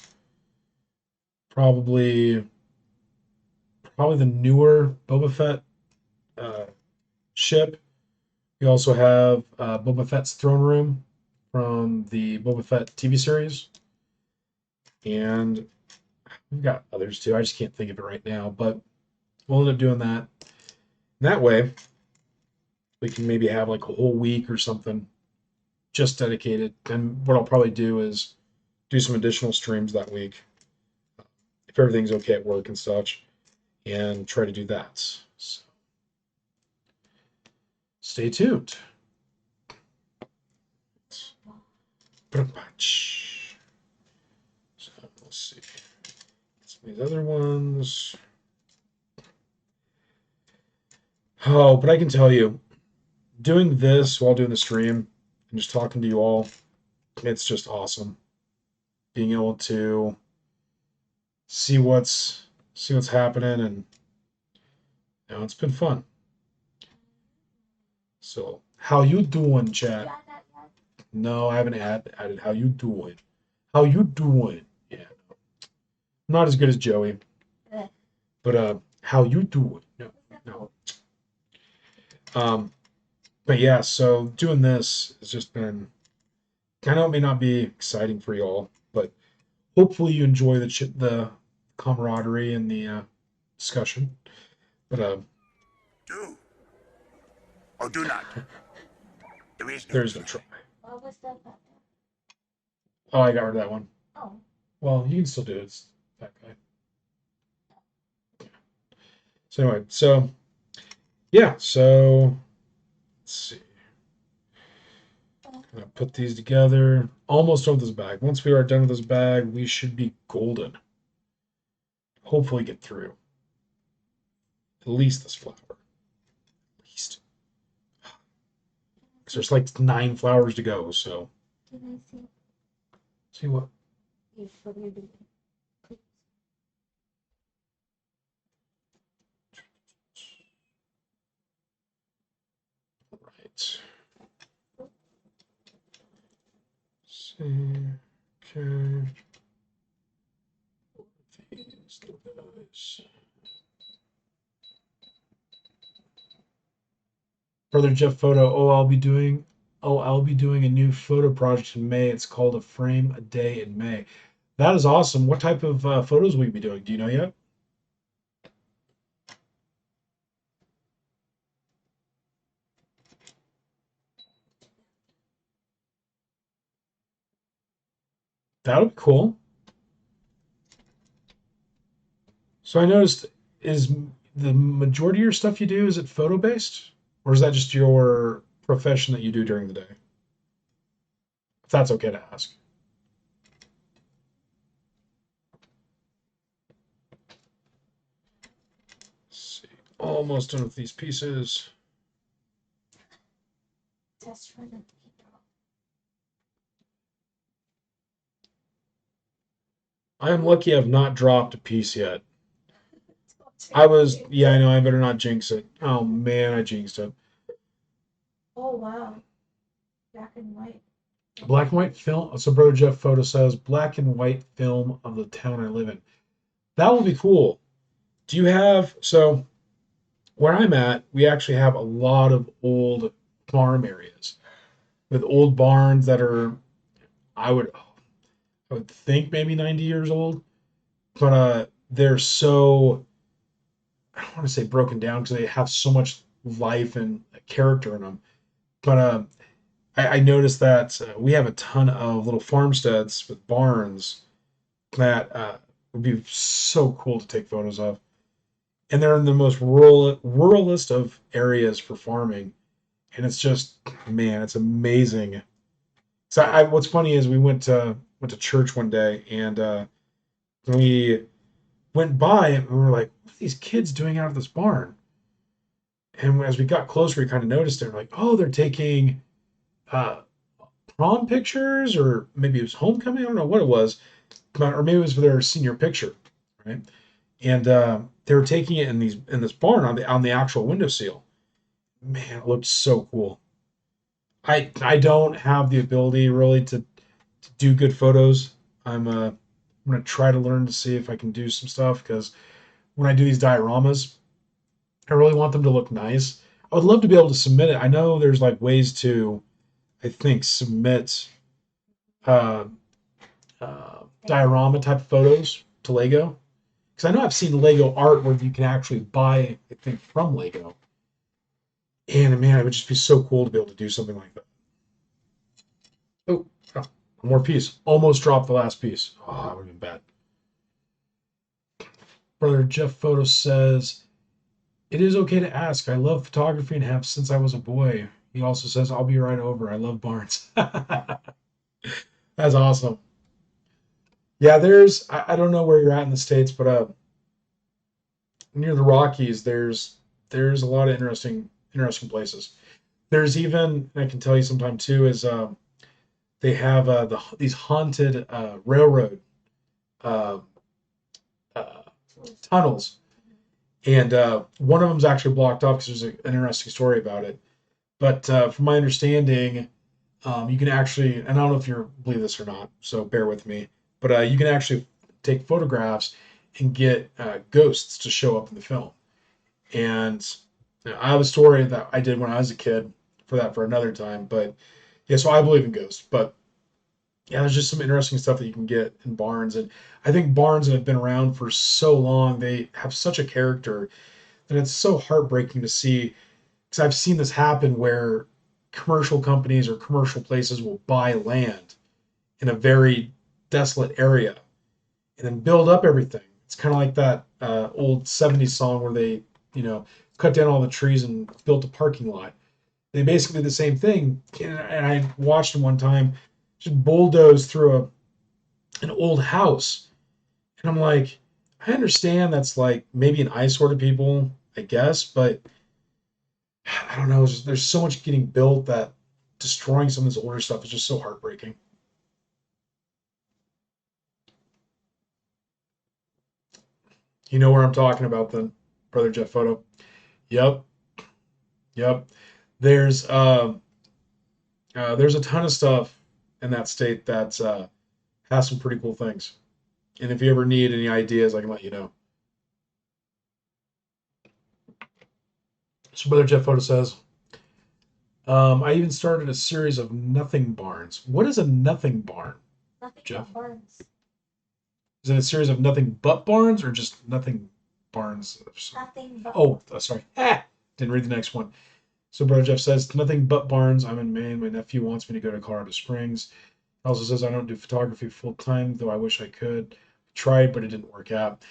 Probably the newer Boba Fett ship. We also have Boba Fett's throne room from the Boba Fett TV series. And we've got others too. I just can't think of it right now, but we'll end up doing that. That way, we can maybe have like a whole week or something just dedicated. And what I'll probably do is do some additional streams that week if everything's okay at work and such, and try to do that. So, stay tuned. So let's see. Some of these other ones. Oh, but I can tell you, doing this while doing the stream and just talking to you all, it's just awesome. Being able to see what's happening, and it's been fun. So, how you doing, chat? No, I haven't added. How you doing? How you doing? Yeah, not as good as Joey, but how you doing? No. But yeah, so doing this has just been. I know it may not be exciting for y'all, but hopefully you enjoy the camaraderie and the discussion. But Do or do not. there's no try. What was that button? Oh, I got rid of that one. Oh. Well, you can still do it. It's that guy. So anyway, so yeah, so let's see. I'm gonna put these together. Almost done with this bag. Once we are done with this bag, we should be golden. Hopefully get through. At least this flower. At least. Because there's like 9 flowers to go, so. Can I see? See what? What you're doing. Right. See. Okay. These guys. Brother Jeff Photo. I'll be doing a new photo project in May. It's called A Frame a Day in May. That is awesome. What type of photos will you be doing? Do you know yet? That'll be cool. So I noticed, is the majority of your stuff you do, is it photo based? Or is that just your profession that you do during the day? If that's okay to ask. Let's see. Almost done with these pieces. Test for the heat. I am lucky I've not dropped a piece yet. Yeah, I know, I better not jinx it. Oh man, I jinxed it. Oh wow. Black and white. Black and white film. So Brother Jeff Photo says black and white film of the town I live in. That will be cool. Do you have, so where I'm at, we actually have a lot of old farm areas with old barns that are, I would I would think maybe 90 years old, but they're so, I don't want to say broken down because they have so much life and character in them. But I noticed that we have a ton of little farmsteads with barns that would be so cool to take photos of. And they're in the most ruralist of areas for farming. And it's just, man, it's amazing. So what's funny is we went to church one day and we went by and we were like, what are these kids doing out of this barn? And as we got closer, we kind of noticed it. We're like, oh, they're taking uh, prom pictures, or maybe it was homecoming. I don't know what it was, or maybe it was for their senior picture, right? And they were taking it in this barn on the actual windowsill. Man, it looked so cool. I don't have the ability really to do good photos. I'm gonna try to learn to see if I can do some stuff because when I do these dioramas, I really want them to look nice. I would love to be able to submit it. I know there's like ways to, I think, submit uh, diorama type photos to Lego. Because I know I've seen Lego art where you can actually buy, I think, from Lego. And man, it would just be so cool to be able to do something like that. Oh, oh, one more piece. Almost dropped the last piece. Oh, that would have been bad. Brother Jeff Photo says, it is okay to ask. I love photography and have since I was a boy. He also says, I'll be right over. I love barns. That's awesome. Yeah, I don't know where you're at in the States, but near the Rockies, there's a lot of interesting places. There's even, I can tell you sometime too, is they have these haunted railroad uh, uh, tunnels, and one of them's actually blocked off because there's an interesting story about it. But from my understanding, you can actually, and I don't know if you believe this or not, so bear with me, but you can actually take photographs and get ghosts to show up in the film. And I have a story that I did when I was a kid for that for another time. But yeah, so I believe in ghosts. But yeah, there's just some interesting stuff that you can get in barns. And I think barns that have been around for so long, they have such a character that it's so heartbreaking to see. Because I've seen this happen where commercial companies or commercial places will buy land in a very desolate area and then build up everything. It's kind of like that old 70s song where they, you know, cut down all the trees and built a parking lot. They basically did the same thing. And I watched them one time just bulldoze through an old house. And I'm like, I understand that's like maybe an eyesore to people, I guess, but I don't know. There's so much getting built that destroying some of this older stuff is just so heartbreaking. You know where I'm talking about then, Brother Jeff Photo? Yep, yep. There's there's a ton of stuff in that state that has some pretty cool things. And if you ever need any ideas, I can let you know. So Brother Jeff Photo says, I even started a series of nothing barns. What is a nothing barn, Nothing Jeff? but barns. Is it a series of nothing but barns or just nothing barns? Nothing but. Oh, sorry. Ah, didn't read the next one. So Brother Jeff says, nothing but barns. I'm in Maine. My nephew wants me to go to Colorado Springs. Also says, I don't do photography full time, though I wish I could. Tried, but it didn't work out.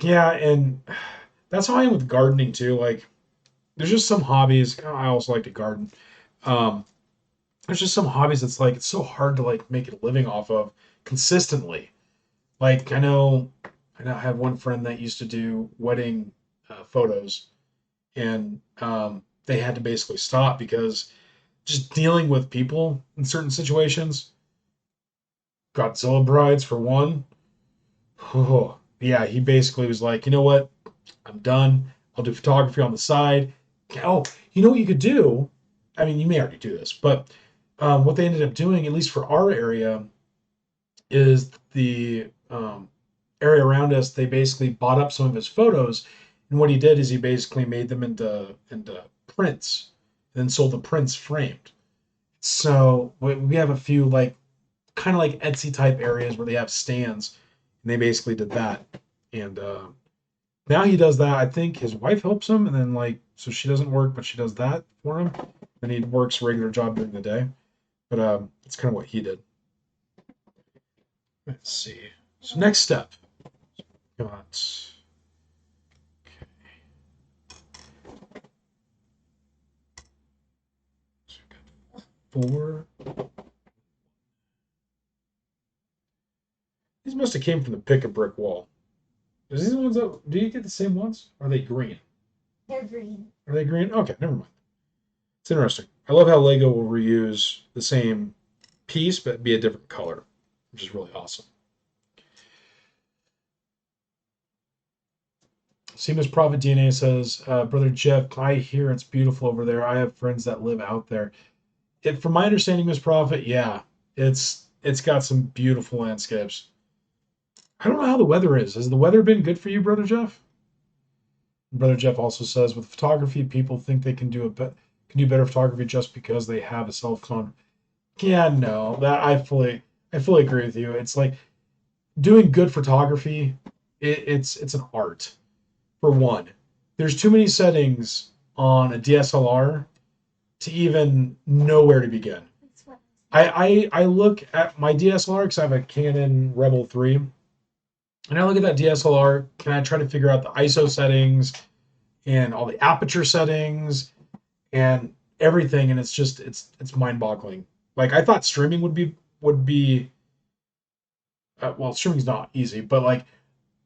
Yeah, and that's how I am with gardening too. Like, there's just some hobbies. I also like to garden. Um, there's just some hobbies that's like it's so hard to like make a living off of consistently. Like I have one friend that used to do wedding photos, and they had to basically stop because just dealing with people in certain situations. Godzilla brides for one. Oh, yeah, he basically was like, you know what? I'm done. I'll do photography on the side. Oh, you know what you could do? I mean, you may already do this, but what they ended up doing, at least for our area, is the area around us. They basically bought up some of his photos, and what he did is he basically made them into prints, and then sold the prints framed. So we have a few like kind of like Etsy type areas where they have stands, and they basically did that. And now he does that. I think his wife helps him, and then like so she doesn't work, but she does that for him, and he works a regular job during the day. But it's kind of what he did. Let's see. So next step, got four. These must have came from the pick a brick wall. Is these ones up? Do you get the same ones? Are they green? They're green. Are they green? Okay, never mind. It's interesting. I love how Lego will reuse the same piece but be a different color, which is really awesome. Seamus Prophet DNA says, Brother Jeff, I hear it's beautiful over there. I have friends that live out there. From my understanding, Miss Prophet, yeah, it's got some beautiful landscapes. I don't know how the weather is. Has the weather been good for you, Brother Jeff? Brother Jeff also says, with photography, people think they can do better photography just because they have a cell phone. Yeah, no, that I fully agree with you. It's like doing good photography. It's an art for one. There's too many settings on a DSLR to even know where to begin. That's what. I look at my DSLR because I have a Canon Rebel 3, and I look at that DSLR and I try to figure out the ISO settings and all the aperture settings and everything, and it's mind-boggling. Like I thought streaming would be well, streaming's not easy, but like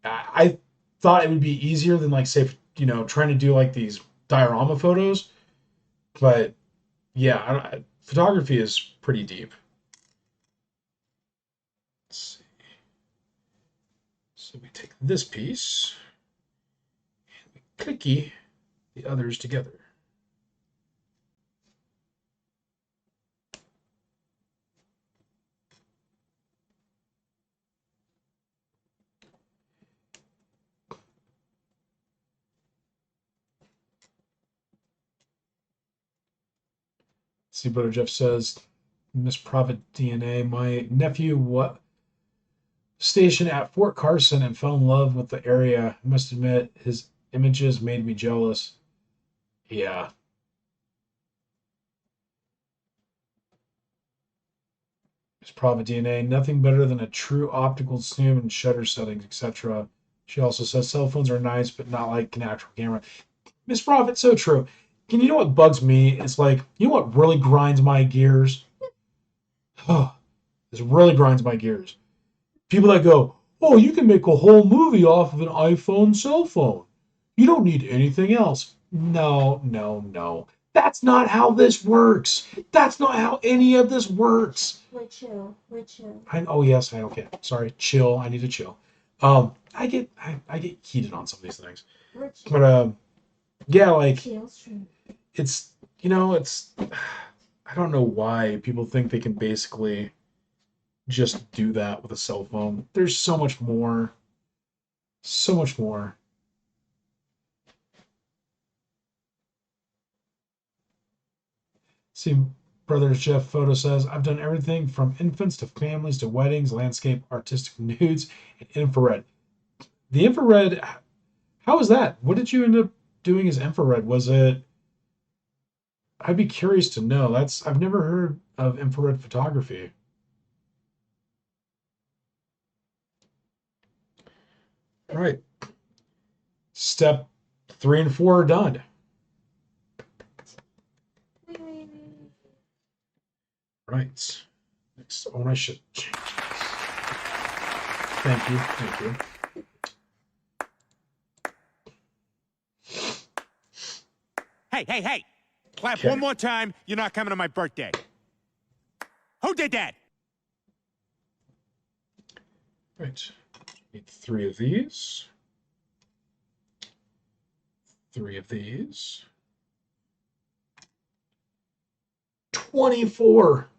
I thought it would be easier than like say trying to do like these diorama photos, but yeah, photography is pretty deep. Let's see. So we take this piece and we clicky the others together. See, Brother Jeff says, Miss Prophet DNA, my nephew what stationed at Fort Carson and fell in love with the area. I must admit, his images made me jealous. Yeah. Miss Prophet DNA, nothing better than a true optical zoom and shutter settings, etc. She also says cell phones are nice, but not like an actual camera. Miss Prophet, so true. And you know what bugs me? It's like, you know what really grinds my gears? This really grinds my gears. People that go, oh, you can make a whole movie off of an iPhone cell phone. You don't need anything else. No, no, no. That's not how this works. That's not how any of this works. We're chill. We're chill. Oh yes, okay. Sorry, chill. I need to chill. I get heated on some of these things, We're chill. but yeah, like Chill stream. it's I don't know why people think they can basically just do that with a cell phone. There's so much more. So much more. See, Brothers Jeff Photo says, I've done everything from infants to families to weddings, landscape, artistic nudes, and infrared. The infrared, how was that? What did you end up doing as infrared? Was it, I'd be curious to know. I've never heard of infrared photography. All right. Step 3 and 4 are done. Right. Next. Oh, I should change this. Thank you. Thank you. Hey. Clap Okay. one more time. You're not coming to my birthday. Who did that? Right. Need 3 of these. 3 of these. 24.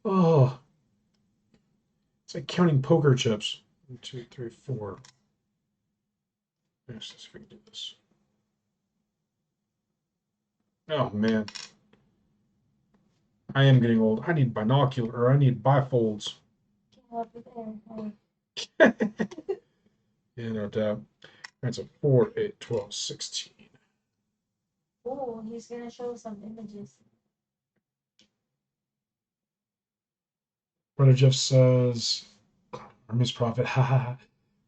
Oh. It's like counting poker chips. 1, 2, 3, 4. Let's see if we can do this. Oh man. I am getting old. I need binocular, or I need bifolds. Yeah, no doubt. That's a 4, 8, 12, 16. Oh, he's gonna show some images. Brother Jeff says, or Miss Prophet, haha.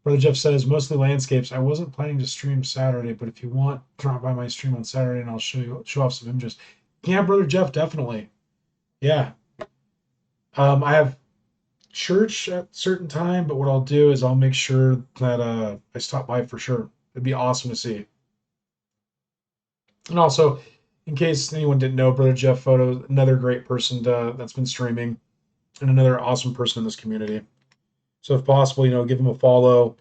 Brother Jeff says, mostly landscapes. I wasn't planning to stream Saturday, but if you want, drop by my stream on Saturday and I'll show off some images. Yeah, Brother Jeff, definitely. Yeah. I have church at a certain time, but what I'll do is I'll make sure that I stop by for sure. It'd be awesome to see. And also, in case anyone didn't know, Brother Jeff Photo, another great person that's been streaming, and another awesome person in this community. So if possible, give him a follow.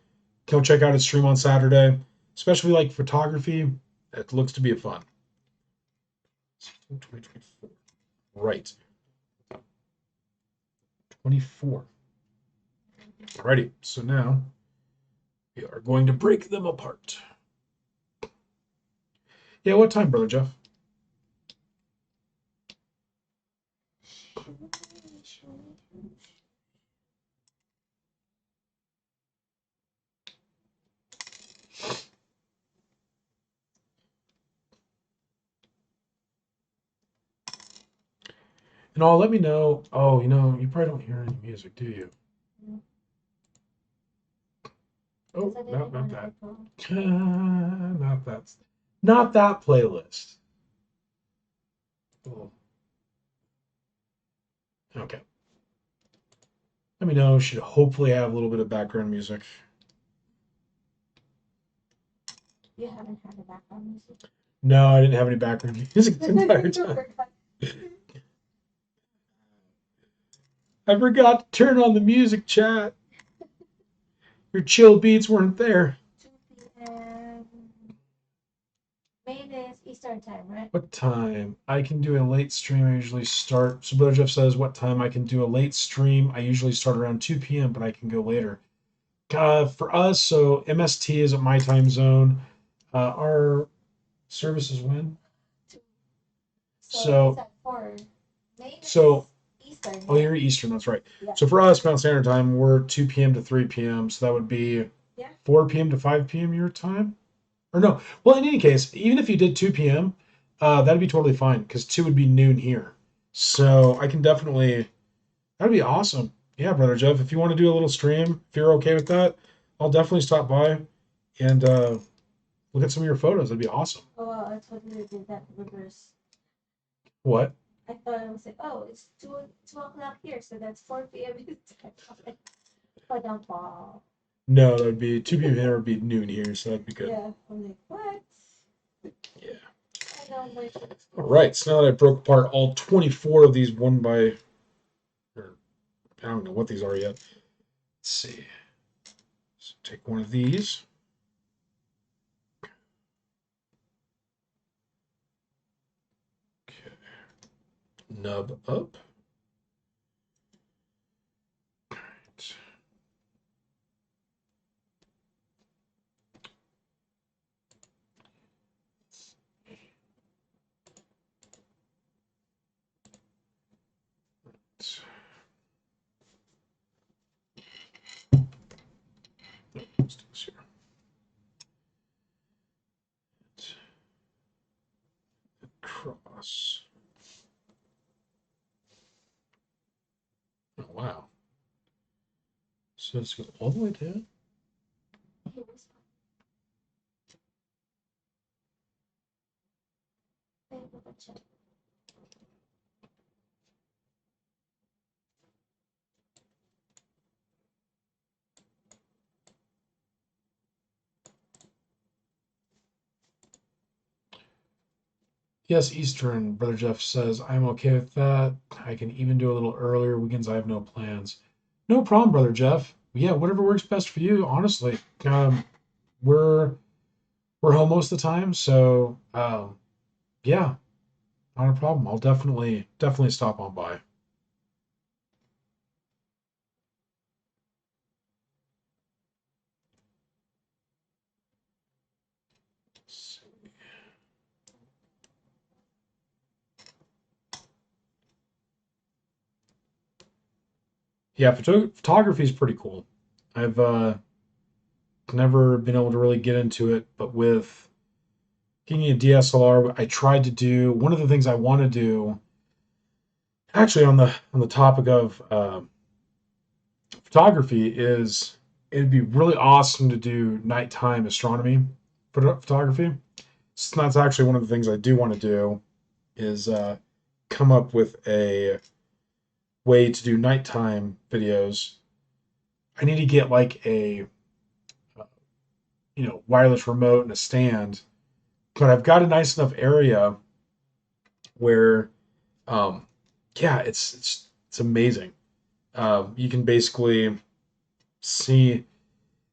Go check out his stream on Saturday, especially like photography. It looks to be a fun. 2024. Right. 24. Alrighty. So now we are going to break them apart. Yeah, what time, Brother Jeff? And all, let me know. Oh, you probably don't hear any music, do you? Oh, no, not that. Not that. Not that playlist. Oh. Okay. Let me know. Should hopefully have a little bit of background music. You haven't had a background music. No, I didn't have any background music the entire time. I forgot to turn on the music, chat. Your chill beats weren't there. 2 p.m. Main is Eastern time, right? What time? I can do a late stream. I usually start. So Brother Jeff says, what time I can do a late stream? I usually start around 2 p.m., but I can go later. For us, so MST is at my time zone. Our service is when? So it's at 4. Main so is Eastern. oh, you're Eastern. That's right. Yeah. So for us, Mountain Standard Time, we're 2 p.m. to 3 p.m. So that would be 4 p.m. to 5 p.m. your time. Or no. Well, in any case, even if you did 2 p.m., that'd be totally fine because 2 would be noon here. So I can definitely, that'd be awesome. Yeah, Brother Jeff, if you want to do a little stream, if you're okay with that, I'll definitely stop by and look at some of your photos. That'd be awesome. Oh, well, I totally did that reverse. What? I thought it was like, oh, it's 2 o'clock here, so that's 4 p.m. But I'm fall. No, that'd be 2 p.m. here would be noon here, so that'd be good. Yeah, I'm like, what? Yeah. I know my. All right, so now that I broke apart all 24 of these one by, or I don't know what these are yet. Let's see. So take one of these. Okay. Nub up. All right. Yes. Oh, wow. So this goes all the way down? It was fun. Wait, let me check. Yes, Eastern, Brother Jeff says, I'm okay with that. I can even do a little earlier. Weekends, I have no plans. No problem, Brother Jeff. Yeah, whatever works best for you, honestly. We're we're home most of the time, so yeah, not a problem. I'll definitely stop on by. Yeah, photography is pretty cool. I've never been able to really get into it, but with getting a DSLR, I tried to do one of the things I want to do. Actually, on the topic of photography, is it'd be really awesome to do nighttime astronomy photography. So that's actually one of the things I do want to do is come up with a way to do nighttime videos. I need to get like a wireless remote and a stand, but I've got a nice enough area where um, yeah, it's amazing. You can basically see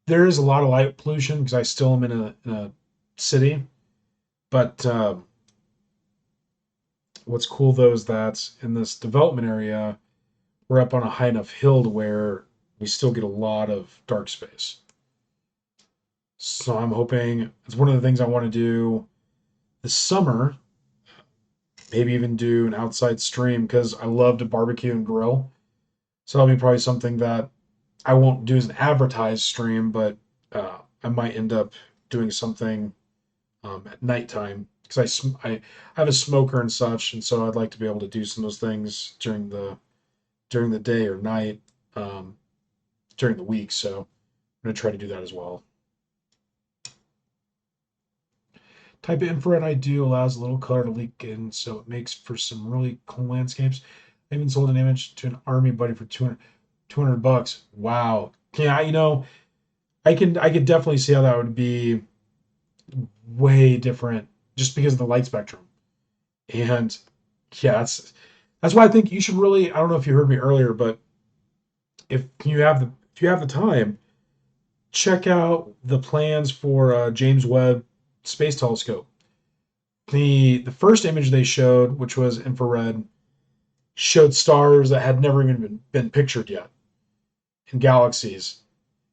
there is a lot of light pollution because I still am in a city, but what's cool though is that in this development area, we're up on a high enough hill to where we still get a lot of dark space. So I'm hoping it's one of the things I want to do this summer. Maybe even do an outside stream because I love to barbecue and grill. So that'll be probably something that I won't do as an advertised stream, but I might end up doing something at nighttime because I have a smoker and such, and so I'd like to be able to do some of those things during the day or night um, during the week. So I'm gonna try to do that as well. Type of infrared I do allows a little color to leak in, so it makes for some really cool landscapes. I even sold an image to an army buddy for 200 bucks. Wow. Yeah, I could definitely see how that would be way different just because of the light spectrum. And yeah, that's why I think you should really, I don't know if you heard me earlier, but if you have the time, check out the plans for James Webb Space Telescope. The first image they showed, which was infrared, showed stars that had never even been pictured yet in galaxies.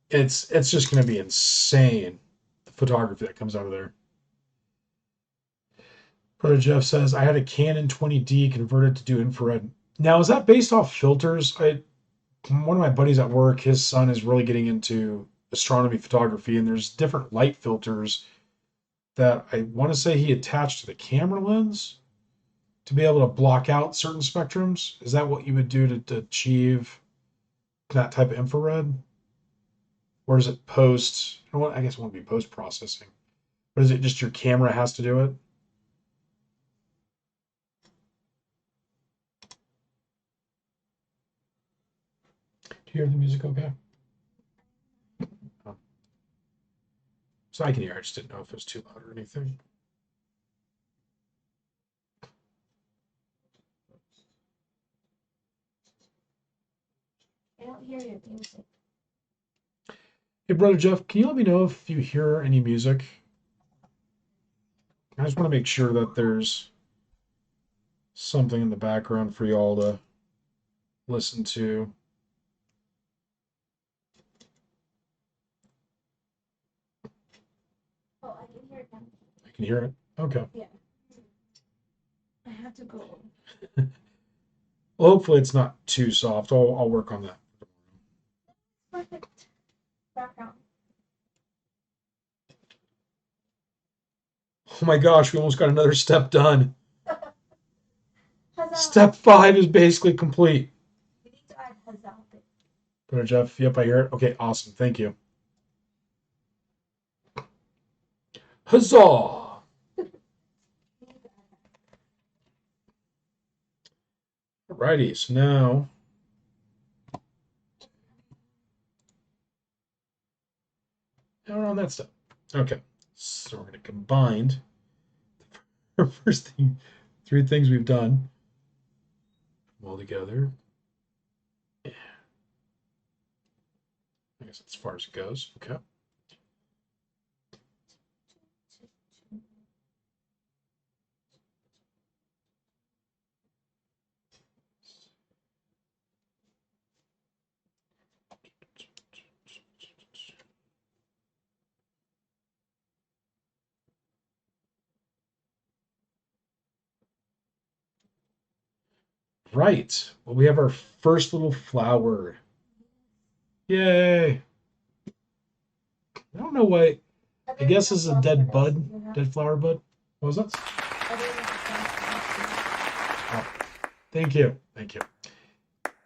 It's just going to be insane, the photography that comes out of there. Brother Jeff says I had a Canon 20D converted to do infrared. Now is that based off filters? One of my buddies at work, his son is really getting into astronomy photography, and there's different light filters that I want to say he attached to the camera lens to be able to block out certain spectrums. Is that what you would do to achieve that type of infrared? Or is it post? I guess it won't be post processing. But is it just your camera has to do it? Do you hear the music okay? Oh. So I can hear. I just didn't know if it was too loud or anything. I don't hear your music. Hey, Brother Jeff, can you let me know if you hear any music? I just want to make sure that there's something in the background for y'all to listen to. Oh, I can hear it now. I can hear it. Okay. Yeah. I have to go. Well, hopefully it's not too soft. I'll work on that. Perfect. Background. Oh my gosh, we almost got another step done. Step 5 is basically complete. We need to add huzzah. Brother Jeff, yep, I hear it. Okay, awesome. Thank you. Huzzah! Alrighty, so now we're on that stuff. Okay, so we're going to combine the first thing, 3 things we've done all together. Yeah. I guess as far as it goes. Okay. Right. Well, we have our first little flower. Yay. I don't know why. I guess this is a dead bud. Dead flower bud. What was that? Oh, thank you. Thank you.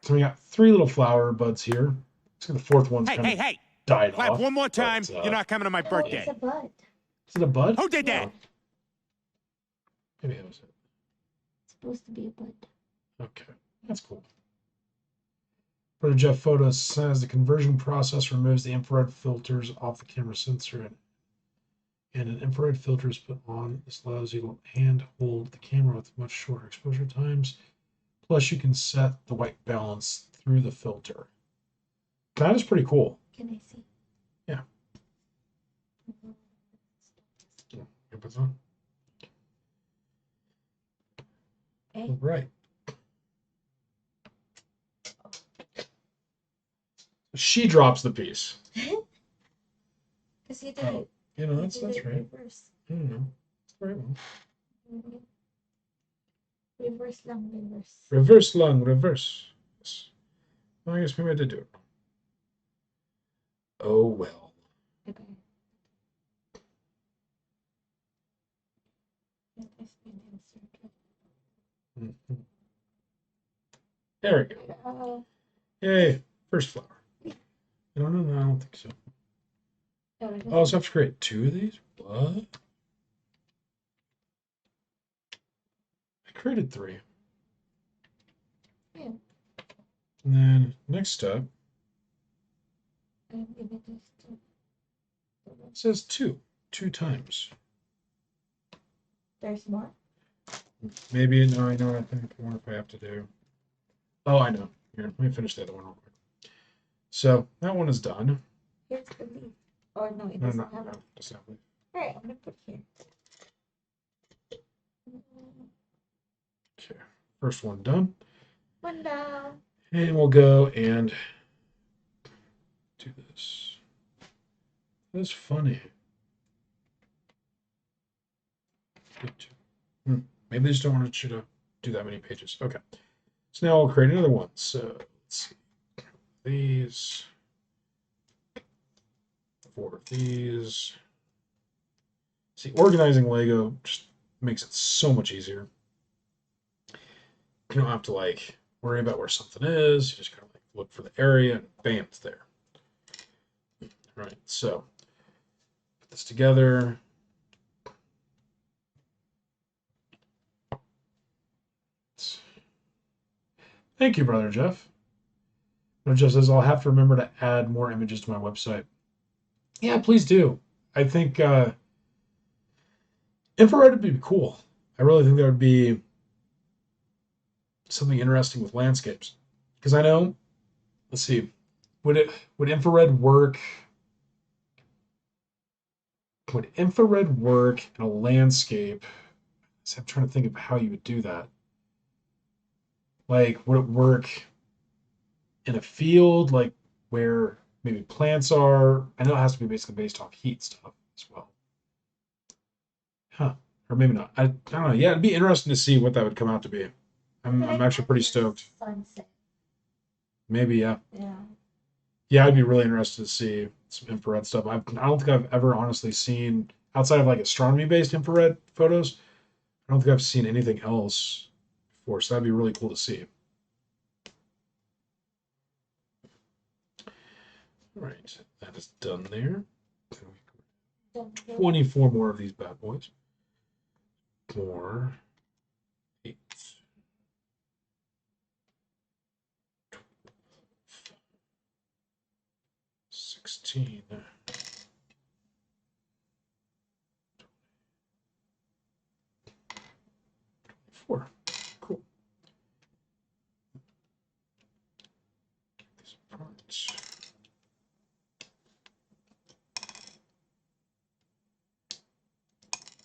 So we got 3 little flower buds here. So the 4th one's kind of died Clap off. one more time. But, You're not coming to my birthday. It's a bud. Is it a bud? Who did that? No. Maybe that was it. It's supposed to be a bud. Okay, that's cool. Brother Jeff Photos says the conversion process removes the infrared filters off the camera sensor and an infrared filter is put on. This allows you to hand hold the camera with much shorter exposure times. Plus, you can set the white balance through the filter. That is pretty cool. Can I see? Yeah. You put this on? Okay. All right. She drops the piece. Because you did Oh, it. you know, You that's did it right. reverse. I don't know. It's the right one. Reverse lang, reverse. Reverse lung, reverse. Yes. Well, I guess maybe I did do it. Oh well. Okay. That is been inserted. Mhm. There we go. Oh, Yay. First flower. No, I don't think so. Oh, so I have to create 2 of these? What? I created 3. Yeah. And then next step, it says 2. 2 times. There's more. Maybe, no, I know what I think. I wonder if I have to do. Oh, I know. Here, let me finish the other one real quick. So that one is done. Here's the leaf. Or no, it No, doesn't no, have no, it. doesn't have leaf. Alright, I'm gonna put here. Okay, first one done. One down. And we'll go and do this. That's funny. Maybe they just don't want you to do that many pages. Okay. So now I'll create another one. So let's see. These. 4 of these. See, organizing Lego just makes it so much easier. You don't have to like worry about where something is. You just kind of like look for the area and bam, it's there. All right, so put this together. Thank you, Brother Jeff. Brother Jeff says I'll have to remember to add more images to my website. Yeah, please do. I think infrared would be cool. I really think that would be something interesting with landscapes. Because I know, let's see, would infrared work? Would infrared work in a landscape? So I'm trying to think of how you would do that. Like, would it work in a field, like where maybe plants are? I know it has to be basically based off heat stuff as well. Huh. Or maybe not. I don't know. Yeah, it'd be interesting to see what that would come out to be. I'm actually pretty stoked. Sunset. Maybe, yeah. Yeah. Yeah, I'd be really interested to see some infrared stuff. I don't think I've ever honestly seen, outside of like astronomy-based infrared photos, I don't think I've seen anything else before, so that'd be really cool to see. All right, that is done there. 24 more of these bad boys. 4, 8, 16. 4. Cool. These parts.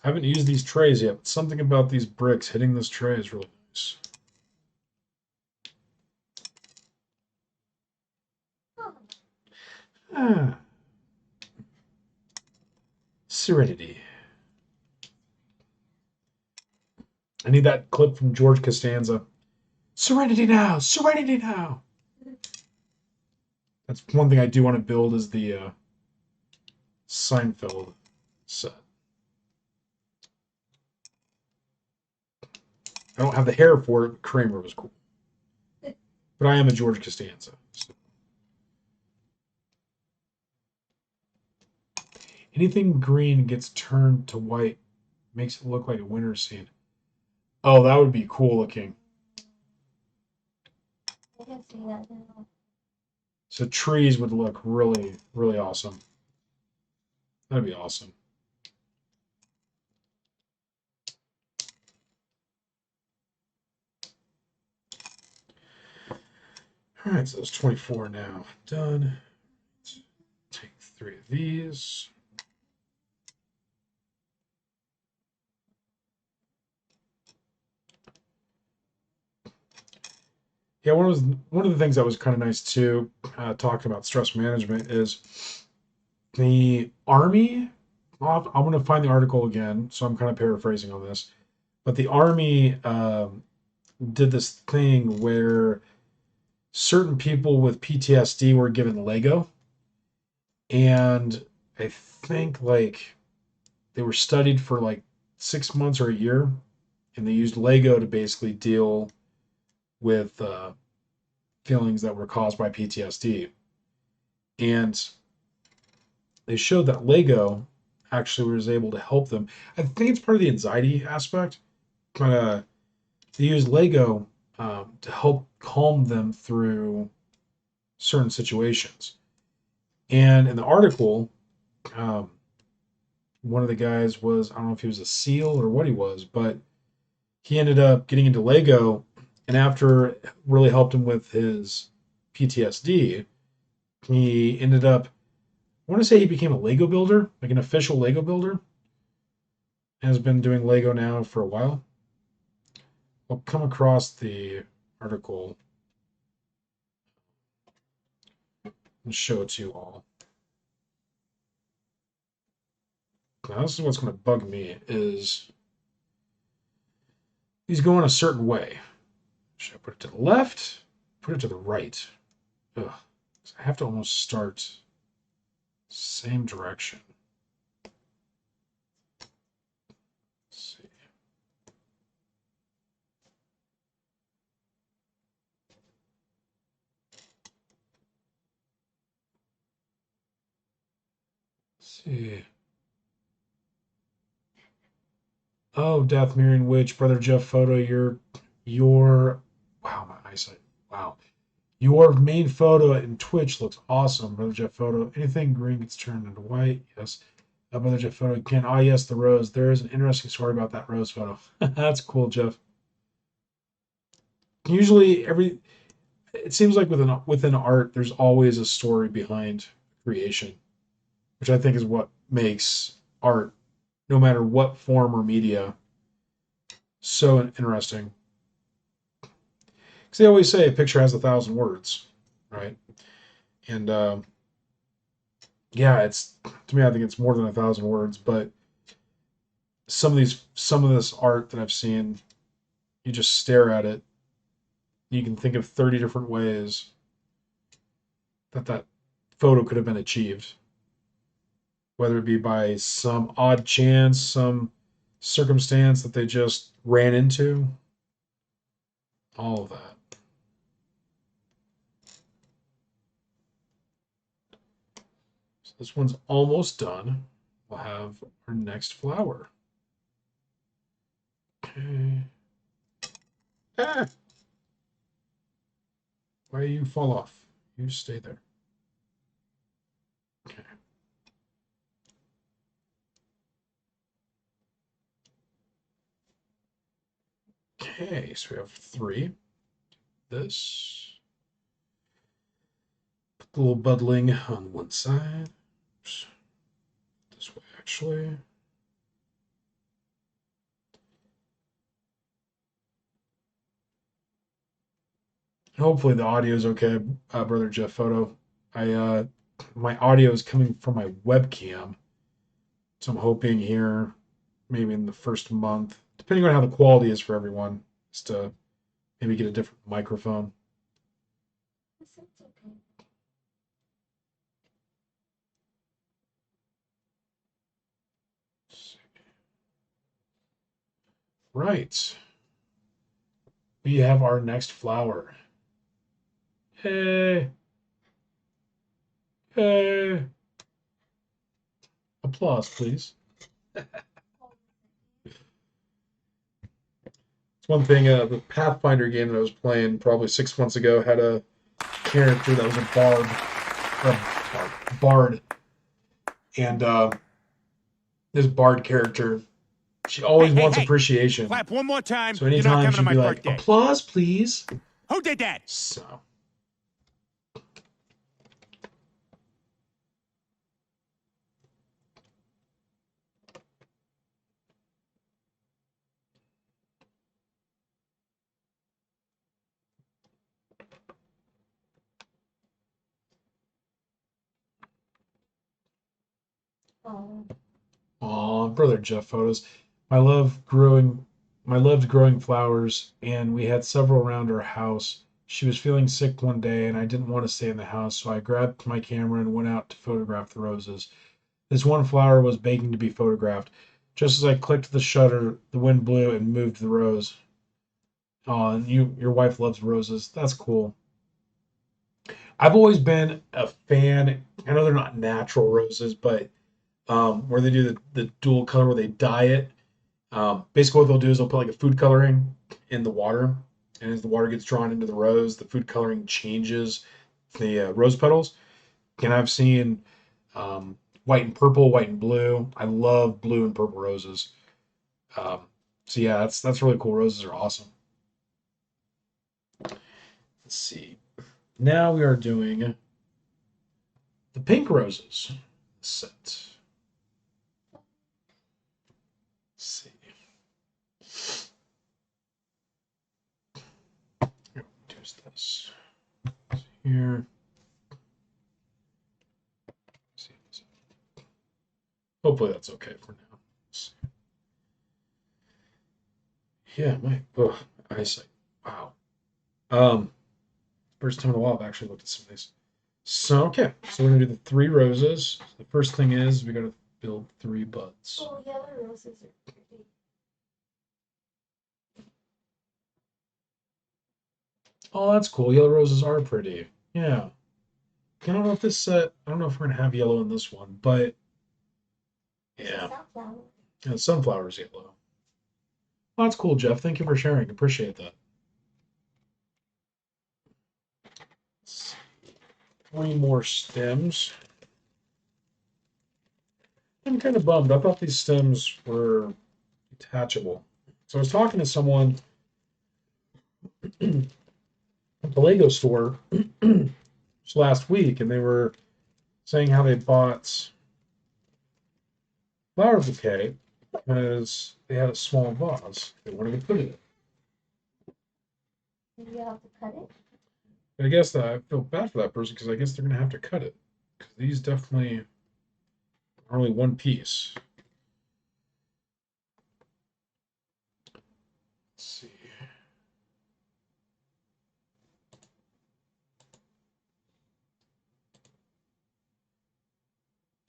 I haven't used these trays yet, but something about these bricks hitting this tray is really nice. Ah. Serenity. I need that clip from George Costanza. Serenity now! Serenity now! That's one thing I do want to build is the Seinfeld set. I don't have the hair for it, but Kramer was cool. But I am a George Costanza. So. Anything green gets turned to white, makes it look like a winter scene. Oh, that would be cool looking. I can see that now. So trees would look really, really awesome. That'd be awesome. All right, so that's 24 now. Done. Let's take 3 of these. Yeah, one of the things that was kind of nice too, talking about stress management, is the Army. I'm going to find the article again, so I'm kind of paraphrasing on this. But the Army did this thing where certain people with PTSD were given Lego, and I think like they were studied for like 6 months or a year, and they used Lego to basically deal with feelings that were caused by PTSD. And they showed that Lego actually was able to help them. I think it's part of the anxiety aspect. They use Lego to help calm them through certain situations. And in the article, one of the guys was, I don't know if he was a SEAL or what he was, but he ended up getting into Lego, and after it really helped him with his PTSD, he ended up, I want to say he became a Lego builder, like an official Lego builder, and has been doing Lego now for a while. I'll come across the article and show it to you all. Now, this is what's going to bug me, is he's going a certain way. Should I put it to the left? Put it to the right. Ugh. I have to almost start same direction. Let's see. Let's see. Oh, Death Mirroring Witch, Brother Jeff photo, your wow, my eyesight. Wow. Your main photo in Twitch looks awesome, Brother Jeff photo. Anything green gets turned into white. Yes. Brother Jeff photo again. Ah, yes, the rose. There is an interesting story about that rose photo. That's cool, Jeff. Usually it seems like within art there's always a story behind creation, which I think is what makes art, no matter what form or media, so interesting. Because they always say a picture has 1,000 words, right? And yeah, it's, to me, I think it's more than 1,000 words. But some of this art that I've seen, you just stare at it, you can think of 30 different ways that photo could have been achieved, whether it be by some odd chance, some circumstance that they just ran into. all of that. So this one's almost done. We'll have our next flower. Okay. Ah! Why do you fall off? You stay there. Okay. Okay, so we have 3. This. Put the little budling on one side. Oops. This way, actually. Hopefully the audio is okay, Brother Jeff Photo. My audio is coming from my webcam, so I'm hoping here, maybe in the first month, depending on how the quality is for everyone, is to maybe get a different microphone. This is okay. Right. We have our next flower. Hey. Hey. Applause, please. It's one thing, the Pathfinder game that I was playing probably 6 months ago had a character that was a bard. And this bard character, she always wants appreciation. Clap one more time. So You're not anytime coming to she'd my be like, birthday. applause, please. Who did that? So. Oh. Aw, Brother Jeff Photos. I loved growing flowers, and we had several around our house. She was feeling sick one day, and I didn't want to stay in the house, so I grabbed my camera and went out to photograph the roses. This one flower was begging to be photographed. Just as I clicked the shutter, the wind blew and moved the rose. Oh, and your wife loves roses. That's cool. I've always been a fan. I know they're not natural roses, but where they do the dual color where they dye it. Basically, what they'll do is they'll put like a food coloring in the water, and as the water gets drawn into the rose, the food coloring changes the rose petals. And I've seen white and purple, white and blue. I love blue and purple roses. Um, so yeah, that's really cool. Roses are awesome. Let's see. Now we are doing the pink roses set. Let's see. Here's this. Here. Hopefully that's okay for now. Yeah, my eyesight. Wow. First time in a while I've actually looked at some of these. So okay, so we're gonna do the 3 roses. The first thing is we gotta build 3 buds. Oh, yellow roses are pretty. Oh, that's cool. Yellow roses are pretty. Yeah. I don't know if this set. I don't know if we're gonna have yellow in this one, but yeah, Sunflower. yeah, sunflower's yellow. Well, that's cool, Jeff. Thank you for sharing. Appreciate that. 20 more stems. I'm kind of bummed. I thought these stems were detachable. So I was talking to someone at the Lego store just last week, and they were saying how they bought flower bouquet because they had a small vase they wanted to put it in. Maybe you have to cut it. I guess that I feel bad for that person because I guess they're gonna have to cut it because these definitely are only one piece. Let's see.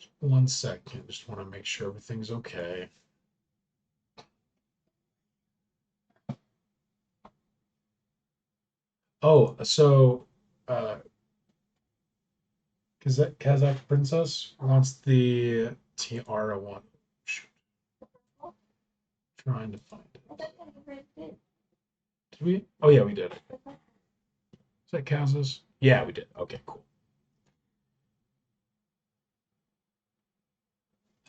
Just 1 second. Just want to make sure everything's okay. Oh, so Kazakh princess wants the tiara one. Shoot, trying to find it. I thought you already did. Did we? Oh yeah, we did. Is that Kaz's? Yeah, we did. Okay, cool.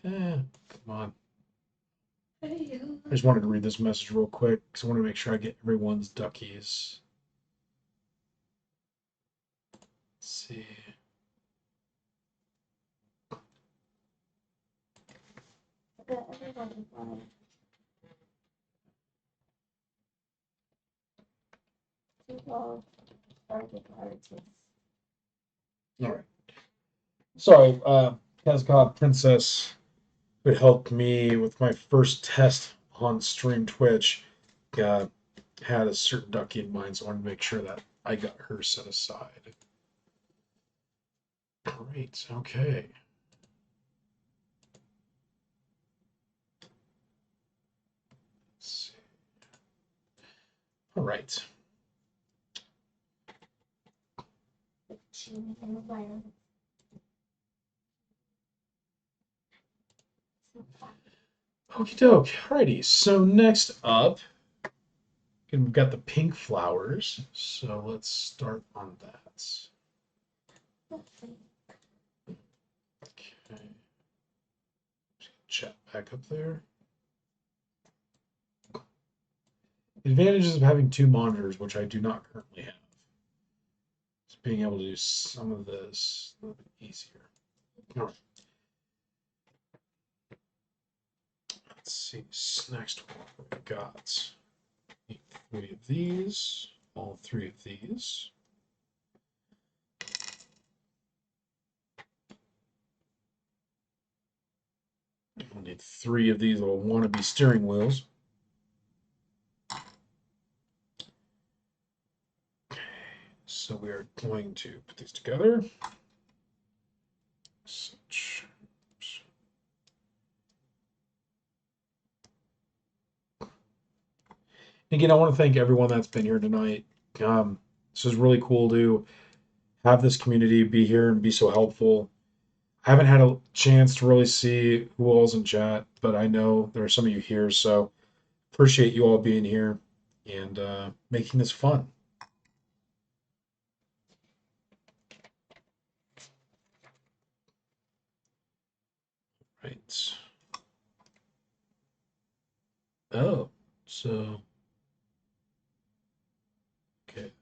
Come on. I just wanted to read this message real quick because I want to make sure I get everyone's duckies. Let's see. Everyone is on people target artists. All right. Sorry, Kazakh princess, who helped me with my first test on stream Twitch, had a certain ducky in mind, so I wanted to make sure that I got her set aside. Great. Okay. Let's see. All right. Cheating and violence. Okie doke. Alrighty. So next up, we've got the pink flowers. So let's start on that. Okay. Chat back up there. The advantages of having two monitors, which I do not currently have, is being able to do some of this a little bit easier. All right. Let's see. Next one we got 3 of these, all 3 of these. We'll need 3 of these little wannabe steering wheels. Okay, so we are going to put these together. Such. Again, I want to thank everyone that's been here tonight. This is really cool to have this community be here and be so helpful. I haven't had a chance to really see who all's in chat, but I know there are some of you here, so appreciate you all being here and making this fun. Right. Oh, so okay.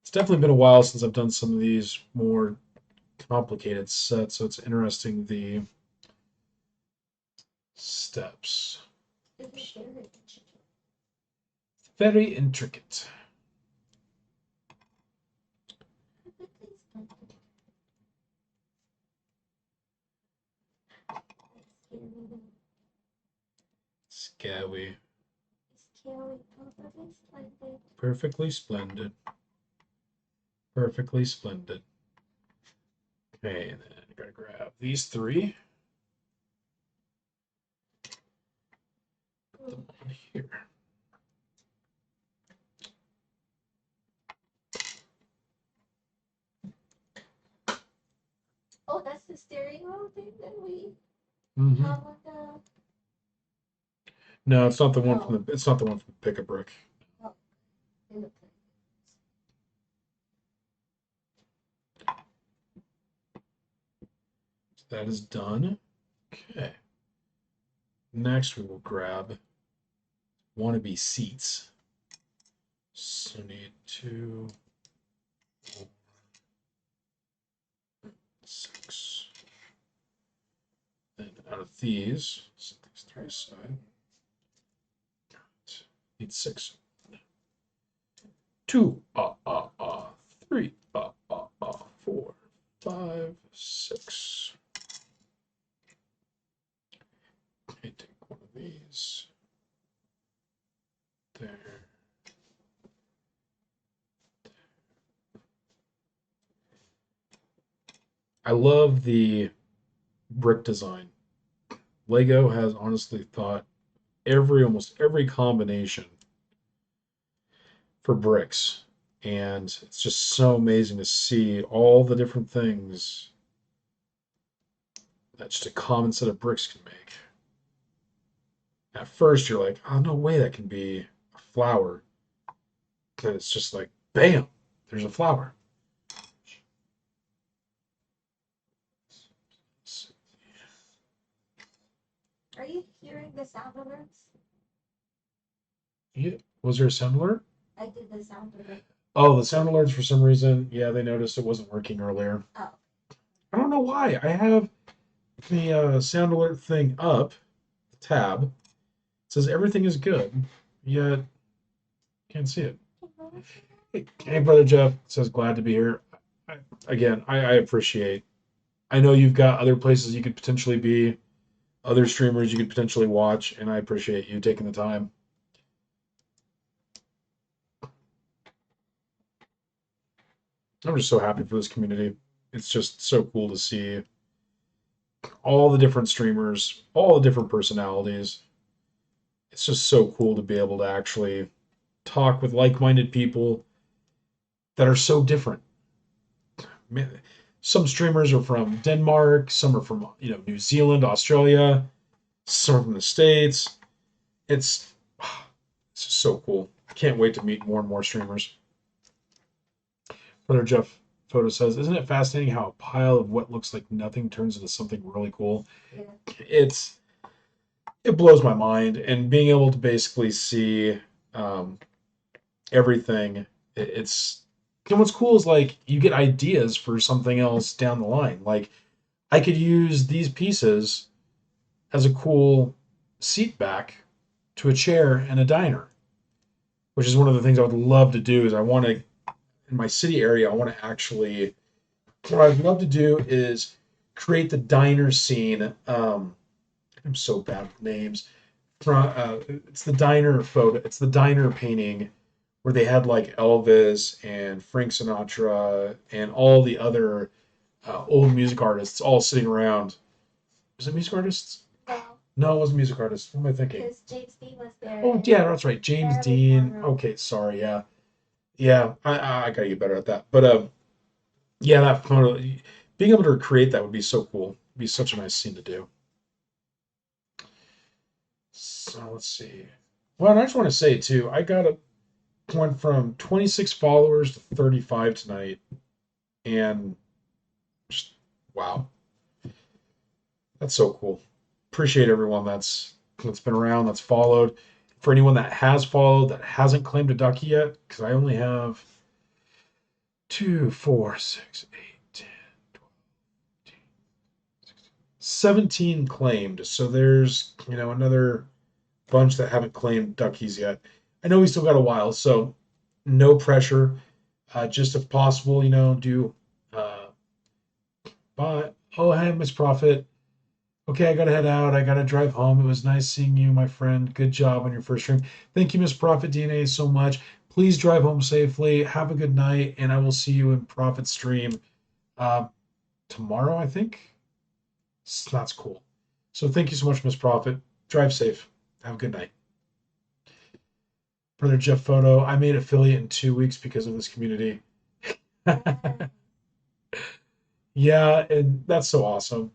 It's definitely been a while since I've done some of these more complicated sets, so it's interesting the steps. Very intricate. Scary. Perfectly splendid. Perfectly splendid. Okay, and then I'm gonna grab these 3. Put them on here. Oh, that's the steering wheel thing that we Mm-hmm. have on the. No, it's not the one from the. It's not the one from Pick a Brick. In the That is done. Okay. Next, we will grab wannabe seats. So need 2, 4, 6. Then out of these, set these 3 aside. Need 6. 2, 3, 4, 5, 6. Okay, take one of these. There. I love the brick design. Lego has honestly thought almost every combination for bricks. And it's just so amazing to see all the different things that just a common set of bricks can make. At first, you're like, oh, no way that can be a flower. And it's just like, bam, there's a flower. Are you hearing the sound alerts? Yeah. Was there a sound alert? I did the sound alert. Oh, the sound alerts for some reason. Yeah, they noticed it wasn't working earlier. Oh. I don't know why. I have the sound alert thing up, the tab. It says everything is good, yet can't see it. Hey, brother Jeff says glad to be here. I appreciate. I know you've got other places you could potentially be, other streamers you could potentially watch, and I appreciate you taking the time. I'm just so happy for this community. It's just so cool to see all the different streamers, all the different personalities. It's just so cool to be able to actually talk with like-minded people that are so different. Some streamers are from Denmark, some are from New Zealand, Australia, some are from the States. It's just so cool. I can't wait to meet more and more streamers. Brother Jeff Photo says, isn't it fascinating how a pile of what looks like nothing turns into something really cool? Yeah. It blows my mind, and being able to basically see everything, it's and what's cool is like you get ideas for something else down the line. Like I could use these pieces as a cool seat back to a chair and a diner, which is one of the things I would love to do. Is I want to in my city area, I want to actually what I'd love to do is create the diner scene. I'm so bad with names. It's the diner photo. It's the diner painting where they had like Elvis and Frank Sinatra and all the other old music artists all sitting around. Was it music artists? No, No, it wasn't music artists. What am I thinking? because James Dean was there. Oh, yeah, that's right. James Marilyn Dean. Monroe. Okay, sorry. Yeah, yeah. I gotta get better at that. But yeah, that photo, being able to recreate that would be so cool. It'd be such a nice scene to do. So let's see. Well, and I just want to say too, went from 26 followers to 35 tonight, and just wow, that's so cool. Appreciate everyone that's been around, that's followed. For anyone that has followed that hasn't claimed a ducky yet, because I only have 2, 4, 6, 8, 10, 12, 13, 16, 17 claimed. So there's another bunch that haven't claimed duckies yet. I know we still got a while, so no pressure. Just if possible, do. But oh, hey, Miss Prophet. Okay, I gotta head out. I gotta drive home. It was nice seeing you, my friend. Good job on your first stream. Thank you, Miss Prophet DNA, so much. Please drive home safely. Have a good night, and I will see you in Prophet stream tomorrow. I think. That's cool. So thank you so much, Miss Prophet. Drive safe. Have a good night. Brother Jeff Photo, I made affiliate in 2 weeks because of this community. Yeah, and that's so awesome.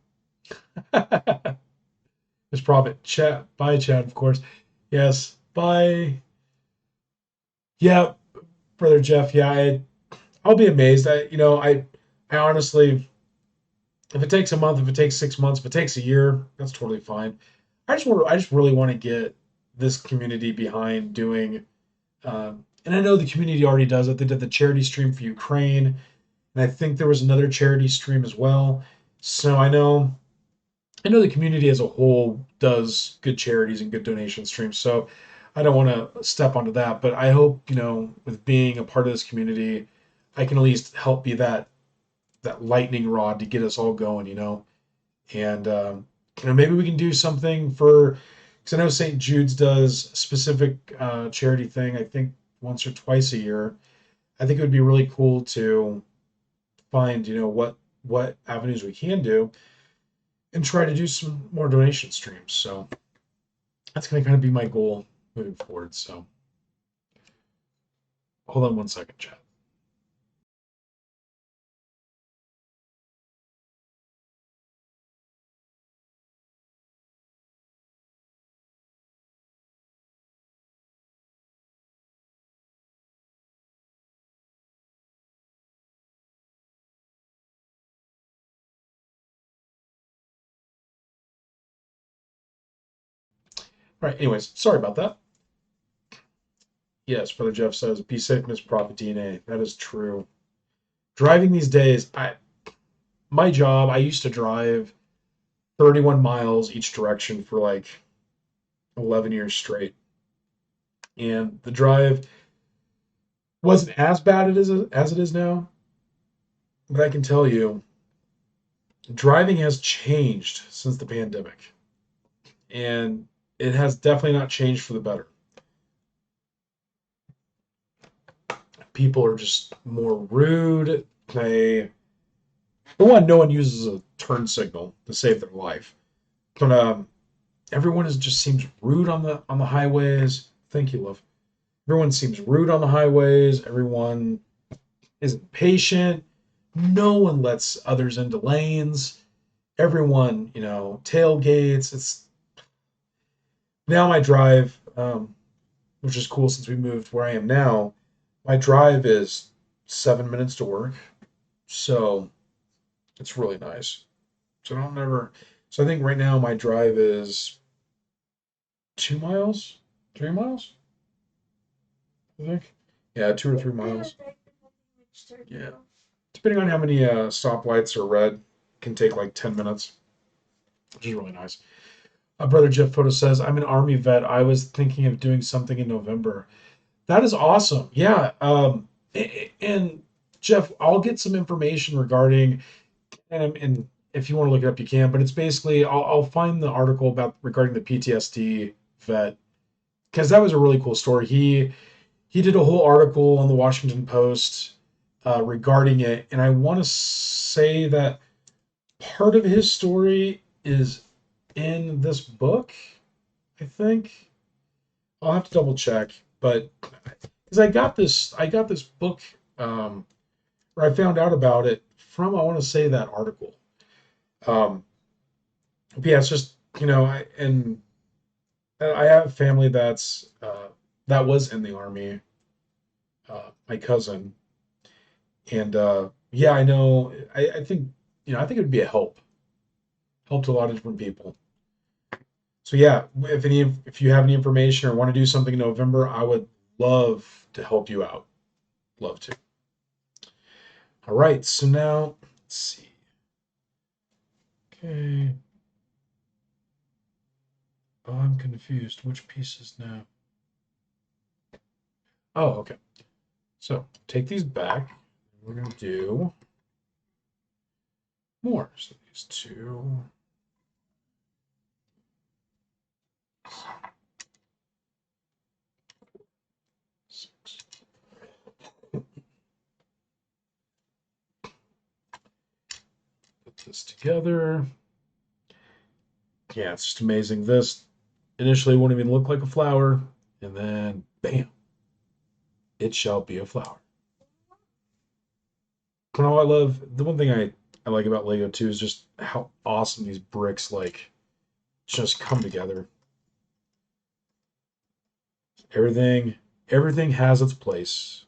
Miss Prophet, chat. Bye, chat, of course. Yes, bye. Yeah, Brother Jeff, yeah, I'll be amazed. I honestly, if it takes a month, if it takes 6 months, if it takes a year, that's totally fine. I just really want to get this community behind doing. And I know the community already does it. They did the charity stream for Ukraine, and I think there was another charity stream as well. So I know the community as a whole does good charities and good donation streams. So I don't want to step onto that, but I hope with being a part of this community, I can at least help be that lightning rod to get us all going. And maybe we can do something for because I know St. Jude's does a specific charity thing. I think once or twice a year. I think it would be really cool to find what avenues we can do and try to do some more donation streams. So that's going to kind of be my goal moving forward. So hold on one second, chat. All right. Anyways, sorry about that. Yes, Brother Jeff says, be safe, Miss Prophet DNA. That is true. Driving these days, my job, I used to drive 31 miles each direction for like 11 years straight. And the drive wasn't as bad as it is now, but I can tell you, driving has changed since the pandemic. And it has definitely not changed for the better. People are just more rude. For one, no one uses a turn signal to save their life. But everyone just seems rude on the highways. Thank you, love. Everyone seems rude on the highways. Everyone isn't patient. No one lets others into lanes. Everyone, tailgates. It's now my drive, which is cool since we moved where I am now. My drive is 7 minutes to work, so it's really nice. So I don't never. So I think right now my drive is 2 miles, 3 miles. I think. Yeah, 2 or 3 miles. Yeah. Depending on how many stoplights are red, can take like 10 minutes, which is really nice. Brother Jeff Photo says, I'm an Army vet. I was thinking of doing something in November. That is awesome. Yeah. And Jeff, I'll get some information regarding, and if you want to look it up, you can, but it's basically, I'll find the article about regarding the PTSD vet, because that was a really cool story. He did a whole article on the Washington Post regarding it, and I want to say that part of his story is in this book. I think I'll have to double check, but because I got this book, where I found out about it from, I want to say, that article. But yeah, it's just and I have family that was in the Army. My cousin, and yeah, I know. I think I think it would be a help to a lot of different people. So yeah, if you have any information or want to do something in November, I would love to help you out. Love to. All right, so now let's see. Okay. Oh, I'm confused. Which pieces now? Oh, okay. So take these back. We're gonna do more. So these two. Six. Put this together. Yeah, it's just amazing. This initially won't even look like a flower, and then bam, it shall be a flower. You know, I love the one thing I like about Lego too is just how awesome these bricks just come together. Everything everything has its place.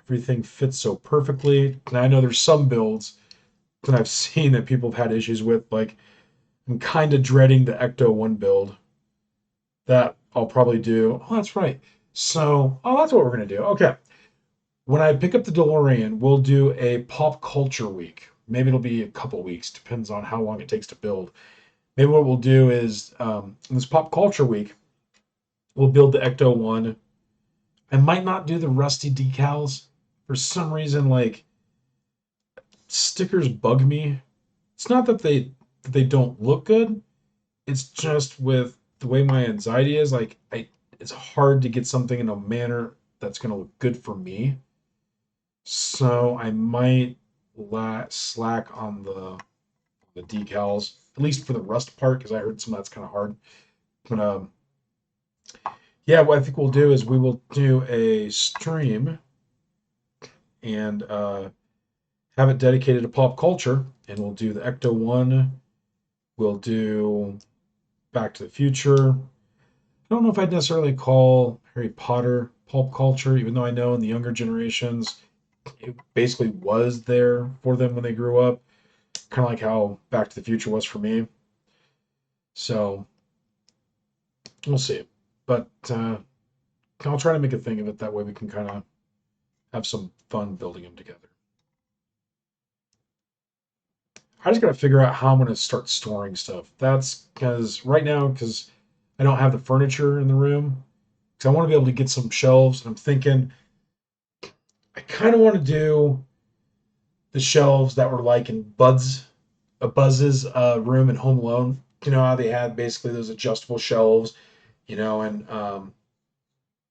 Everything fits so perfectly. And I know there's some builds that I've seen that people have had issues with. Like I'm kind of dreading the Ecto 1 build that I'll probably do. Oh, that's right. So, oh, that's what we're gonna do. Okay. When I pick up the DeLorean, we'll do a pop culture week. Maybe it'll be a couple weeks, depends on how long it takes to build. Maybe what we'll do is in this pop culture week, we'll build the Ecto 1. I might not do the rusty decals. For some reason, like stickers bug me. It's not that they don't look good. It's just with the way my anxiety is, like it's hard to get something in a manner that's gonna look good for me. So I might slack on the decals, at least for the rust part, because I heard some of that's kind of hard. But Yeah, what I think we'll do is we will do a stream and have it dedicated to pop culture, and we'll do the Ecto One. We'll do Back to the Future. I don't know if I'd necessarily call Harry Potter pulp culture, even though I know in the younger generations it basically was there for them when they grew up, kind of like how Back to the Future was for me. So we'll see. But I'll try to make a thing of it. That way we can kind of have some fun building them together. I just got to figure out how I'm going to start storing stuff. That's because right now, because I don't have the furniture in the room, because I want to be able to get some shelves. And I'm thinking I kind of want to do the shelves that were like in Buzz's room in Home Alone. You know how they had basically those adjustable shelves, and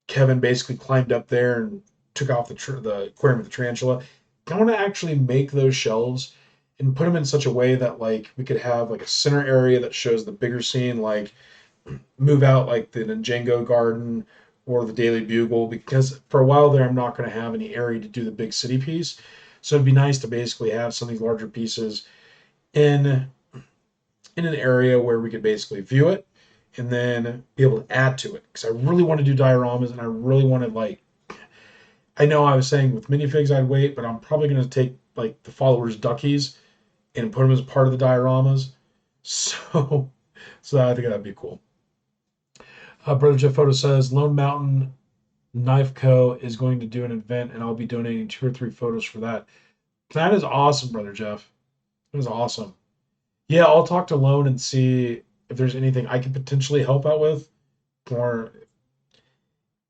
Kevin basically climbed up there and took off the aquarium with the tarantula. I want to actually make those shelves and put them in such a way that like we could have like a center area that shows the bigger scene, like move out like the Django Garden or the Daily Bugle, because for a while there I'm not going to have any area to do the big city piece. So it'd be nice to basically have some of these larger pieces in in an area where we could basically view it and then be able to add to it. Because I really want to do dioramas and I really want to like. I know I was saying with minifigs I'd wait, but I'm probably going to take like the followers' duckies and put them as part of the dioramas. So, so I think that'd be cool. Brother Jeff Photo says Lone Mountain Knife Co. is going to do an event, and I'll be donating 2 or 3 photos for that. That is awesome, Brother Jeff. That is awesome. Yeah, I'll talk to Lone and see if there's anything I could potentially help out with. Or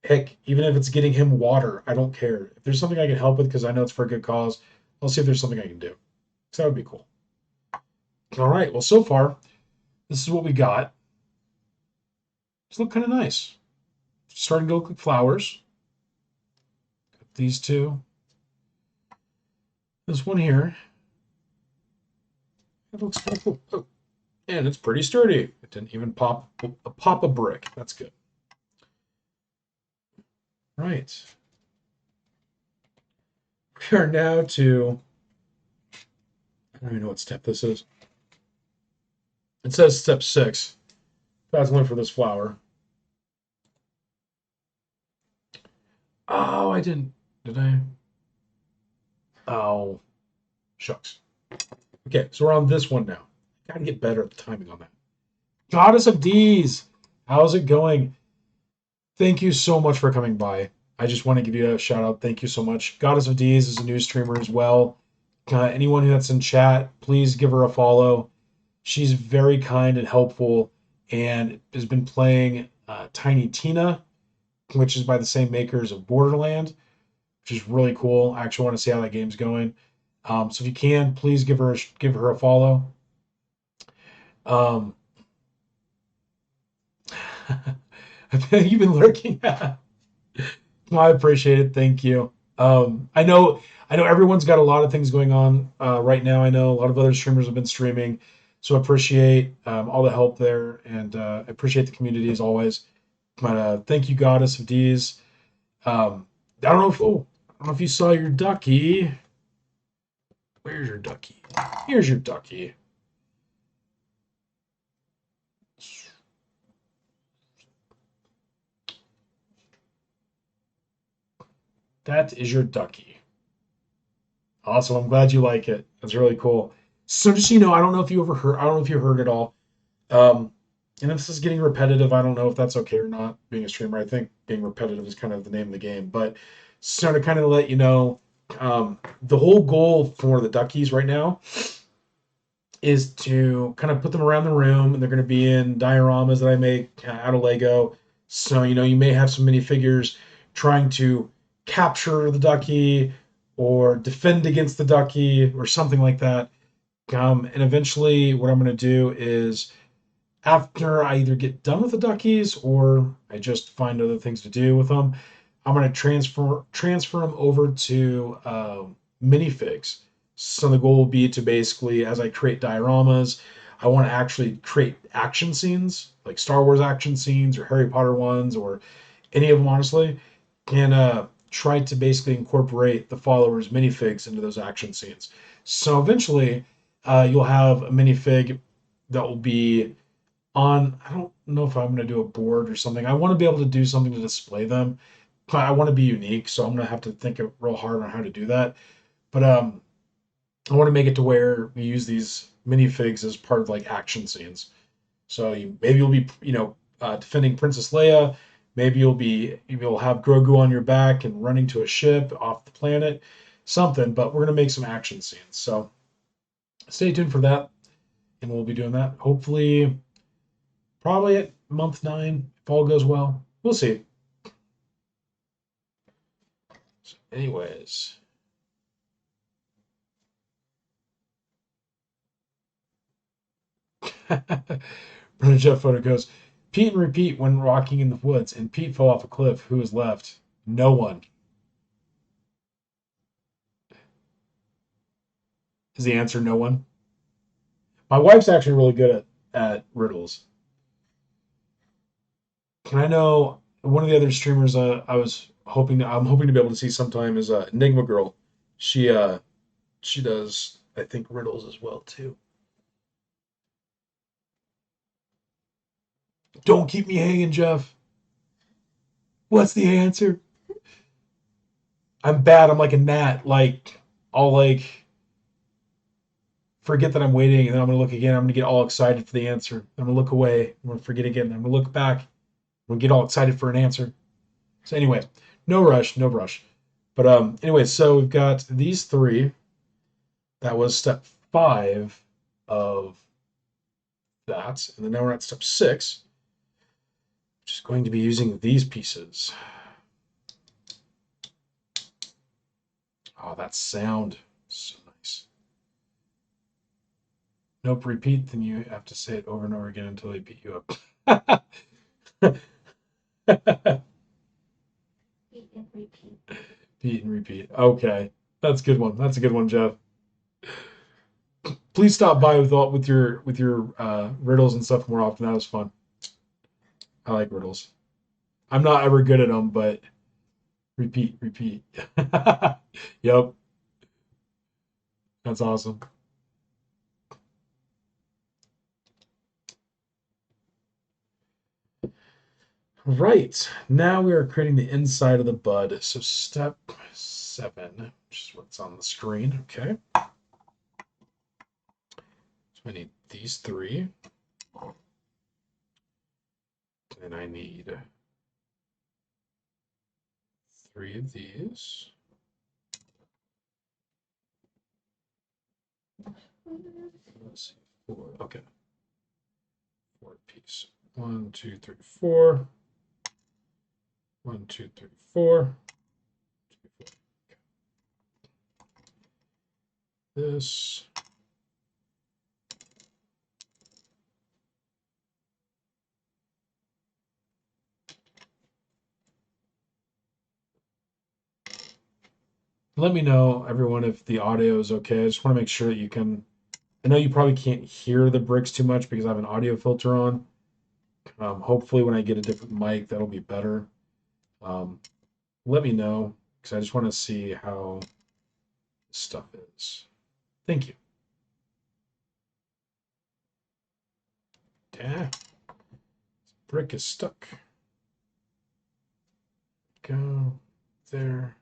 heck, even if it's getting him water, I don't care. If there's something I can help with, because I know it's for a good cause, I'll see if there's something I can do. So that would be cool. All right. Well, so far, this is what we got. These look kind of nice. Starting to look like flowers. Got these two. This one here. It looks kind of cool. Oh, and it's pretty sturdy. It didn't even pop a brick. That's good. Right. We are now to, I don't even know what step this is. It says step 6. That's only for this flower. Oh, I didn't. Did I? Oh, shucks. Okay, so we're on this one now. Gotta get better at the timing on that. Goddess of D's, how's it going? Thank you so much for coming by. I just want to give you a shout out. Thank you so much. Goddess of D's is a new streamer as well. Anyone that's in chat, please give her a follow. She's very kind and helpful and has been playing Tiny Tina, which is by the same makers of Borderland, which is really cool. I actually want to see how that game's going. So if you can, please give her a follow. You've been lurking. I appreciate it. Thank you. I know everyone's got a lot of things going on right now. I know a lot of other streamers have been streaming, so I appreciate all the help there, and I appreciate the community as always. But thank you, Goddess of D's. I don't know if you saw your ducky. Where's your ducky? Here's your ducky. That is your ducky. Awesome. I'm glad you like it. That's really cool. So just so you know, I don't know if you heard it all. And if this is getting repetitive, I don't know if that's okay or not. Being a streamer, I think being repetitive is kind of the name of the game. But so to kind of let you know, the whole goal for the duckies right now is to kind of put them around the room, and they're going to be in dioramas that I make out of Lego. So you may have some minifigures trying to capture the ducky or defend against the ducky or something like that. And eventually, what I'm going to do is, after I either get done with the duckies or I just find other things to do with them, I'm going to transfer them over to minifigs. So the goal will be to basically, as I create dioramas, I want to actually create action scenes, like Star Wars action scenes or Harry Potter ones or any of them, honestly, and try to basically incorporate the followers' minifigs into those action scenes. So eventually, you'll have a minifig that will be on. I don't know if I'm going to do a board or something. I want to be able to do something to display them. I want to be unique, so I'm going to have to think real hard on how to do that. But I want to make it to where we use these minifigs as part of like action scenes. So maybe you'll be, defending Princess Leia. Maybe you'll have Grogu on your back and running to a ship off the planet, something. But we're gonna make some action scenes. So stay tuned for that, and we'll be doing that. Hopefully, probably at month 9, if all goes well. We'll see. So anyways. Brother Jeff photo goes, Pete and repeat when walking in the woods, and Pete fell off a cliff. Who is left? No one. Is the answer no one? My wife's actually really good at riddles. And I know one of the other streamers I'm hoping to be able to see sometime is Enigma Girl. She does, I think, riddles as well too. Don't keep me hanging, Jeff. What's the answer? I'm bad. I'm like a gnat. Like I'll like forget that I'm waiting, and then I'm gonna look again. I'm gonna get all excited for the answer. I'm gonna look away. I'm gonna forget again. I'm gonna look back. I'm gonna get all excited for an answer. So anyway, no rush, no rush. But anyway, so we've got these 3. That was step 5 of that, and then now we're at step 6, which is going to be using these pieces. Oh, that sound, so nice. Nope, repeat, then you have to say it over and over again until they beat you up. Beat and repeat. Beat and repeat. Okay, that's a good one. That's a good one, Jeff. Please stop by with your riddles and stuff more often. That was fun. I like riddles. I'm not ever good at them, but repeat, repeat. Yep, that's awesome. Right, now we are creating the inside of the bud. So step 7, which is what's on the screen. Okay. So I need these 3. And I need 3 of these. Let's see, 4. Okay. 4 piece. 1, 2, 3, 4. 1, 2, 3, 4. This. Let me know, everyone, if the audio is okay. I just want to make sure that you can. I know you probably can't hear the bricks too much because I have an audio filter on. Hopefully, when I get a different mic, that'll be better. Let me know because I just want to see how this stuff is. Thank you. Yeah, brick is stuck. Go there.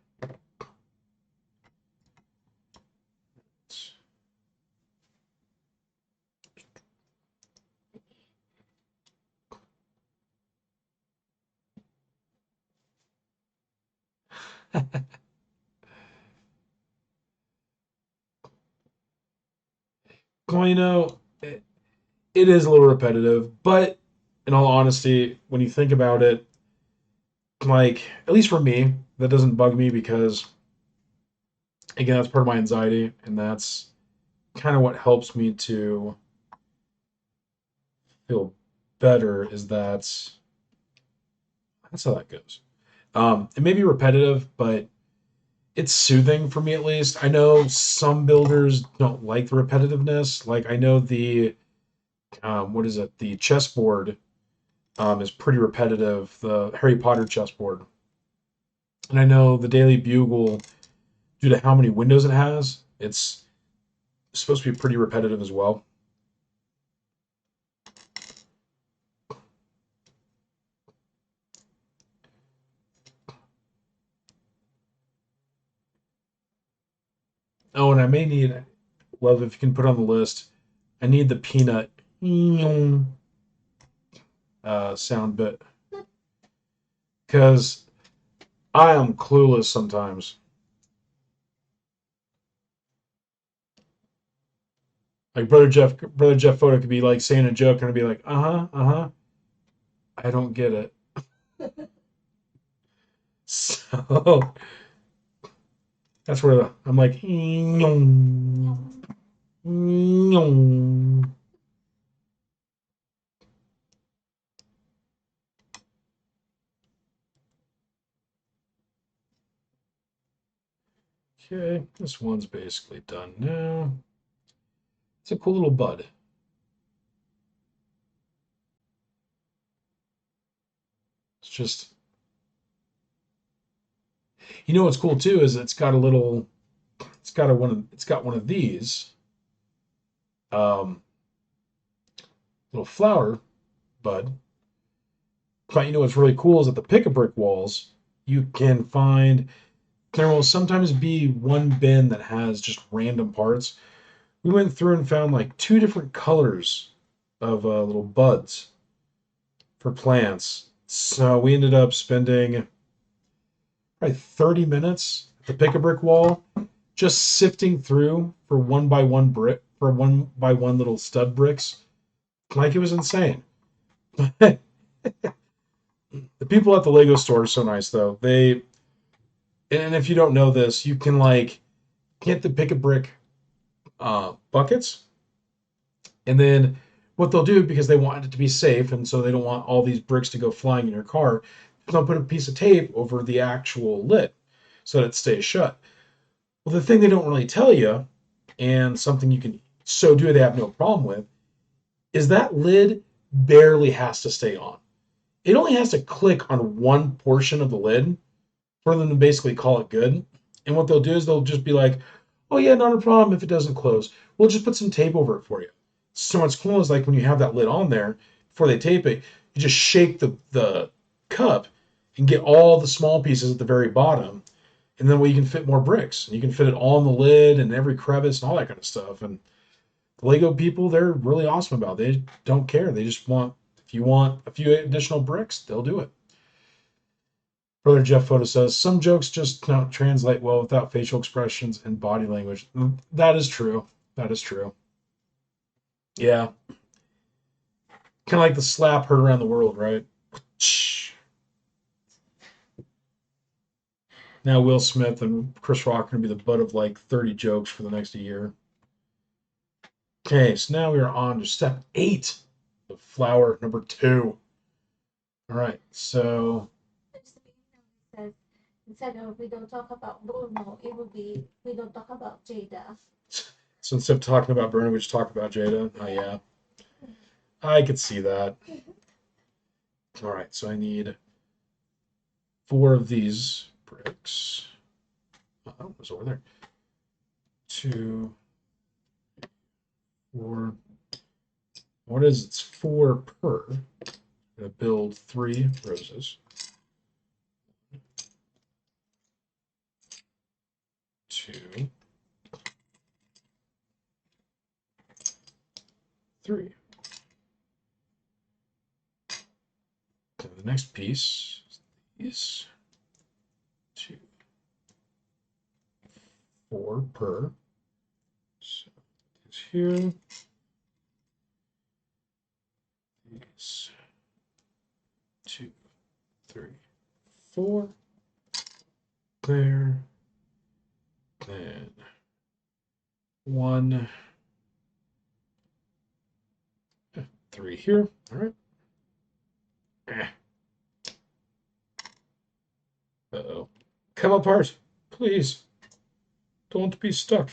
Well, it is a little repetitive, but in all honesty, when you think about it, like, at least for me, that doesn't bug me because, again, that's part of my anxiety, and that's kind of what helps me to feel better, is that's how that goes. It may be repetitive, but it's soothing for me at least. I know some builders don't like the repetitiveness. Like I know what is it? The chessboard is pretty repetitive. The Harry Potter chessboard, and I know the Daily Bugle, due to how many windows it has, it's supposed to be pretty repetitive as well. Oh, and I may need, love, if you can put on the list, I need the peanut sound bit because I am clueless sometimes. Like brother Jeff Photo could be like saying a joke and I'd be like, uh huh. I don't get it. So that's where I'm like, okay, this one's basically done now. It's a cool little bud. It's just, you know what's cool too is it's got a little, it's got one of these um, little flower bud. But you know what's really cool is that the pick-a-brick walls, you can find, there will sometimes be one bin that has just random parts. We went through and found like 2 different colors of little buds for plants. So we ended up spending probably 30 minutes at the pick-a-brick wall just sifting through for one by one brick, for one by one little stud bricks. Like, it was insane. The people at the Lego store are so nice though. And if you don't know this, you can like get the pick-a-brick buckets, and then what they'll do, because they want it to be safe and so they don't want all these bricks to go flying in your car, they'll put a piece of tape over the actual lid so that it stays shut. Well, the thing they don't really tell you, and something you can so do they have no problem with, is that lid barely has to stay on. It only has to click on one portion of the lid for them to basically call it good. And what they'll do is they'll just be like, oh yeah, not a problem if it doesn't close. We'll just put some tape over it for you. So what's cool is like when you have that lid on there, before they tape it, you just shake the cup and get all the small pieces at the very bottom. And then you can fit more bricks. And you can fit it all in the lid and every crevice and all that kind of stuff. And the Lego people, they're really awesome about it. They don't care. They just want, if you want a few additional bricks, they'll do it. Brother Jeff Photo says, some jokes just don't translate well without facial expressions and body language. That is true. That is true. Yeah. Kind of like the slap heard around the world, right? Now Will Smith and Chris Rock are going to be the butt of like 30 jokes for the next year. Okay, so now we are on to step 8 of flower number 2. All right, so Instead of we don't talk about Bruno, it would be we don't talk about Jada. so instead of talking about Bruno, we just talk about Jada. Oh, yeah. I could see that. All right, so I need 4 of these bricks. Oh, it was over there. 2, 4. What is it? It's 4 per. I'm going to build 3 roses. 2, 3. So the next piece is 2, 4 per. So it's here. These 2, 3, 4. There. Then 1, 3 here. All right. Uh-oh. Come apart, please. Don't be stuck.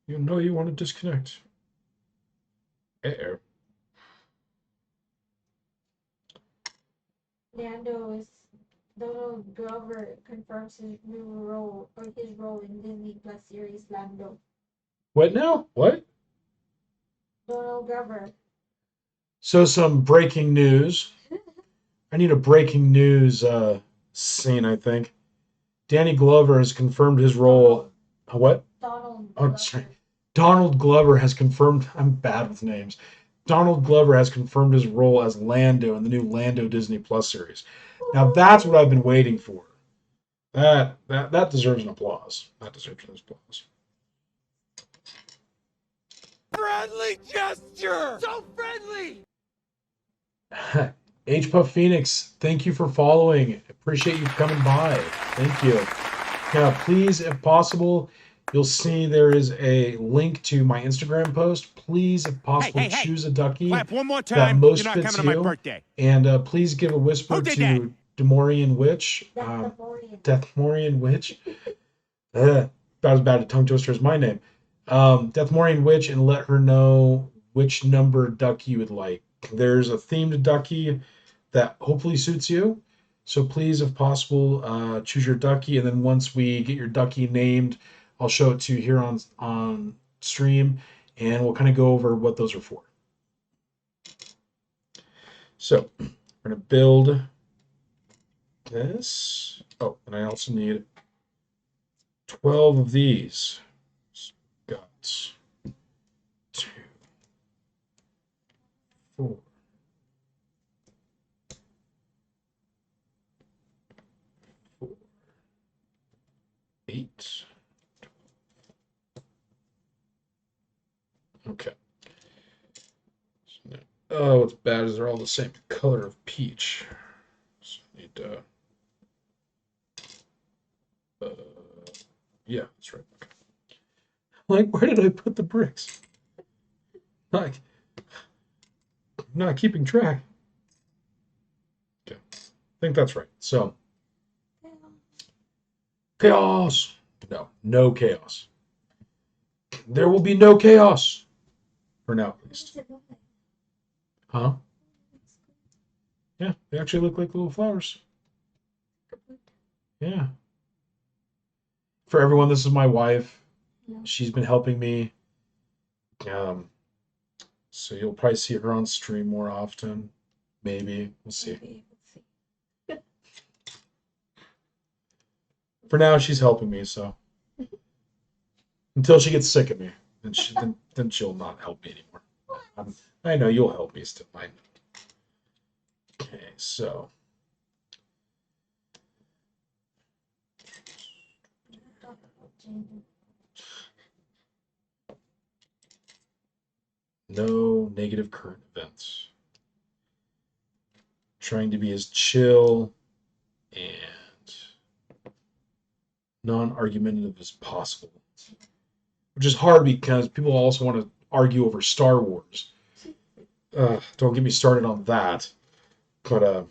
You know you want to disconnect. Uh-oh. Donald Glover confirms his new role or his role in Disney Plus series Lando. What now? What? Donald Glover. So some breaking news. I need a breaking news scene, I think. Danny Glover has confirmed his role. What? Donald Oh, Glover. sorry. Donald Glover has confirmed. I'm bad with names. Donald Glover has confirmed his role as Lando in the new Lando Disney Plus series. Now that's what I've been waiting for. That deserves an applause. That deserves an applause. Friendly gesture! So friendly! H Puff Phoenix, thank you for following. Appreciate you coming by. Thank you. Now, please, if possible, you'll see there is a link to my Instagram post. Please, if possible, Hey, choose a ducky Clap one more that time. most You're not fits coming to my you. birthday. And please give a whisper Who did to Demorian Witch. Deathmorian. Witch. About as bad a tongue twister as my name. Deathmorian Witch, and let her know which number ducky you would like. There's a themed ducky that hopefully suits you. So please, if possible, choose your ducky, and then once we get your ducky named, I'll show it to you here on stream, and we'll kind of go over what those are for. So we're going to build this. Oh, and I also need 12 of these. Got 2, 4, 8. Okay. Oh, what's bad is they're all the same color of peach. So I need yeah, that's right. Okay. Like, where did I put the bricks? Like, I'm not keeping track. Okay, I think that's right. So, chaos. No chaos. There will be no chaos. For now, at least. Huh? Yeah, they actually look like little flowers. Yeah. For everyone, this is my wife. She's been helping me. So you'll probably see her on stream more often. Maybe. We'll see. For now, she's helping me, so. Until she gets sick of me. Then she'll not help me anymore. I know you'll help me still. I know. Okay, so. No negative current events. Trying to be as chill and non-argumentative as possible. Which is hard because people also want to argue over Star Wars. Don't get me started on that. But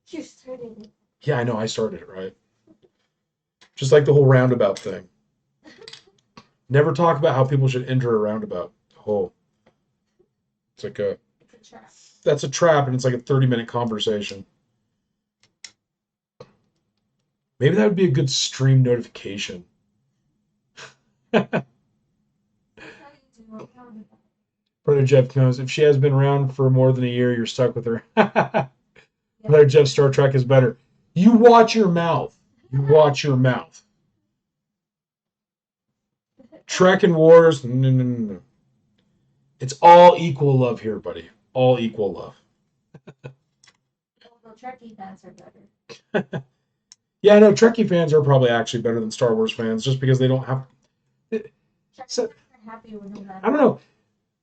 You started it. Yeah, I know I started it, right? Just like the whole roundabout thing. Never talk about how people should enter a roundabout. Oh, it's like It's a trap. that's a trap, and it's like a 30-minute conversation. Maybe that would be a good stream notification. Brother Jeff knows if she has been around for more than a year, you're stuck with her. Brother Jeff, Star Trek is better. You watch your mouth. You watch your mouth. Trek and Wars, no. It's all equal love here, buddy. All equal love. Although Trekkie fans are better. Yeah, I know Trekkie fans are probably actually better than Star Wars fans, just because they don't have. Trekkie So, fans are happy with no I don't know.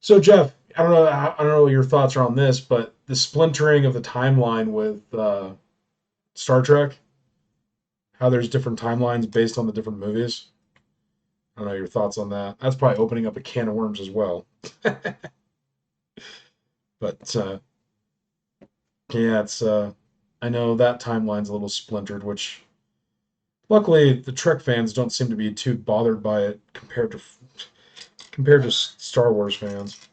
So Jeff, I don't know what your thoughts are on this, but the splintering of the timeline with Star Trek, how there's different timelines based on the different movies. I don't know your thoughts on that. That's probably opening up a can of worms as well. But yeah, it's I know that timeline's a little splintered, which luckily the Trek fans don't seem to be too bothered by it compared to Star Wars fans.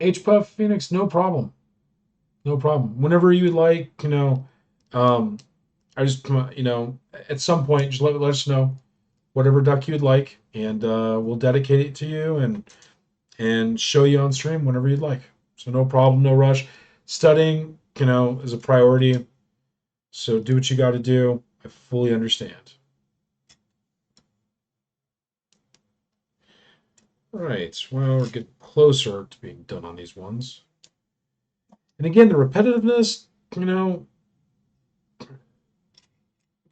HPuff Phoenix, no problem. No problem. Whenever you would like, I just, at some point, just let us know whatever duck you'd like, and we'll dedicate it to you and show you on stream whenever you'd like. So no problem, no rush. Studying, is a priority. So do what you got to do. I fully understand. All right. Well, we're getting closer to being done on these ones. And again, the repetitiveness,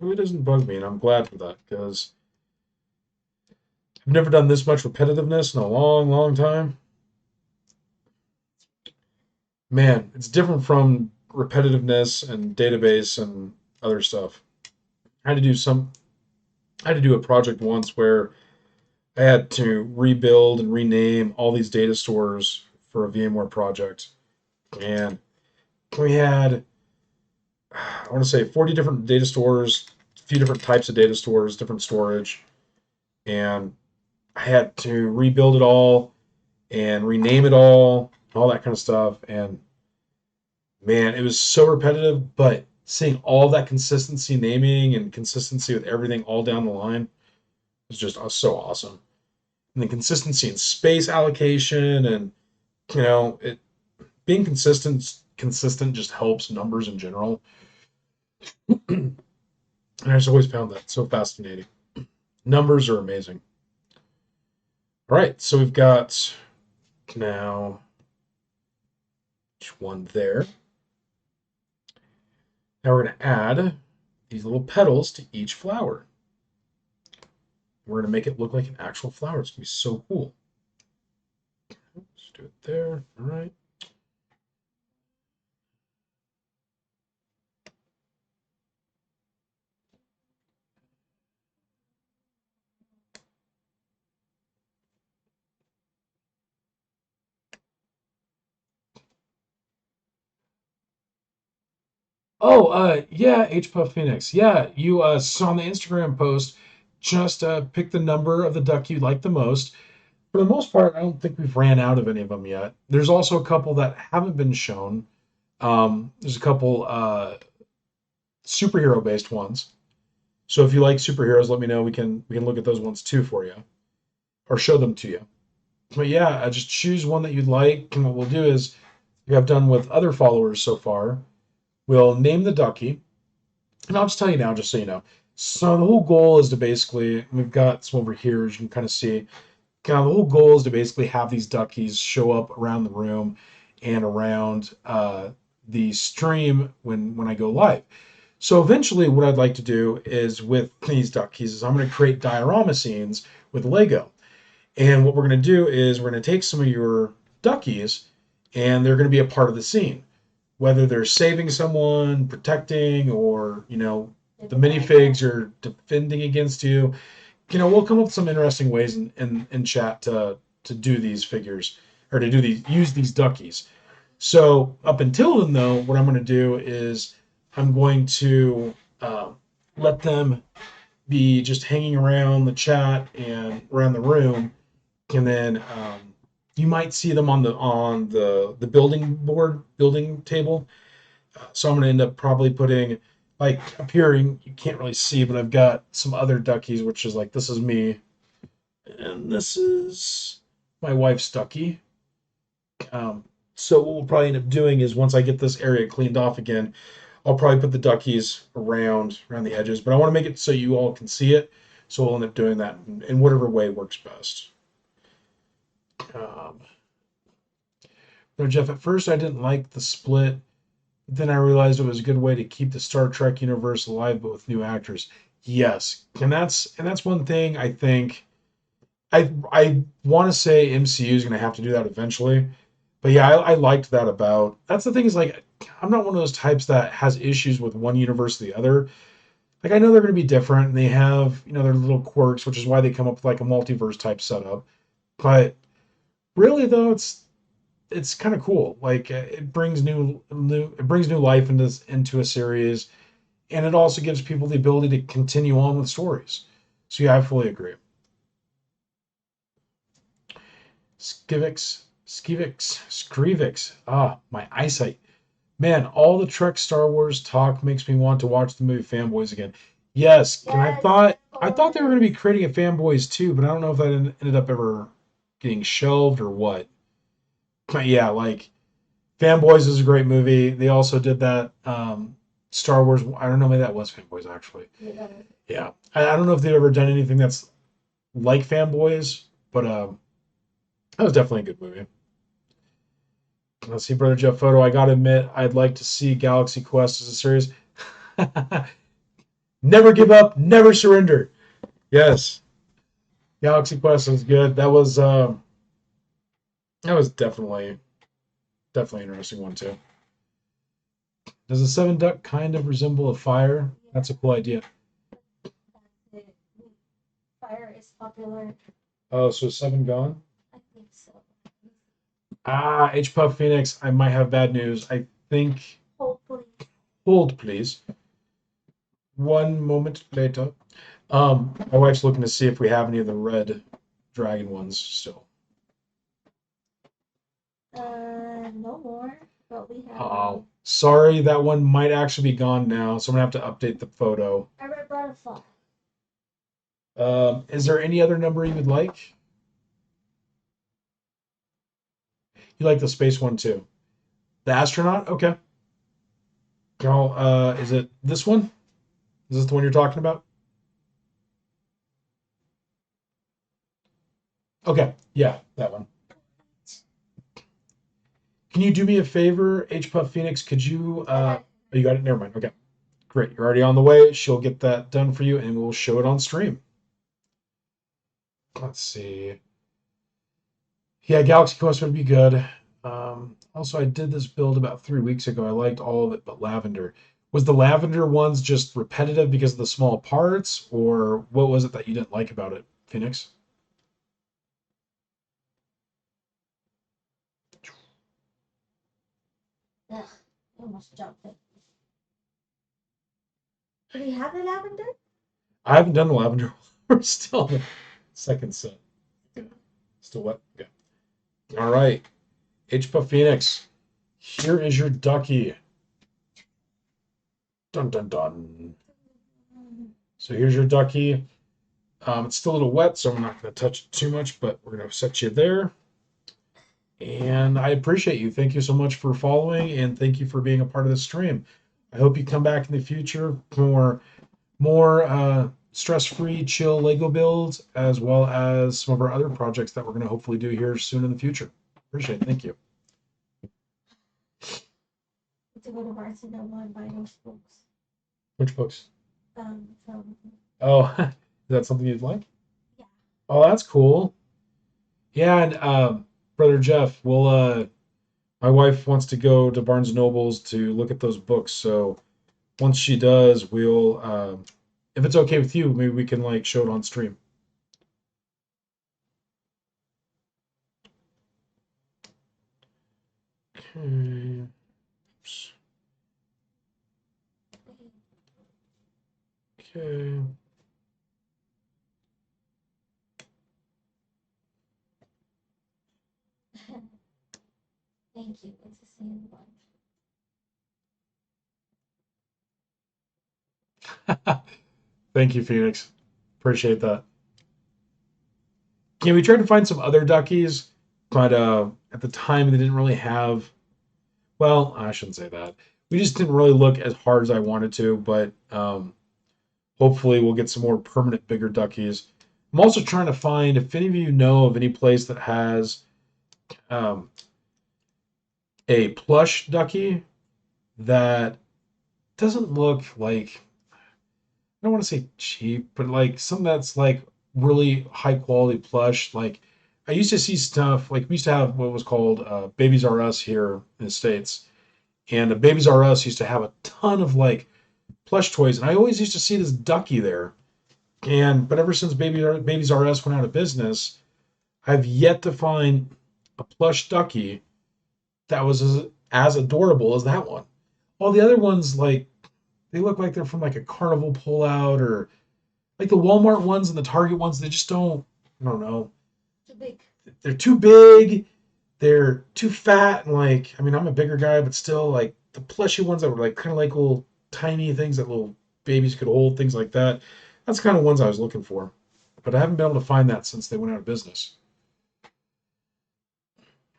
really doesn't bug me, and I'm glad for that because I've never done this much repetitiveness in a long, long time. Man, it's different from repetitiveness and database and other stuff. I had to do a project once where I had to rebuild and rename all these data stores for a VMware project. And we had, I want to say 40 different data stores, a few different types of data stores, different storage. And I had to rebuild it all and rename it all that kind of stuff. And man, it was so repetitive, but seeing all that consistency naming and consistency with everything all down the line was just so awesome. And the consistency in space allocation and it being consistent just helps numbers in general. And I just always found that so fascinating. Numbers are amazing. All right, so we've got now one there. Now we're going to add these little petals to each flower. We're going to make it look like an actual flower. It's going to be so cool. Let's do it there. All right. Oh, yeah, HPuff Phoenix. Yeah, you saw on the Instagram post, just pick the number of the duck you like the most. For the most part, I don't think we've ran out of any of them yet. There's also a couple that haven't been shown. There's a couple superhero-based ones. So if you like superheroes, let me know. We can look at those ones too for you, or show them to you. But yeah, just choose one that you'd like. And what we'll do is, like I've done with other followers so far, we'll name the ducky. And I'll just tell you now, just so you know. So the whole goal is to basically, we've got some over here, as you can kind of see. Kind of the whole goal is to basically have these duckies show up around the room and around the stream when I go live. So eventually what I'd like to do is with these duckies is I'm going to create diorama scenes with Lego. And what we're going to do is we're going to take some of your duckies and they're going to be a part of the scene. Whether they're saving someone, protecting, or, the minifigs are defending against you. We'll come up with some interesting ways in chat to do these figures or to use these duckies. So up until then, though, what I'm going to do is I'm going to let them be just hanging around the chat and around the room, and then you might see them on the building table. So I'm going to end up probably putting, like, up here, you can't really see, but I've got some other duckies, which is like, this is me, and this is my wife's ducky. So what we'll probably end up doing is once I get this area cleaned off again, I'll probably put the duckies around the edges, but I want to make it so you all can see it. So we'll end up doing that in whatever way works best. No, Jeff, at first I didn't like the split. Then I realized it was a good way to keep the Star Trek universe alive, but with new actors. Yes, and that's one thing I think. I want to say MCU is going to have to do that eventually, but yeah, I liked that about. That's the thing is, like, I'm not one of those types that has issues with one universe or the other. Like, I know they're going to be different, and they have their little quirks, which is why they come up with like a multiverse type setup. But really, though, it's kind of cool. Like, it brings new life into a series, and it also gives people the ability to continue on with stories. So yeah, I fully agree. Skivix, Skrivix. Ah, my eyesight. Man, all the Trek Star Wars talk makes me want to watch the movie Fanboys again. Yes, and Yes, I thought they were going to be creating a Fanboys too, but I don't know if that ended up ever getting shelved or what. But yeah, like Fanboys is a great movie. They also did that Star Wars. I don't know, maybe that was Fanboys actually. Yeah, I don't know if they've ever done anything that's like Fanboys, but that was definitely a good movie. Let's see, Brother Jeff Photo. I gotta admit, I'd like to see Galaxy Quest as a series. Never give up, never surrender. Yes, Galaxy Quest was good. That was definitely an interesting one too. Does a seven duck kind of resemble a fire? That's a cool idea. Fire is popular. Oh, so seven gone? I think so. Ah, H Puff Phoenix. I might have bad news. I think. Hopefully. Hold, please. One moment later. My wife's looking to see if we have any of the red dragon ones still. No more. But we have. Oh, sorry, that one might actually be gone now, so I'm gonna have to update the photo. A red butterfly. Is there any other number you would like? You like the space one too? The astronaut? Okay. Girl, is it this one? Is this the one you're talking about? Okay, yeah, that one. Can you do me a favor, H Puff Phoenix? Could you? Oh, you got it. Never mind. Okay, great. You're already on the way. She'll get that done for you, and we'll show it on stream. Let's see. Yeah, Galaxy Quest would be good. Also, I did this build about 3 weeks ago. I liked all of it, but Lavender. Was the Lavender ones just repetitive because of the small parts, or what was it that you didn't like about it, Phoenix? Ugh, I almost jumped it. Do we have the lavender? I haven't done the Lavender. We're still on the second set. Okay. Still wet? Okay. All right. H Puff Phoenix. Here is your ducky. Dun dun dun. So here's your ducky. It's still a little wet, so I'm not going to touch it too much, but we're going to set you there. And I appreciate you. Thank you so much for following, and thank you for being a part of the stream. I hope you come back in the future for more stress-free, chill Lego builds, as well as some of our other projects that we're going to hopefully do here soon in the future. Appreciate it. Thank you. To go to Barcelona and buy those books. Which books? From. Oh, is that something you'd like? Yeah. Oh, that's cool. Yeah, and Brother Jeff, my wife wants to go to Barnes and Nobles to look at those books. So once she does, if it's okay with you, maybe we can like show it on stream. Okay. Oops. Okay. Thank you. It's the same one. Thank you, Phoenix. Appreciate that. Yeah, we tried to find some other duckies, but at the time they didn't really have. Well, I shouldn't say that. We just didn't really look as hard as I wanted to, but hopefully we'll get some more permanent bigger duckies. I'm also trying to find if any of you know of any place that has a plush ducky that doesn't look like, I don't want to say cheap, but like something that's like really high quality plush. Like I used to see stuff like we used to have what was called Babies R Us here in the States. And Babies R Us used to have a ton of like plush toys, and I always used to see this ducky there. But ever since Babies R Us went out of business, I've yet to find a plush ducky that was as adorable as that one. All the other ones, like they look like they're from like a carnival pullout, or like the Walmart ones and the Target ones. They just don't. I don't know. Too big. They're too big. they're too fat and like, I mean, I'm a bigger guy, but still like the plushy ones that were like kind of like little tiny things that little babies could hold, things like that. That's the kind of ones I was looking for. But I haven't been able to find that since they went out of business.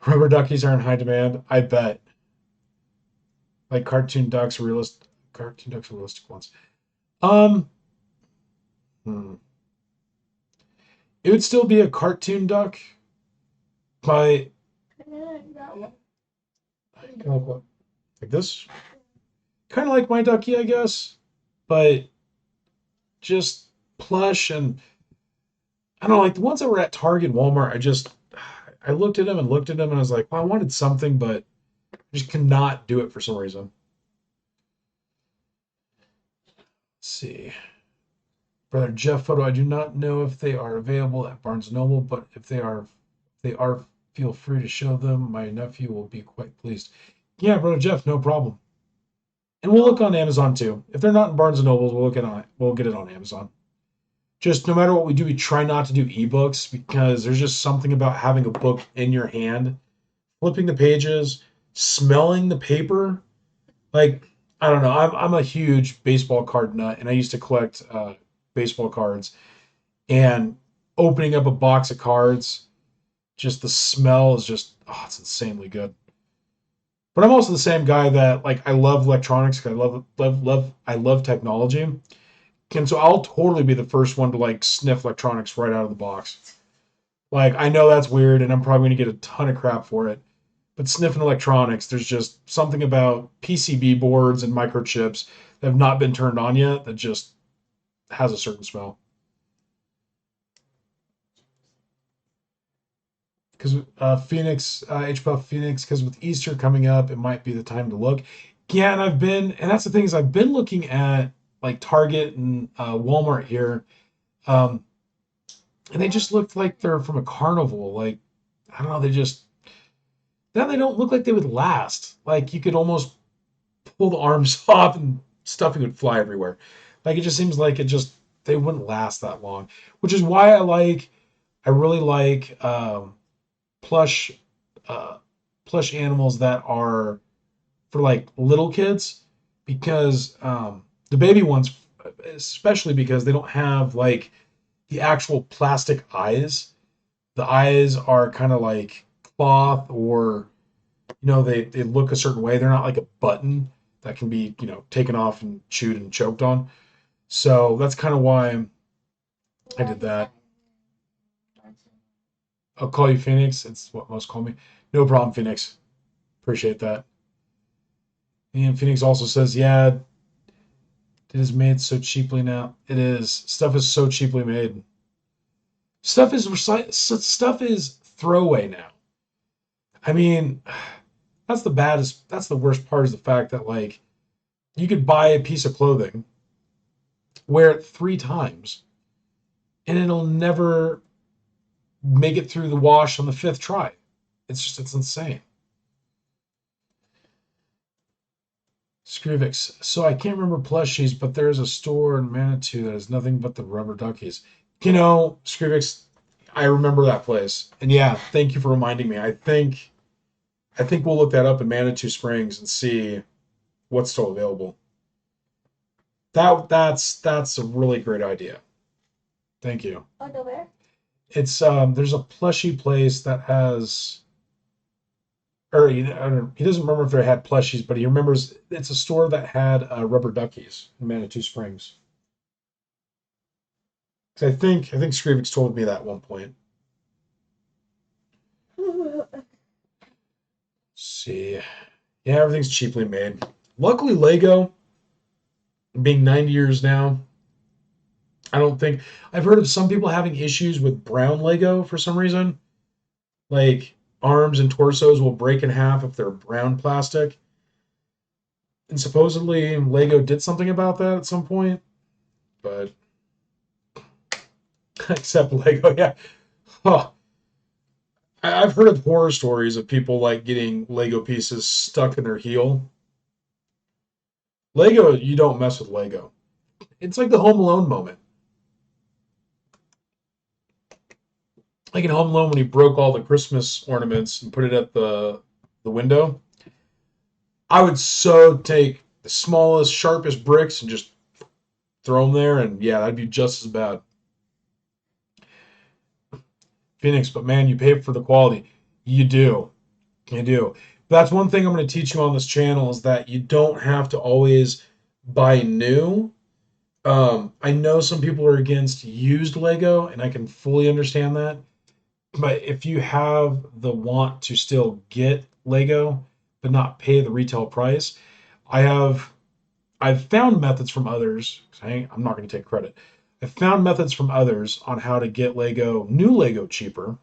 Rubber duckies are in high demand. I bet. Like cartoon ducks are realistic ones. Um, hmm. It would still be a cartoon duck, but That one. kind of like what? Like this? Kind of like my ducky, I guess, but just plush and I don't know, like the ones that were at Target, Walmart. I looked at them and looked at them and I was like, well, I wanted something, but I just cannot do it for some reason. Let's see. Brother Jeff photo. I do not know if they are available at Barnes& Noble, but if they are, feel free to show them. My nephew will be quite pleased. Yeah, Brother Jeff, no problem. And we'll look on Amazon too. If they're not in Barnes& Nobles, we'll look at on it. We'll get it on Amazon. Just no matter what we do, we try not to do ebooks because there's just something about having a book in your hand, flipping the pages, smelling the paper. Like, I don't know. I'm a huge baseball card nut, and I used to collect baseball cards. And opening up a box of cards, just the smell is just, oh, it's insanely good. But I'm also the same guy that like I love electronics. I love technology. And so I'll totally be the first one to like sniff electronics right out of the box. Like I know that's weird and I'm probably gonna get a ton of crap for it. But sniffing electronics, there's just something about PCB boards and microchips that have not been turned on yet that just has a certain smell. Because Phoenix, HBuff Phoenix, because with Easter coming up, it might be the time to look. Yeah, and that's the thing is I've been looking at like Target and Walmart here, um, and they just look like they're from a carnival. Like I don't know, then they don't look like they would last. Like you could almost pull the arms off and stuffing would fly everywhere. Like it just seems like they wouldn't last that long, which is why I really like plush uh, plush animals that are for like little kids because the baby ones especially because they don't have like the actual plastic eyes. The eyes are kind of like cloth or they look a certain way. They're not like a button that can be taken off and chewed and choked on. So that's kind of why I did that. I'll call you Phoenix. It's what most call me. No problem, Phoenix. Appreciate that. And Phoenix also says, yeah, it is made so cheaply now. It is. Stuff is so cheaply made. Stuff is throwaway now. I mean, that's the worst part is the fact that like you could buy a piece of clothing, wear it 3 times, and it'll never make it through the wash on the 5th try. It's insane. Scrivix. So I can't remember plushies, but there's a store in Manitou that has nothing but the rubber duckies. Scrivix, I remember that place. And yeah, thank you for reminding me. I think we'll look that up in Manitou Springs and see what's still available. That's a really great idea. Thank you. Oh, the where? It's there's a plushie place that has or I don't know, he doesn't remember if they had plushies, but he remembers it's a store that had rubber duckies in Manitou Springs. 'Cause I think Scrivix told me that at one point. Let's see. Yeah, everything's cheaply made. Luckily, Lego, being 90 years now, I don't think I've heard of some people having issues with brown Lego for some reason. Like arms and torsos will break in half if they're brown plastic. And supposedly Lego did something about that at some point, but except Lego, yeah. Huh. I've heard of horror stories of people like getting Lego pieces stuck in their heel. Lego, you don't mess with Lego. It's like the Home Alone moment. like in Home Alone when he broke all the Christmas ornaments and put it at the window. I would so take the smallest, sharpest bricks and just throw them there, and yeah, that'd be just as bad. Phoenix, but man, you pay for the quality. You do. You do. That's one thing I'm going to teach you on this channel is that you don't have to always buy new. I know some people are against used Lego, and I can fully understand that. But if you have the want to still get Lego, but not pay the retail price, I've found methods from others. I'm not going to take credit. I've found methods from others on how to get new Lego cheaper,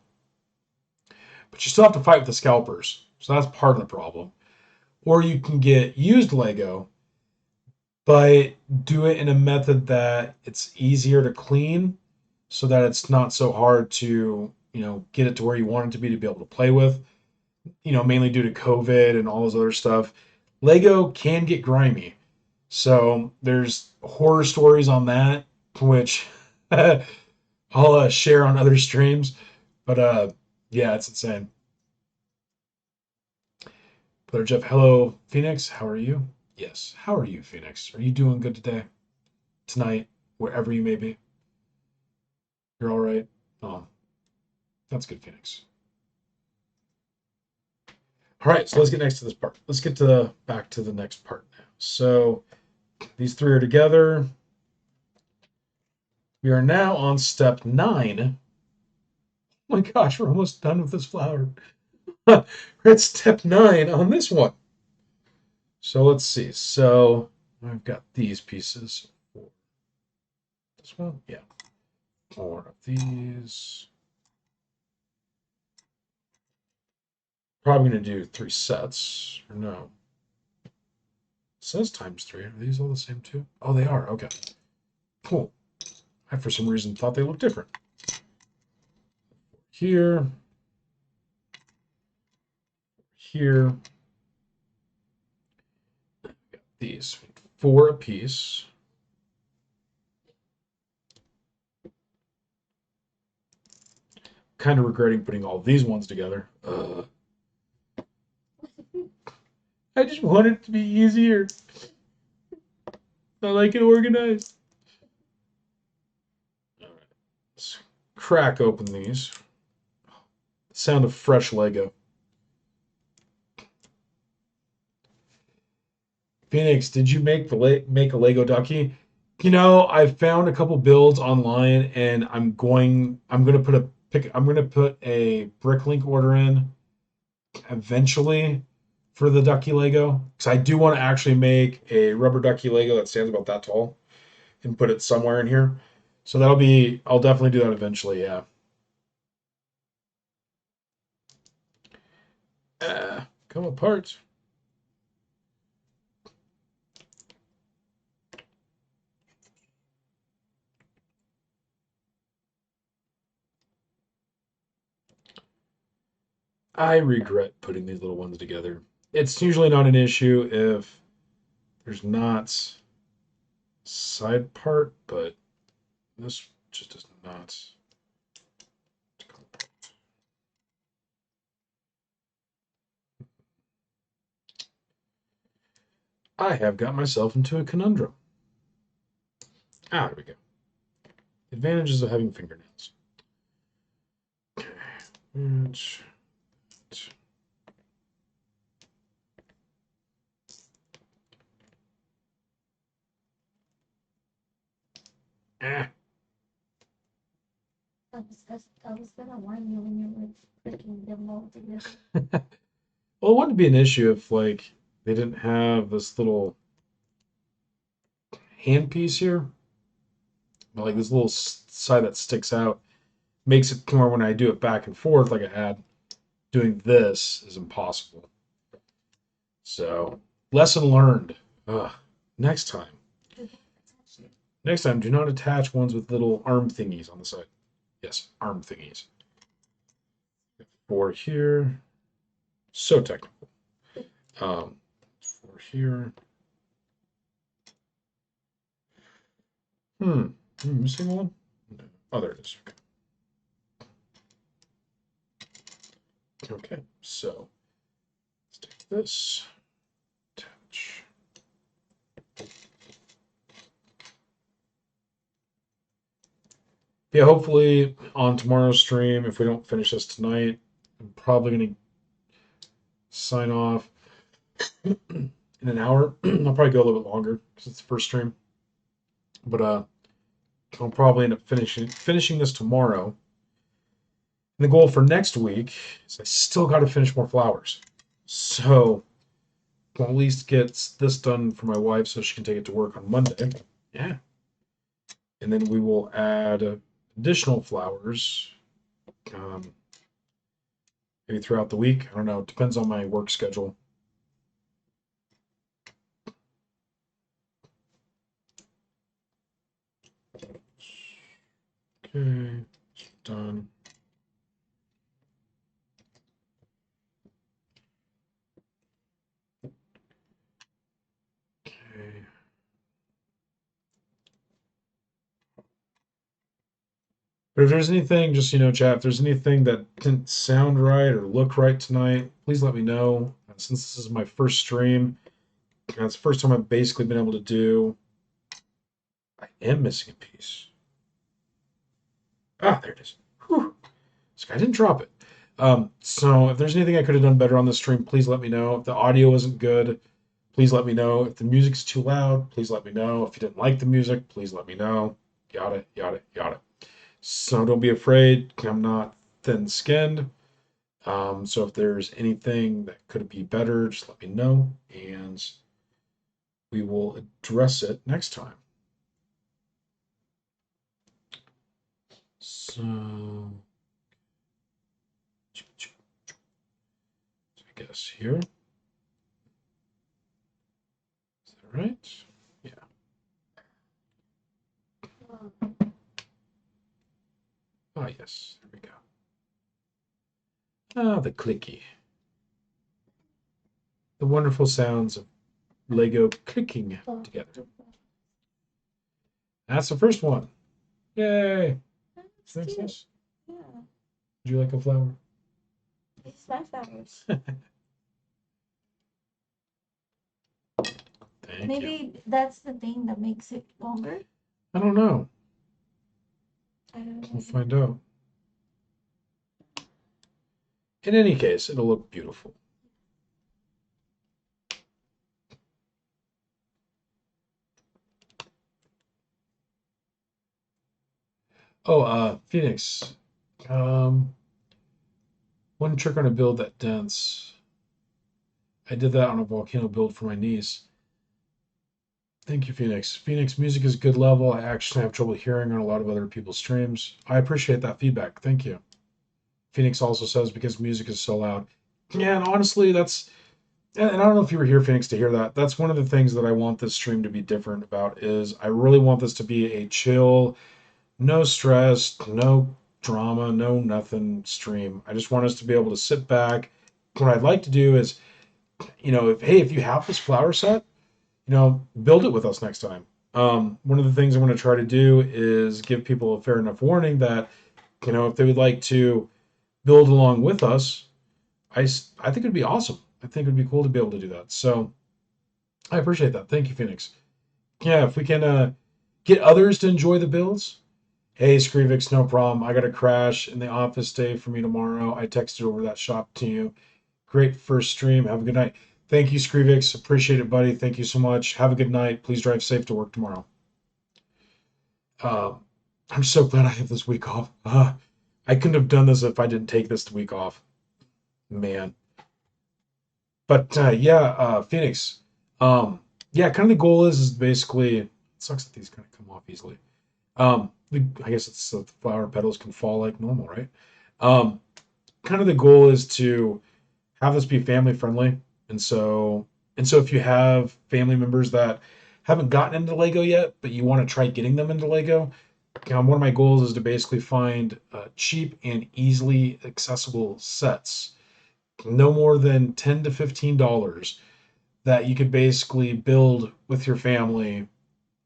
but you still have to fight with the scalpers. So that's part of the problem. Or you can get used Lego, but do it in a method that it's easier to clean so that it's not so hard to, get it to where you want it to be able to play with, mainly due to COVID and all this other stuff. Lego can get grimy. So there's horror stories on that, which I'll share on other streams. But yeah, it's insane. Brother Jeff, hello, Phoenix. How are you? Yes. How are you, Phoenix? Are you doing good today? Tonight, wherever you may be? You're all right? Oh, that's good, Phoenix. All right, so let's get next to this part. Let's get back to the next part now. So these three are together. We are now on step 9. Oh my gosh, we're almost done with this flower. We're at step 9 on this one. So let's see. So I've got these pieces. This one? Yeah. 4 of these. Probably going to do 3 sets. Or no. It says times 3. Are these all the same too? Oh, they are. Okay. Cool. I, for some reason, thought they looked different. Here. Here. Got these. 4 apiece. Kind of regretting putting all these ones together. I just want it to be easier. I like it organized. All right. Let's crack open these. The sound of fresh Lego. Phoenix, did you make a Lego ducky? I found a couple builds online, and I'm gonna put a Bricklink order in eventually for the ducky Lego, because I do want to actually make a rubber ducky Lego that stands about that tall and put it somewhere in here. So I'll definitely do that eventually, yeah. Come apart. I regret putting these little ones together. It's usually not an issue if there's not side part, but this just does not. I have got myself into a conundrum. There we go. Advantages of having fingernails. Okay. Ah. I was gonna warn you when you were putting them all together. Well, it wouldn't be an issue if they didn't have this little handpiece here, but this little side that sticks out makes it more when I do it back and forth like I had. Doing this is impossible. So, lesson learned. Next time. Next time, do not attach ones with little arm thingies on the side. Yes, arm thingies. 4 here. So technical. 4 here. Am I missing one? No. Oh, there it is. Okay. Okay, so let's take this, attach. Yeah, hopefully on tomorrow's stream, if we don't finish this tonight, I'm probably going to sign off in an hour. I'll probably go a little bit longer because it's the first stream. But I'll probably end up finishing this tomorrow. And the goal for next week is I still got to finish more flowers. So I'll at least get this done for my wife so she can take it to work on Monday. Yeah. And then we will add additional flowers maybe throughout the week. I don't know. It depends on my work schedule. Okay, done. Okay. But if there's anything, just chat. If there's anything that didn't sound right or look right tonight, please let me know. Since this is my first stream, it's the first time I've basically been able to do. I am missing a piece. Ah, there it is. Whew. I didn't drop it. So if there's anything I could have done better on this stream, please let me know. If the audio isn't good, please let me know. If the music's too loud, please let me know. If you didn't like the music, please let me know. Yada, yada, yada. So don't be afraid. I'm not thin-skinned. So if there's anything that could be better, just let me know, and we will address it next time. So I guess here. Is that right? Yeah. Ah, yes. There we go. Ah, the clicky. The wonderful sounds of Lego clicking together. That's the first one. Yay! That's Thanks, cute. sis. Yeah. Would you like a flower? It's my flowers. Thank you. Maybe that's the thing that makes it longer. I don't know. I don't know. We'll find out. In any case, it'll look beautiful. Oh, Phoenix. One trick on a build that dense. I did that on a volcano build for my niece. Thank you, Phoenix. Phoenix, music is good level. I actually have trouble hearing on a lot of other people's streams. I appreciate that feedback. Thank you. Phoenix also says because music is so loud. Yeah, and honestly, and I don't know if you were here, Phoenix, to hear that. That's one of the things that I want this stream to be different about is I really want this to be a chill, no stress, no drama, no nothing stream. I just want us to be able to sit back. What I'd like to do is, if you have this flower set, build it with us next time. One of the things I'm going to try to do is give people a fair enough warning that, if they would like to build along with us, I think it'd be awesome. I think it'd be cool to be able to do that. So I appreciate that. Thank you, Phoenix. Yeah, if we can get others to enjoy the builds. Hey, Skrivix, no problem. I got a crash in the office day for me tomorrow. I texted over that shop to you. Great first stream. Have a good night. Thank you, Skrivix. Appreciate it, buddy. Thank you so much. Have a good night. Please drive safe to work tomorrow. I'm so glad I have this week off. I couldn't have done this if I didn't take this week off. Man. But Phoenix. Kind of the goal is basically, it sucks that these kind of come off easily. I guess it's so the flower petals can fall like normal, right? Kind of the goal is to have this be family friendly, and so if you have family members that haven't gotten into Lego yet, but you want to try getting them into Lego, one of my goals is to basically find cheap and easily accessible sets, no more than $10 to $15, that you could basically build with your family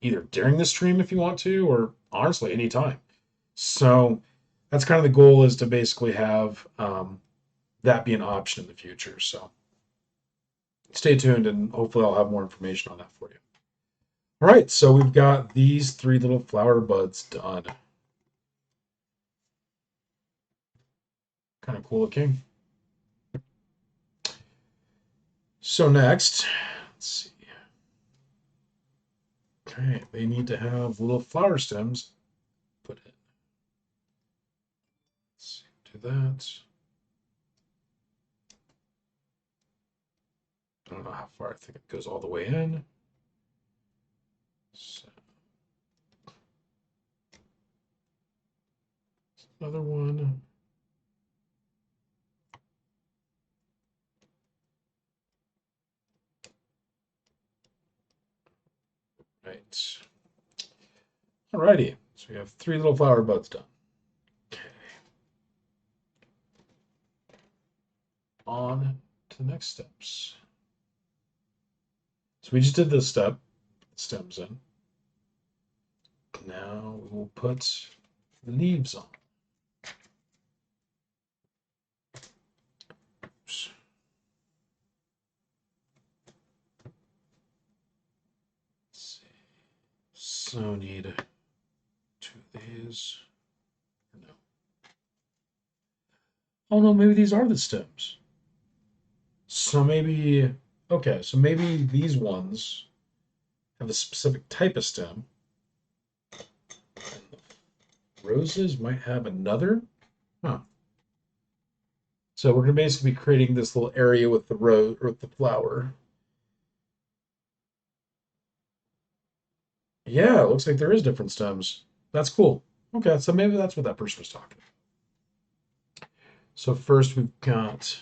either during the stream if you want to, or honestly anytime. So that's kind of the goal, is to basically have that be an option in the future. So stay tuned, and hopefully I'll have more information on that for you. All right, so we've got these 3 little flower buds done. Kind of cool looking. So next, let's see. Okay, they need to have little flower stems put in. Let's see, do that. I don't know how far. I think it goes all the way in. So, another one. Right. Alrighty. So we have 3 little flower buds done. Okay. On to the next steps. So we just did this step, stems in. Now we'll put the leaves on. Oops. Let's see. So need 2 of these. No. Oh no, maybe these are the stems. So maybe, okay, so maybe these ones have a specific type of stem. And the roses might have another. Huh. So we're going to basically be creating this little area with the rose or with the flower. Yeah, it looks like there is different stems. That's cool. Okay, so maybe that's what that person was talking about. So first we've got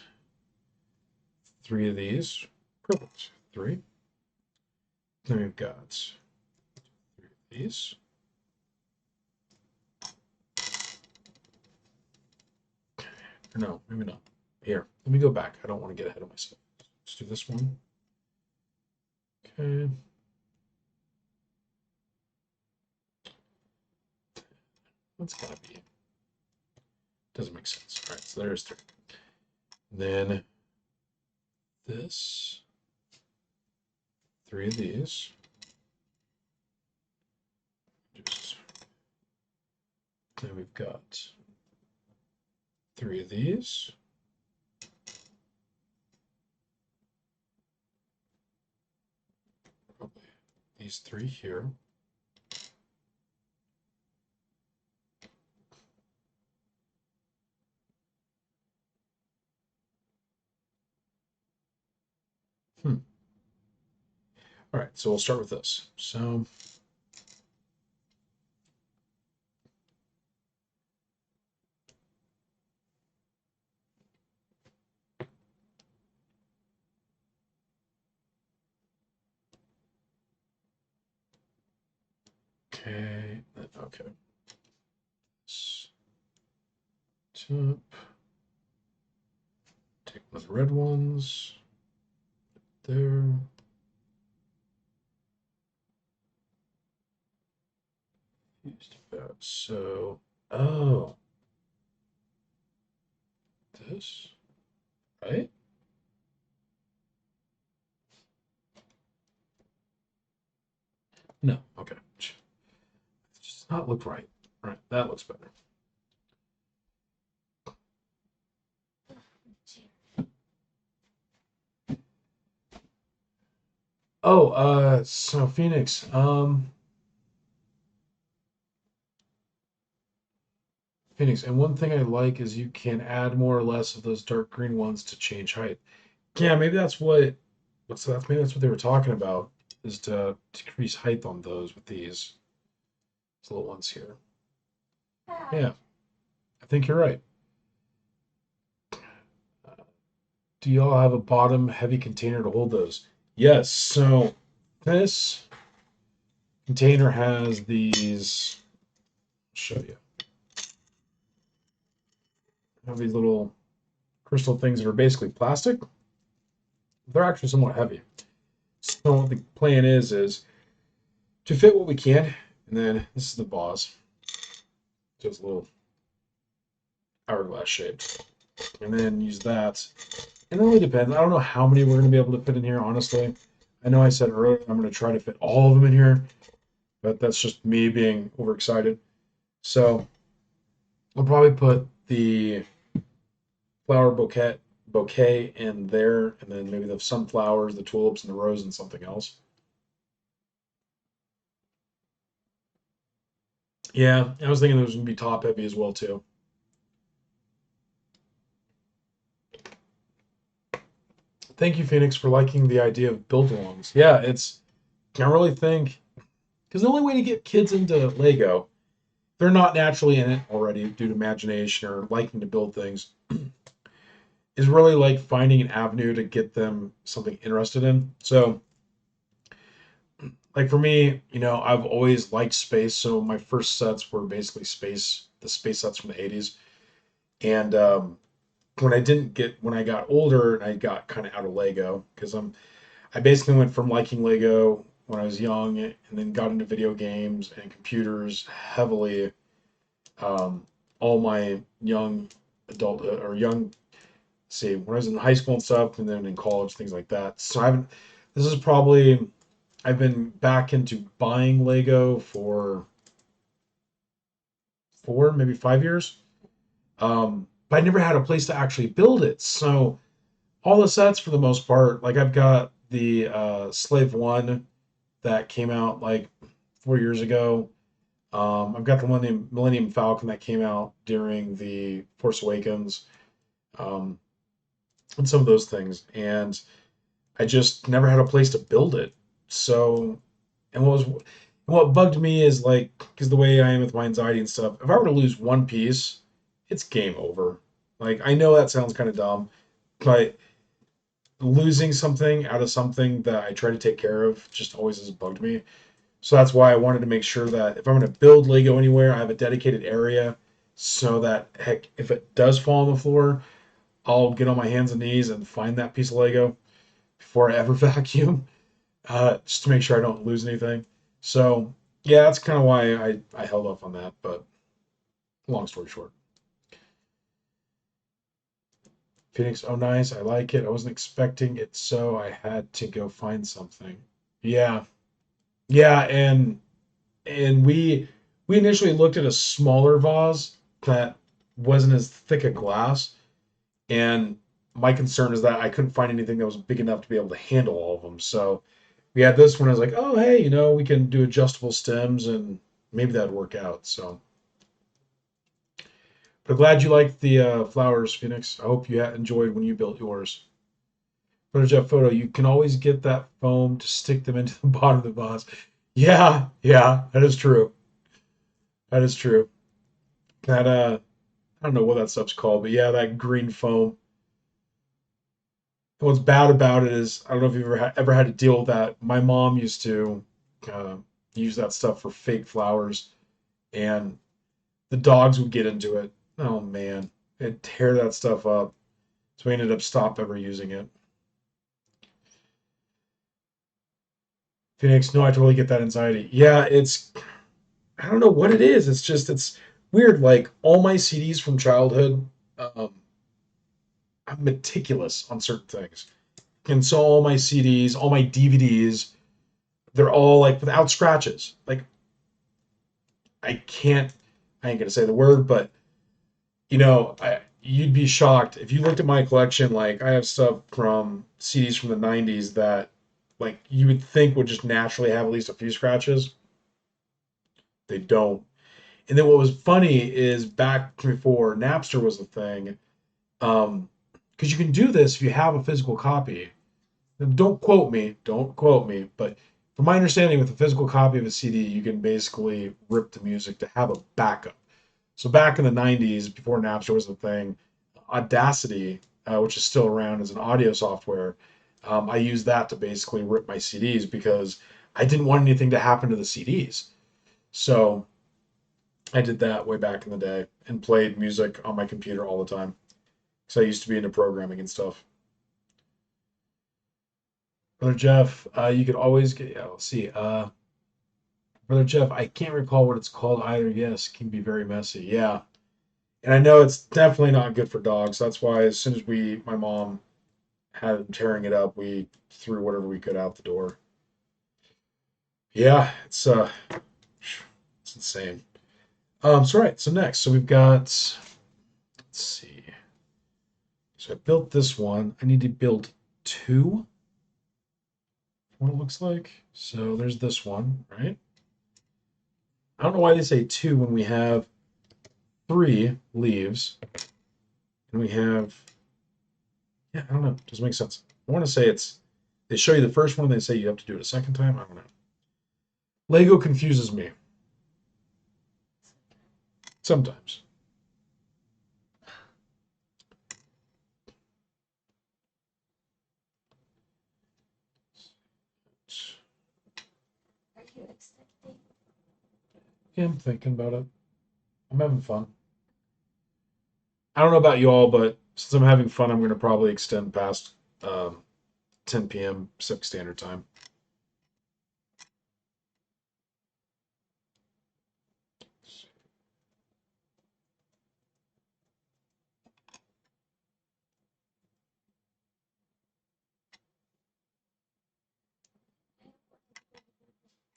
3 of these. Perfect. 3. Then we've got 3 of these. Okay. No, maybe not. Here, let me go back. I don't want to get ahead of myself. Let's do this one. Okay. That's gotta be. Doesn't make sense. All right, so there's 3. Then this. 3 of these. Just. Then we've got 3 of these. Probably these 3 here. All right, so we'll start with this. So okay, okay. Top. Take one of the red ones. There. Used about so. Oh. This. Right? No. Okay. It does not look right. All right. That looks better. Oh, so Phoenix, Phoenix, and one thing I like is you can add more or less of those dark green ones to change height. Yeah, maybe that's what, maybe that's what they were talking about, is to decrease height on those with these little ones here. Yeah, I think you're right. Do y'all have a bottom heavy container to hold those? Yes, so this container has these, I'll show you. Have these little crystal things that are basically plastic. They're actually somewhat heavy. So what the plan is to fit what we can, and then this is the boss. So it's a little hourglass shaped. and then use that. And it really depends. I don't know how many we're going to be able to fit in here, honestly. I know I said earlier I'm going to try to fit all of them in here, but that's just me being overexcited. So I'll probably put the flower bouquet in there, and then maybe the sunflowers, the tulips, and the rose, and something else. Yeah, I was thinking those would be top heavy as well too. Thank you, Phoenix, for liking the idea of build-alongs. Yeah, I really think because the only way to get kids into Lego, they're not naturally in it already due to imagination or liking to build things, is really like finding an avenue to get them something interested in. So, like for me, I've always liked space, so my first sets were basically the space sets from the 80s. And when I got older and I got kind of out of Lego, because I basically went from liking Lego when I was young and then got into video games and computers heavily, all my young adult or young, see, when I was in high school and stuff, and then in college, things like that. So this is probably, I've been back into buying Lego for maybe 5 years. But I never had a place to actually build it. So all the sets for the most part, like I've got the Slave One that came out like 4 years ago. I've got the Millennium Falcon that came out during the Force Awakens, um, and some of those things. And I just never had a place to build it. So, and what bugged me is like, because the way I am with my anxiety and stuff, if I were to lose one piece, it's game over. Like I know that sounds kind of dumb, but losing something out of something that I try to take care of just always has bugged me. So that's why I wanted to make sure that if I'm going to build Lego anywhere, I have a dedicated area so that, heck, if it does fall on the floor, I'll get on my hands and knees and find that piece of Lego before I ever vacuum, just to make sure I don't lose anything. So, yeah, that's kind of why I held off on that. But long story short, Phoenix, oh, nice. I like it. I wasn't expecting it, so I had to go find something. Yeah. Yeah, and we initially looked at a smaller vase that wasn't as thick a glass, and my concern is that I couldn't find anything that was big enough to be able to handle all of them. So we had this one. I was like, oh hey, we can do adjustable stems, and maybe that'd work out. So, but glad you liked the flowers, Phoenix. I hope you enjoyed when you built yours. Photojet photo. You can always get that foam to stick them into the bottom of the vase. Yeah, yeah, that is true. That is true. That I don't know what that stuff's called, but yeah, that green foam. And what's bad about it is I don't know if you've ever had to deal with that. My mom used to uh, use that stuff for fake flowers, and the dogs would get into it. Oh man, it'd tear that stuff up. So we ended up stop ever using it. Phoenix, no, I totally get that anxiety. Yeah, I don't know what it is. It's weird. Like all my CDs from childhood, um, I'm meticulous on certain things. And so all my CDs, all my DVDs, they're all like without scratches. Like I can't, I ain't gonna say the word, but you'd be shocked if you looked at my collection. Like I have stuff from CDs from the '90s that, like, you would think would just naturally have at least a few scratches. They don't. And then what was funny is back before Napster was a thing, um, because you can do this if you have a physical copy. Don't quote me, but from my understanding, with a physical copy of a CD, you can basically rip the music to have a backup. So back in the '90s, before Napster was a thing, Audacity, which is still around as an audio software, I used that to basically rip my CDs because I didn't want anything to happen to the CDs. So I did that way back in the day and played music on my computer all the time because I used to be into programming and stuff. Brother Jeff, you could always get, yeah, let's see. Brother Jeff, I can't recall what it's called either. Yes, can be very messy. Yeah. And I know it's definitely not good for dogs. That's why as soon as my mom had him tearing it up, we threw whatever we could out the door. Yeah, it's insane. So right, so next, so we've got, let's see. So I built this one. I need to build two. What it looks like. So there's this one, right? I don't know why they say two when we have three leaves, and we have, yeah, I don't know. Doesn't make sense. I want to say they show you the first one, they say you have to do it a second time. I don't know. Lego confuses me sometimes. Are you expecting? Yeah, I'm thinking about it. I'm having fun. I don't know about you all, but since I'm having fun, I'm going to probably extend past 10 p.m. Pacific Standard Time.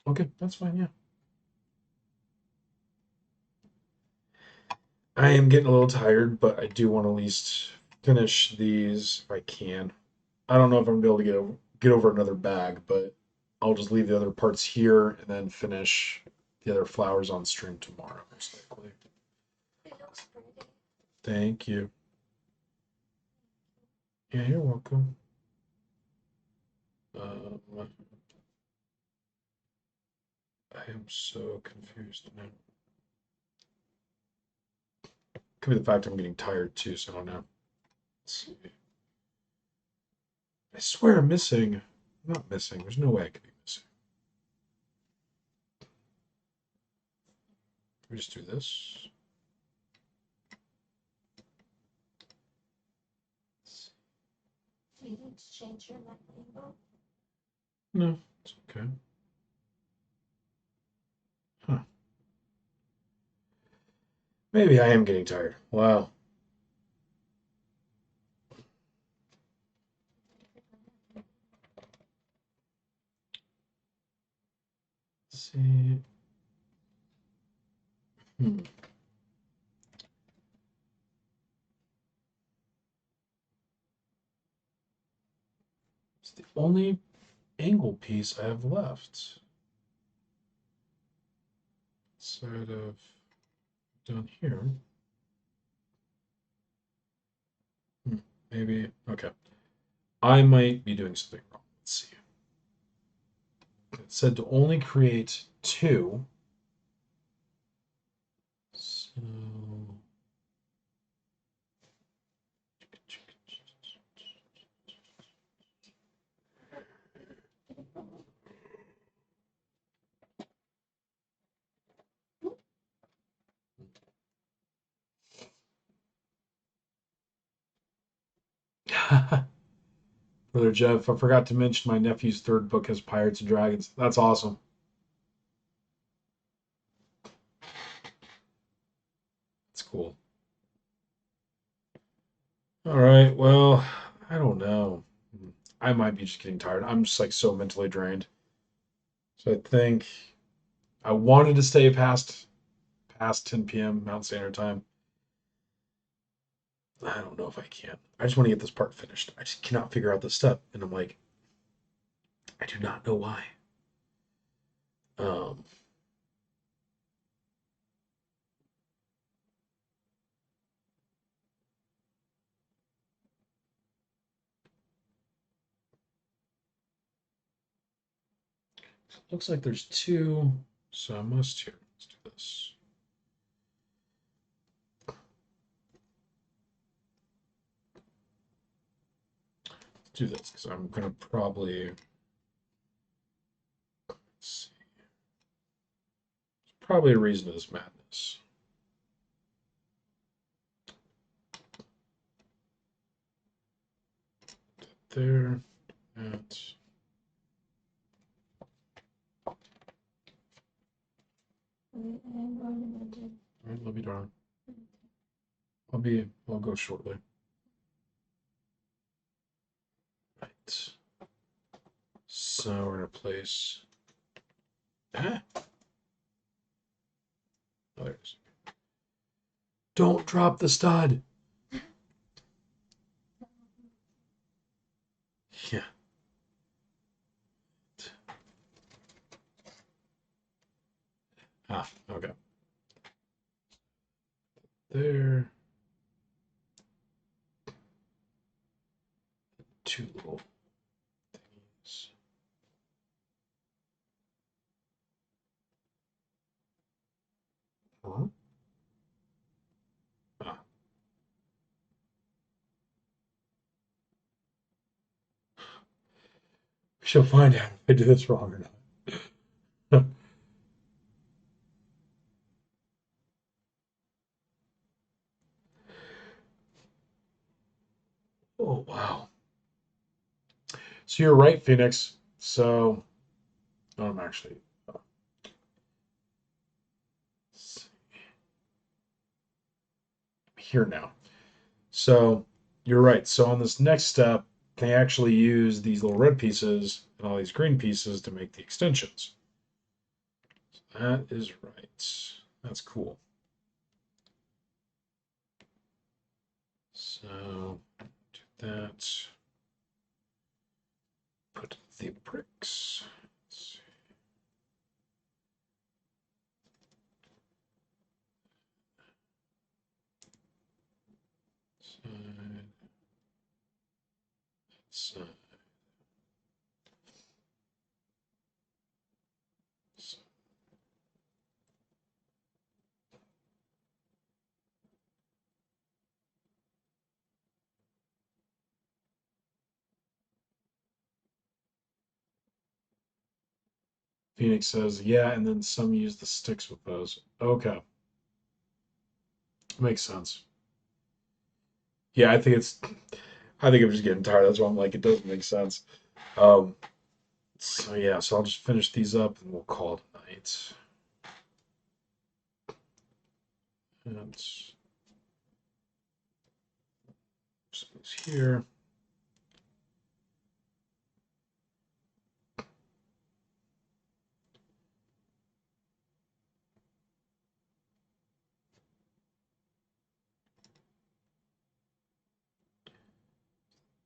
Okay, that's fine. Yeah. I am getting a little tired, but I do want to at least finish these if I can. I don't know if I'm gonna be able to get over another bag, but I'll just leave the other parts here and then finish the other flowers on stream tomorrow, most likely. It looks pretty. Thank you. Yeah, you're welcome. Um, I am so confused now. Could be the fact I'm getting tired too, so I don't know. Let's see. I swear I'm missing. I'm not missing. There's no way I could be missing. Let me just do this. Do you need to change your map label? No, it's okay. Huh. Maybe I am getting tired. Wow. Let's see. Hmm. It's the only angle piece I have left. Side of down here. Maybe. Okay. I might be doing something wrong. Let's see. It said to only create two. So. Brother Jeff, I forgot to mention my nephew's third book has Pirates and Dragons. That's awesome. It's cool. All right. Well, I don't know. I might be just getting tired. I'm just like so mentally drained. So I think I wanted to stay past 10 p.m. Mountain Standard Time. I don't know if I can. I just want to get this part finished. I just cannot figure out this step, and I'm like, I do not know why. Um, looks like there's two, so I must here. Let's do this. Let's do this because I'm gonna probably see. There's probably a reason to this madness. There, that. I'm going to imagine. All right, love you, darling. I'll go shortly. Right. So we're gonna place. Huh? Oh, there it is. Don't drop the stud. Yeah. Ah, okay. There. Two little things. Huh? Ah. We shall find out if I did this wrong or not. Oh, wow. So you're right, Phoenix. So I'm actually here now. So you're right. So on this next step, they actually use these little red pieces and all these green pieces to make the extensions. That is right. That's cool. So do that. Put the bricks. Let's see. Side. Side. Phoenix says, yeah, and then some use the sticks with those. Okay. Makes sense. Yeah, I think I'm just getting tired. That's why I'm like, it doesn't make sense. Um, so yeah, so I'll just finish these up and we'll call it a night. And space here.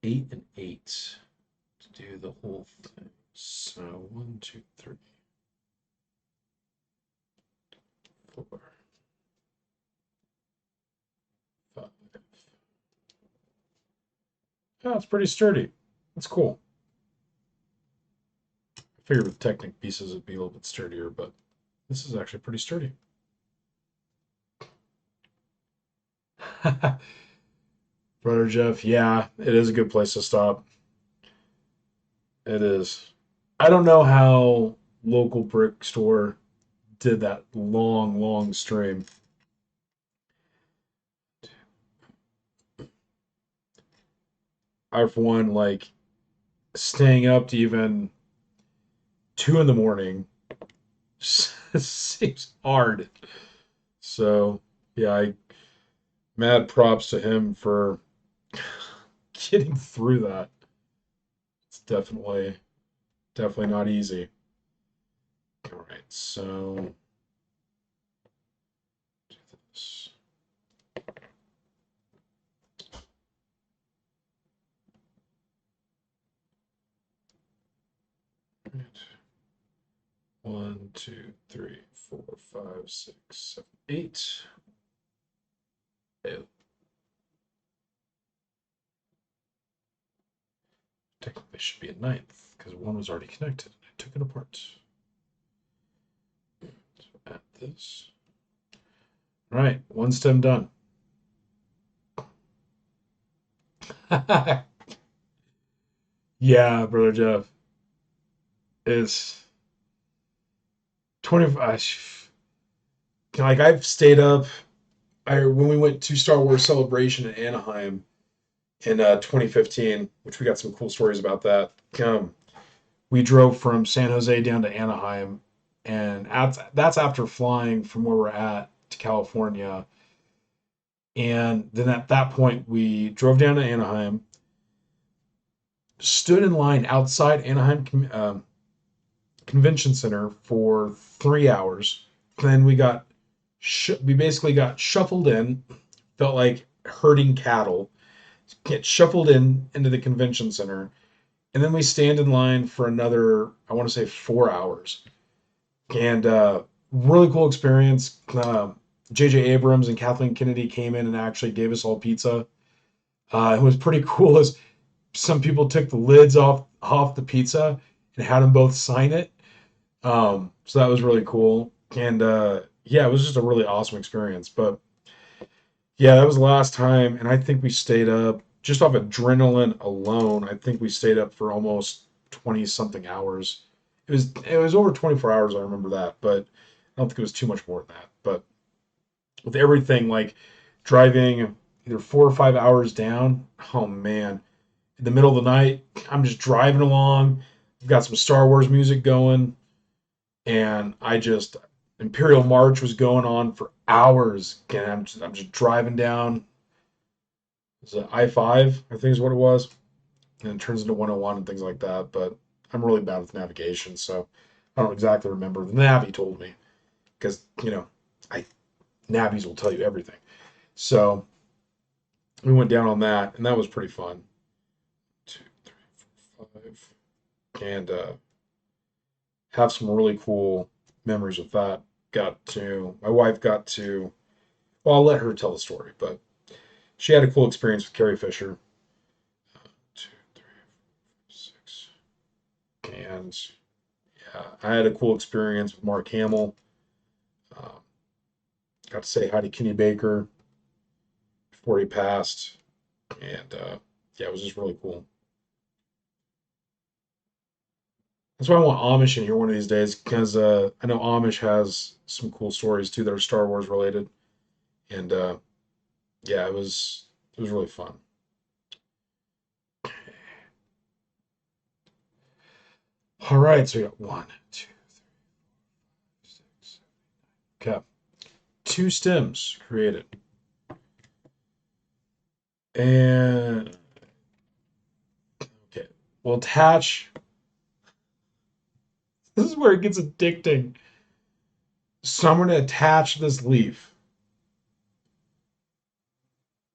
Eight and eight to do the whole thing. So 1, 2, 3, 4, 5. Oh, it's pretty sturdy. That's cool. I figured with Technic pieces it'd be a little bit sturdier, but this is actually pretty sturdy. Brother Jeff, yeah, it is a good place to stop. It is. I don't know how local brick store did that long, long stream. I, for one, like staying up to even 2 in the morning seems hard. So, yeah, I mad props to him for getting through that. It's definitely not easy. All right, so do this. Right. 1, 2, 3, 4, 5, 6, 7, 8. Ew. Technically, it should be a ninth because one was already connected. I took it apart. So add this. All right, one stem done. Yeah, brother Jeff. It's 25. Like I've stayed up. When we went to Star Wars Celebration in Anaheim in 2015, which we got some cool stories about that. We drove from San Jose down to Anaheim, and that's after flying from where we're at to California. And then at that point, we drove down to Anaheim, stood in line outside Anaheim Convention Center for 3 hours. Then we basically got shuffled in, felt like herding cattle, get shuffled into the convention center, and then we stand in line for another, I want to say, 4 hours. And really cool experience. J.J. Abrams and Kathleen Kennedy came in and actually gave us all pizza. It was pretty cool as some people took the lids off the pizza and had them both sign it. So that was really cool. And yeah, it was just a really awesome experience. But yeah, that was the last time. And I think we stayed up just off adrenaline alone. I think we stayed up for almost 20 something hours. It was over 24 hours. I remember that, but I don't think it was too much more than that. But with everything like driving either 4 or 5 hours down, oh man, in the middle of the night, I'm just driving along. I've got some Star Wars music going, and Imperial March was going on for hours, and I'm just driving down. Is it I-5? I think is what it was, and it turns into 101 and things like that. But I'm really bad with navigation, so I don't exactly remember. The Navi told me because I Navies will tell you everything. So we went down on that, and that was pretty fun. 2, 3, 4, 5, and have some really cool memories with that. My wife got to, well, I'll let her tell the story, but she had a cool experience with Carrie Fisher. 2, 3, 6, and yeah, I had a cool experience with Mark Hamill. Um, got to say hi to Kenny Baker before he passed, and yeah, it was just really cool. That's why I want Amish in here one of these days because I know Amish has some cool stories too that are Star Wars related, and yeah, it was really fun. All right, so we got 1, 2, 6. Okay, 2 stems created, and okay, we'll attach. This is where it gets addicting. So I'm going to attach this leaf.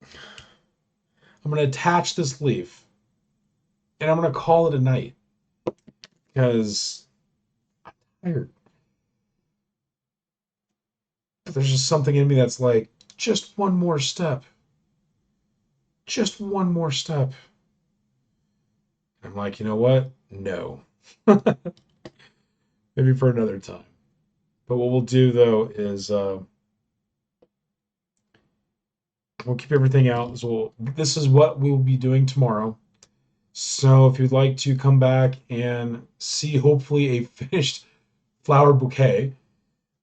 I'm going to attach this leaf, and I'm going to call it a night because I'm tired. But there's just something in me that's like, just one more step. Just one more step. I'm like, you know what? No. Maybe for another time. But what we'll do though is we'll keep everything out. So this is what we'll be doing tomorrow. So if you'd like to come back and see hopefully a finished flower bouquet,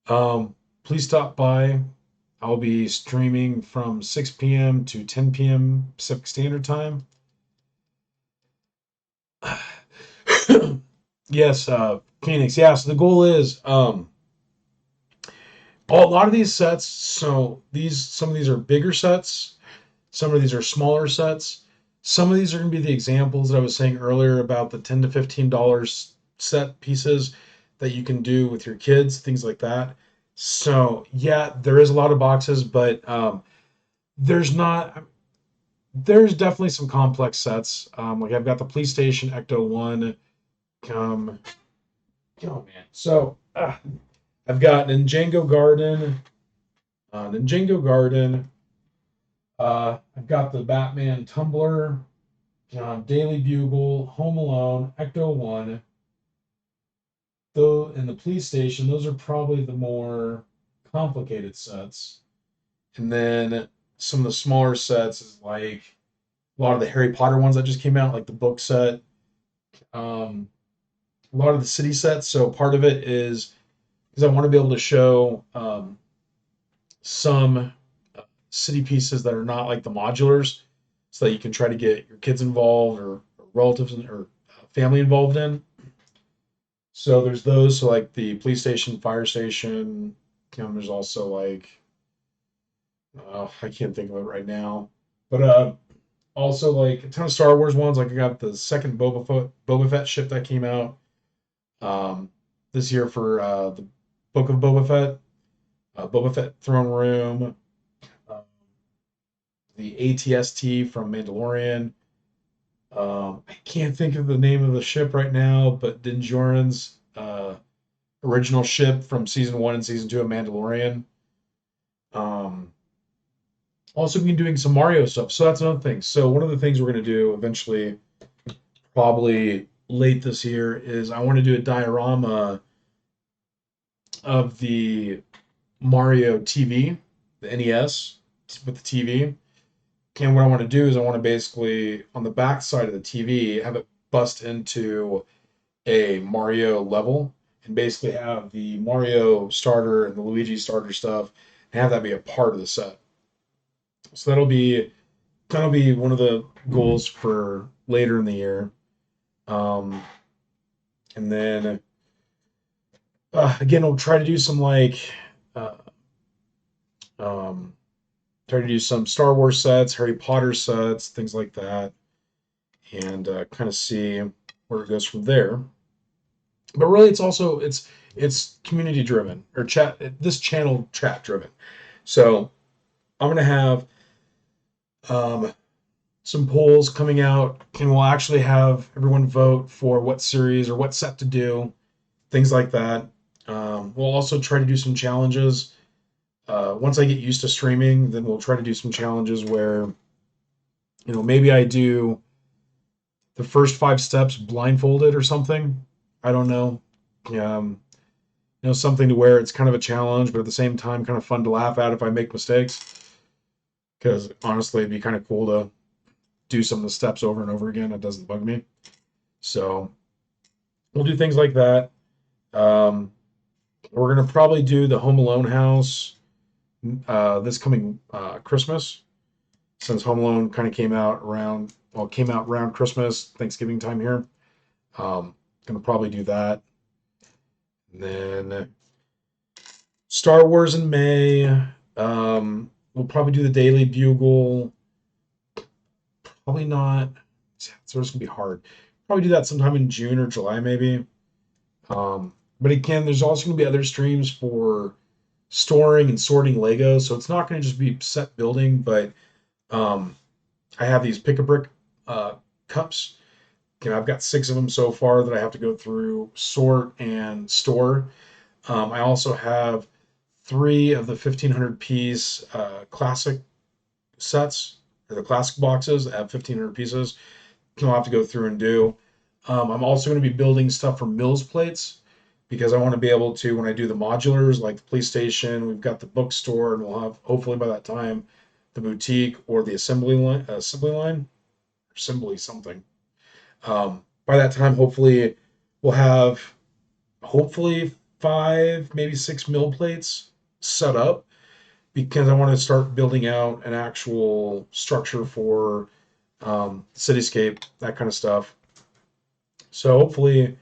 please stop by. I'll be streaming from 6 p.m. to 10 p.m. Pacific Standard Time. Yes, Phoenix. Yeah, so the goal is a lot of these sets. So some of these are bigger sets, some of these are smaller sets. Some of these are going to be the examples that I was saying earlier about the $10 to $15 set pieces that you can do with your kids, things like that. So yeah, there is a lot of boxes, but there's not. There's definitely some complex sets. Like I've got the Police Station Ecto One. Um, oh man. So I've got Ninjago Garden. Ninjago Garden. I've got the Batman Tumbler, Daily Bugle, Home Alone, Ecto One. Though in the Police Station, those are probably the more complicated sets. And then some of the smaller sets is like a lot of the Harry Potter ones that just came out, like the book set. A lot of the city sets. So part of it is because I want to be able to show some city pieces that are not like the modulars, so that you can try to get your kids involved or relatives or family involved in. So there's those. So like the police station, fire station. There's also like I can't think of it right now. But also like a ton of Star Wars ones. Like I got the second Boba Fett ship that came out um, this year for the Book of Boba Fett Throne Room, uh, the ATST from Mandalorian. I can't think of the name of the ship right now, but Din Djarin's original ship from season 1 and season 2 of Mandalorian. Um, Also been doing some Mario stuff, so that's another thing. So one of the things we're going to do eventually, probably late this year, is I want to do a diorama of the Mario TV, the NES with the TV. And what I want to do is I want to basically, on the back side of the TV, have it bust into a Mario level and basically have the Mario starter and the Luigi starter stuff and have that be a part of the set. So that'll be one of the goals for later in the year. Um, and then again, we'll try to do some uh, um, try to do some Star Wars sets, Harry Potter sets, things like that, and kind of see where it goes from there. But really, it's community driven or chat. This channel chat driven. So I'm gonna have um, some polls coming out, and we'll actually have everyone vote for what series or what set to do, things like that. We'll also try to do some challenges. Once I get used to streaming, then we'll try to do some challenges where, maybe I do the first 5 steps blindfolded or something. I don't know. Um, something to where it's kind of a challenge, but at the same time, kind of fun to laugh at if I make mistakes. Because honestly, it'd be kind of cool to do some of the steps over and over again. It doesn't bug me. So we'll do things like that. We're gonna probably do the Home Alone house this coming Christmas, since Home Alone kind of came out around Christmas, Thanksgiving time here. Gonna probably do that. And then Star Wars in May. We'll probably do the Daily Bugle. Probably not. So it's gonna be hard. Probably do that sometime in June or July, maybe. But again, there's also gonna be other streams for storing and sorting Legos. So it's not gonna just be set building, but um, I have these pick a brick cups. I've got 6 of them so far that I have to go through, sort, and store. I also have 3 of the 1500 piece classic sets, or the classic boxes that have 1500 pieces. I'll have to go through and do. I'm also going to be building stuff for Mills plates because I want to be able to, when I do the modulars, like the police station, we've got the bookstore, and we'll have, hopefully by that time, the boutique or the assembly line, assembly something. By that time, hopefully, we'll have 5, maybe 6 mill plates set up because I want to start building out an actual structure for cityscape, that kind of stuff. So hopefully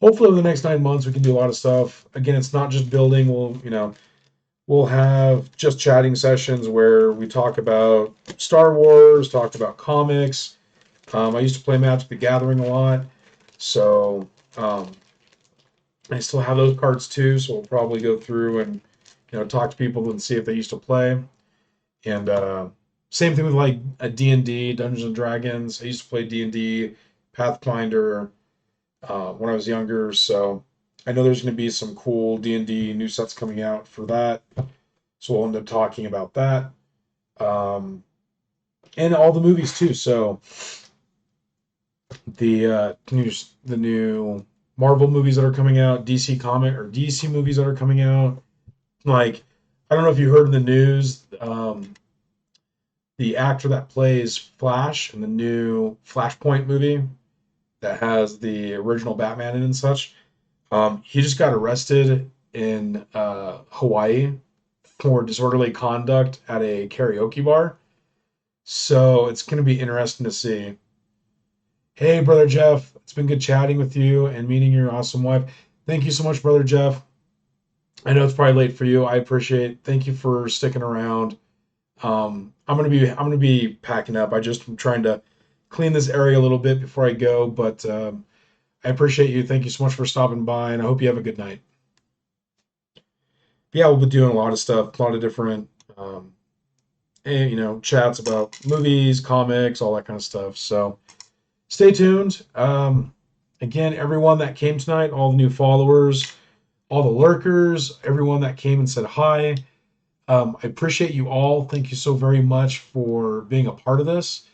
over the next 9 months we can do a lot of stuff. Again, it's not just building. We'll have just chatting sessions where we talk about Star Wars, talk about comics. I used to play Magic the Gathering a lot, so I still have those cards too. So we'll probably go through and talk to people and see if they used to play. And same thing with like a D&D, Dungeons and Dragons. I used to play D&D, Pathfinder when I was younger. So I know there's going to be some cool D&D new sets coming out for that. So we'll end up talking about that. And all the movies too. So the new Marvel movies that are coming out, DC movies that are coming out. Like, I don't know if you heard in the news, the actor that plays Flash in the new Flashpoint movie that has the original Batman in and such, he just got arrested in Hawaii for disorderly conduct at a karaoke bar. So it's going to be interesting to see. Hey, Brother Jeff, it's been good chatting with you and meeting your awesome wife. Thank you so much, Brother Jeff. I know it's probably late for you. I appreciate it. Thank you for sticking around. I'm gonna be packing up. I'm trying to clean this area a little bit before I go, but I appreciate you. Thank you so much for stopping by, and I hope you have a good night. Yeah, we'll be doing a lot of stuff, a lot of different, um, chats about movies, comics, all that kind of stuff. So stay tuned. Again, everyone that came tonight, all the new followers, all the lurkers, everyone that came and said hi. I appreciate you all. Thank you so very much for being a part of this.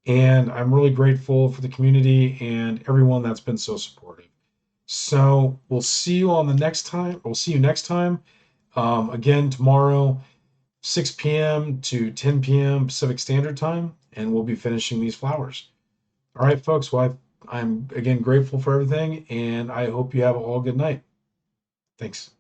And I'm really grateful for the community and everyone that's been so supportive. So we'll see you on the next time. We'll see you next time. Again, tomorrow, 6 p.m. to 10 p.m. Pacific Standard Time, and we'll be finishing these flowers. All right, folks. Well, I'm again grateful for everything, and I hope you have all a good night. Thanks.